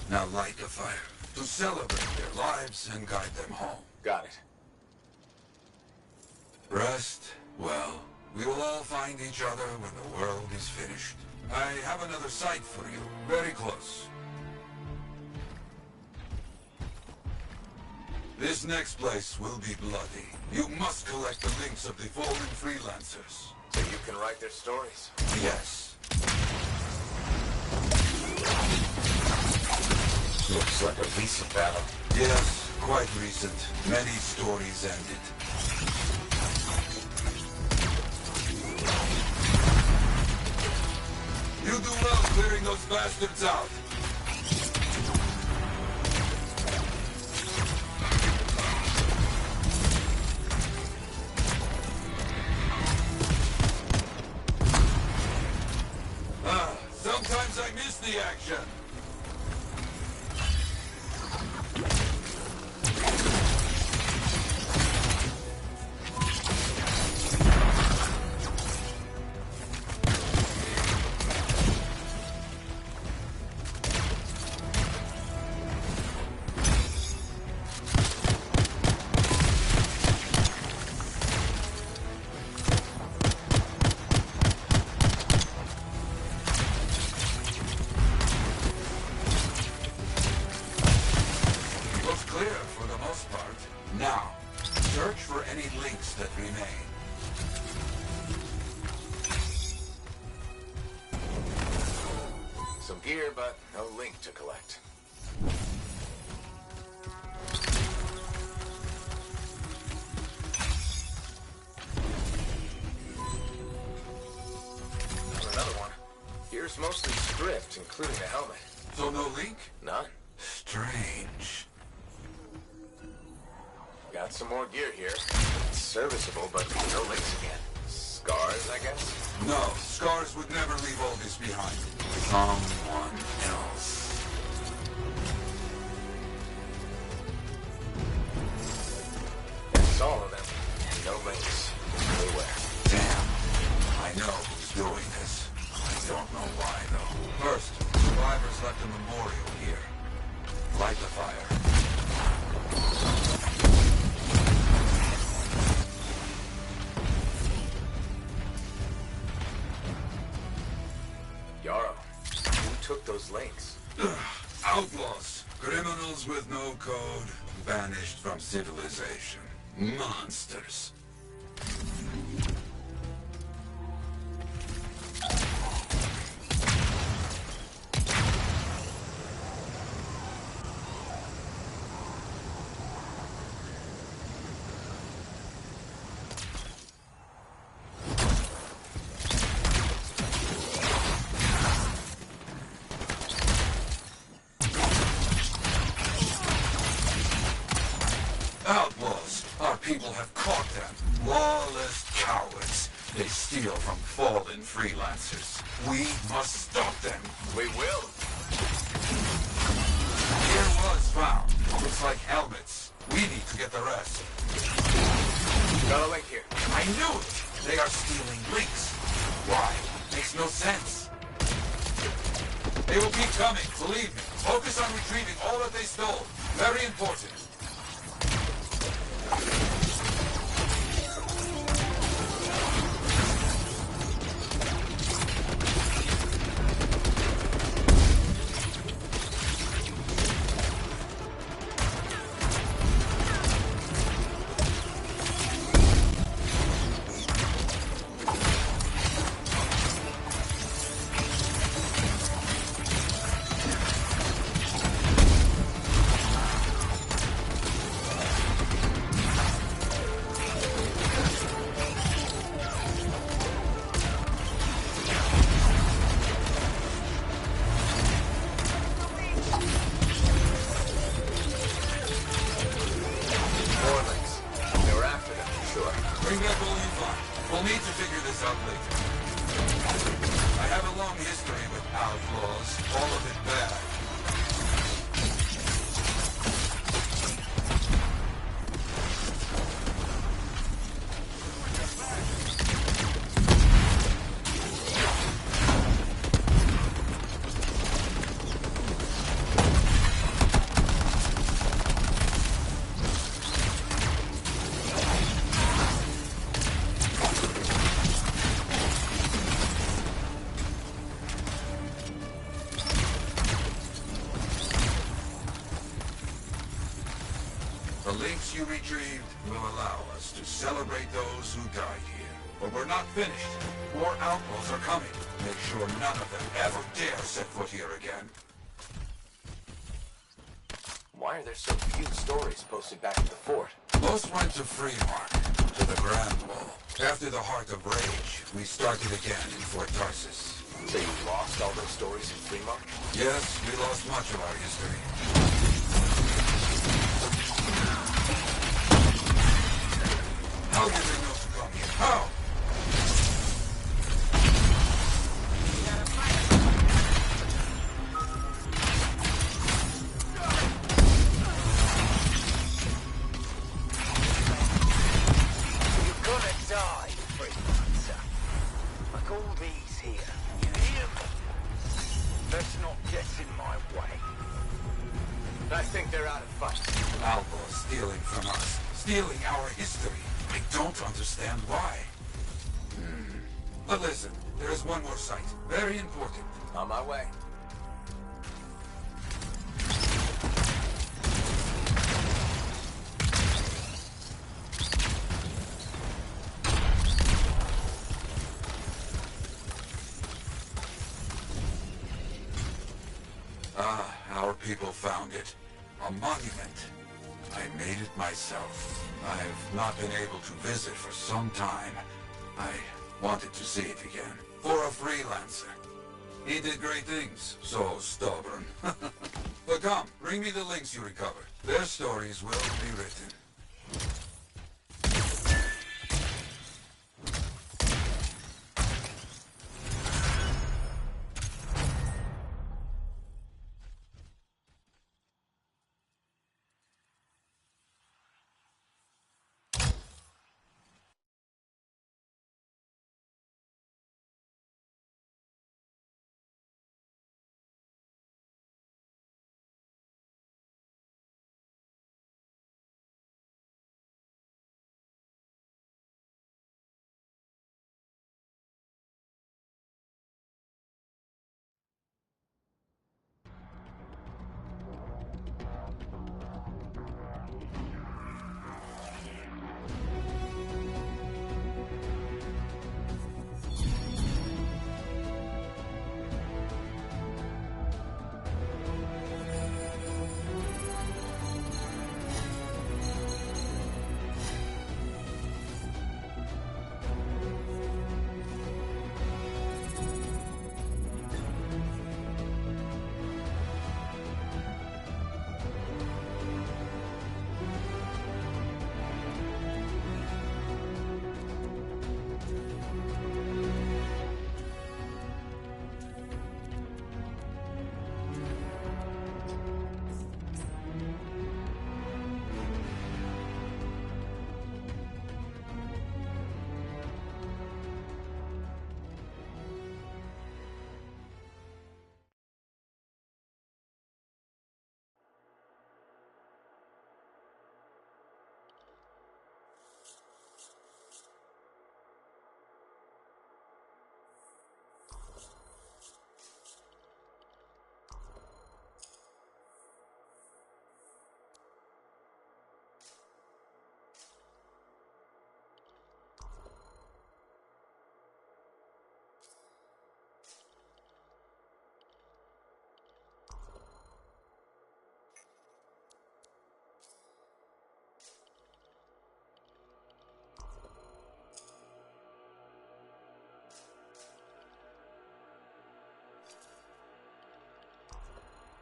Speaker 3: Now light a fire to celebrate their lives and guide them home.
Speaker 4: Got it.
Speaker 3: Rest? Well, we will all find each other when the world is finished. I have another site for you, very close. This next place will be bloody. You must collect the links of the fallen freelancers.
Speaker 4: So you can write their stories?
Speaker 3: Yes.
Speaker 4: Looks like a recent battle.
Speaker 3: Yes, quite recent. Many stories ended. You do well clearing those bastards out. Sometimes I miss the action.
Speaker 4: Some gear, but no link to collect. Another one. Gear's mostly stripped, including the helmet.
Speaker 3: So no link?
Speaker 4: None.
Speaker 3: Strange.
Speaker 4: Got some more gear here. It's serviceable, but no links again. Scars, I guess?
Speaker 3: No, Scars would never leave all this behind. Someone else.
Speaker 4: That's all of them. And no links. Anywhere.
Speaker 3: Damn. I know who's doing this. I don't know why, though. First, survivors left a memorial here. Light the fire.
Speaker 4: Yarrow, who took those links?
Speaker 3: Outlaws. Criminals with no code. Banished from civilization. Monsters. Outlaws! Our people have caught them. Lawless cowards. They steal from fallen freelancers. We must stop them.
Speaker 4: We will.
Speaker 3: Gear was found. Looks like helmets. We need to get the rest.
Speaker 4: Got a link here.
Speaker 3: I knew it! They are stealing links. Why? Makes no sense. They will keep coming, believe me. Focus on retrieving all that they stole. Very important. Bring back all you find. We'll need to figure this out later. I have a long history with outlaws, all of it bad. The links you retrieved will allow us to celebrate those who died here. But we're not finished. More outlaws are coming. Make sure none of them ever dare set foot here again.
Speaker 4: Why are there so few stories posted back at the fort?
Speaker 3: Most went to Freemark, to the Grand Wall. After the Heart of Rage, we started again in Fort Tarsus.
Speaker 4: So you lost all those stories in Freemark?
Speaker 3: Yes, we lost much of our history. How did they know to come here? How?
Speaker 21: You're gonna die, freelancer. Like all these here. You hear me? Let's not get in my way.
Speaker 4: I think they're out of fight.
Speaker 3: Outlaws stealing from us, stealing our history. I don't understand why. But listen, there is one more site. Very important.
Speaker 4: On my way.
Speaker 3: Ah, our people found it. A monument. I made it myself. I've not been able to visit for some time. I wanted to see it again. For a freelancer. He did great things. So stubborn. But come, bring me the links you recovered. Their stories will be written.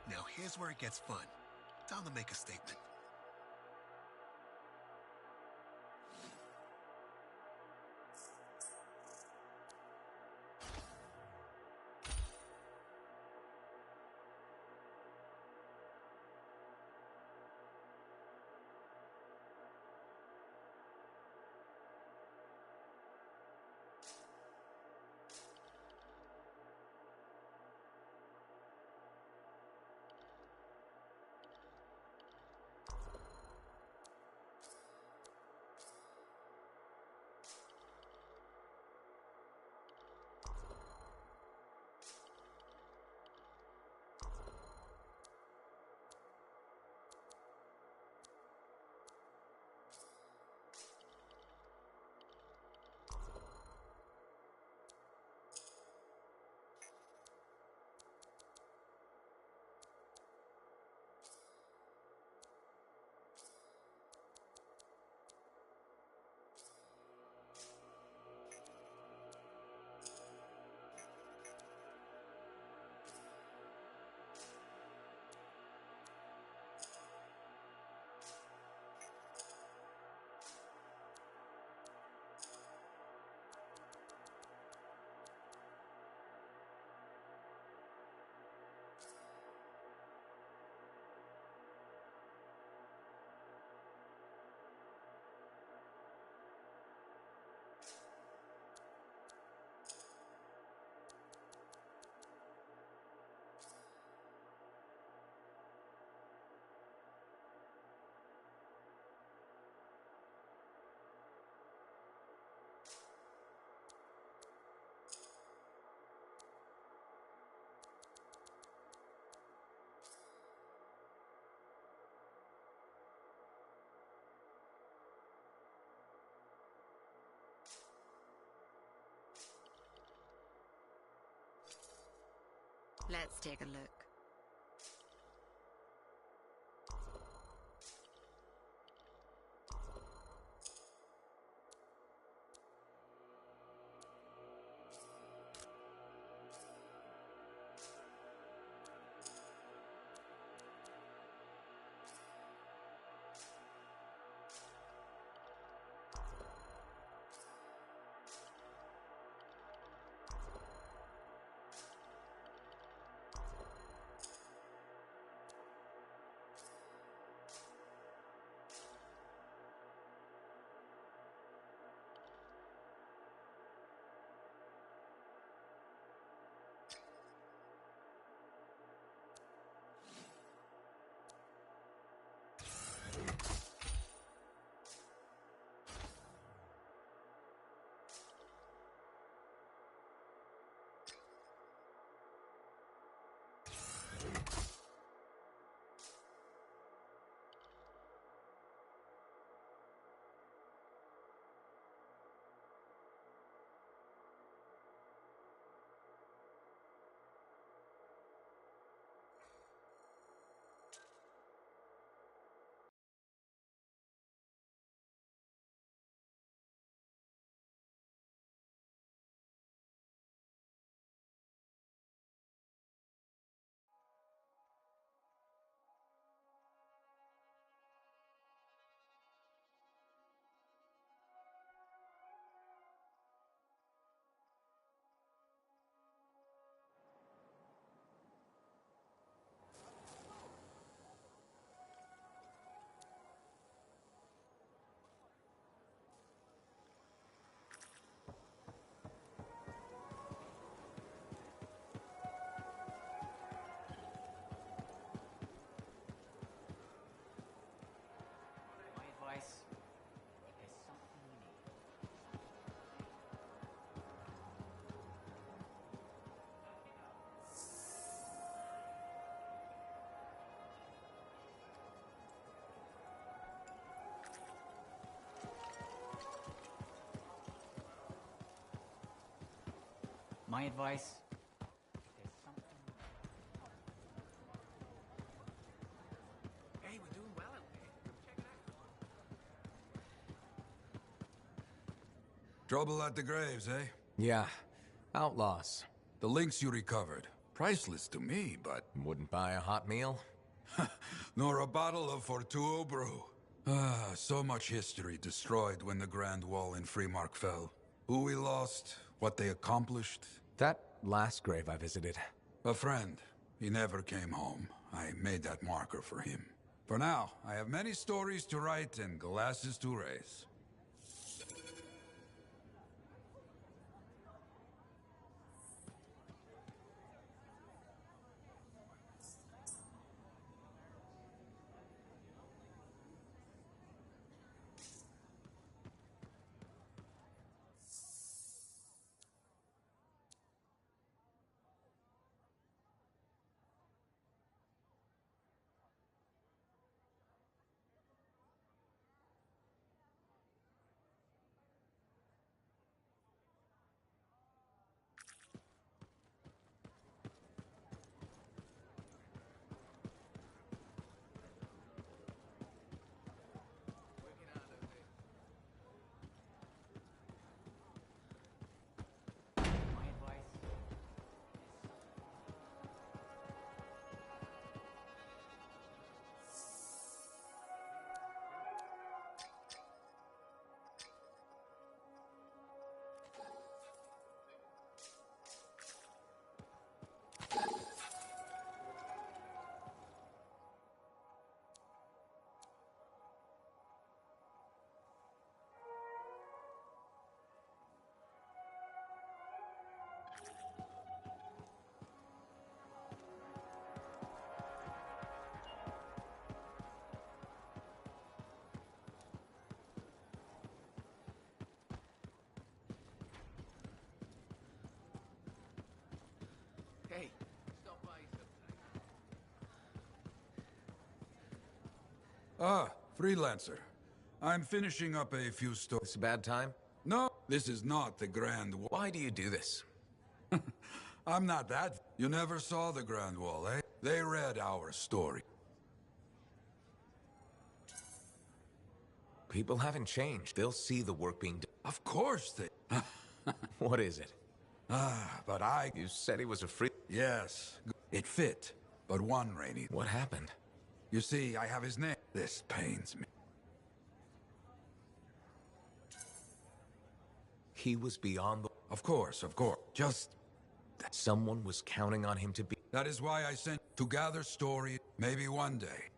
Speaker 20: Now here's where it gets fun. Time to make a statement.
Speaker 9: Let's take a look.
Speaker 6: My advice.
Speaker 5: Hey, we're doing well out there. Check it out.
Speaker 3: Trouble at the graves, eh?
Speaker 12: Yeah. Outlaws.
Speaker 3: The links you recovered. Priceless to me, but...
Speaker 12: Wouldn't buy a hot meal?
Speaker 3: Nor a bottle of Fortuo brew. Ah, so much history destroyed when the Grand Wall in Freemark fell. Who we lost, what they accomplished.
Speaker 12: That last grave I visited.
Speaker 3: A friend. He never came home. I made that marker for him. For now, I have many stories to write and glasses to raise.
Speaker 5: Hey, stop by sometime.
Speaker 3: Ah, freelancer. I'm finishing up a few stories.
Speaker 12: It's a bad time?
Speaker 3: No, this is not the Grand Wall.
Speaker 12: Why do you do this?
Speaker 3: I'm not that. You never saw the Grand Wall, eh? They read our story.
Speaker 4: People haven't changed. They'll see the work being done.
Speaker 3: Of course they...
Speaker 4: What is it?
Speaker 3: But I...
Speaker 4: You said he was a free...
Speaker 3: Yes. It fit. But one rainy...
Speaker 4: What happened?
Speaker 3: You see, I have his name. This pains me.
Speaker 4: He was beyond the...
Speaker 3: Of course. Just...
Speaker 4: Someone was counting on him to be...
Speaker 3: That is why I sent to gather stories. Maybe one day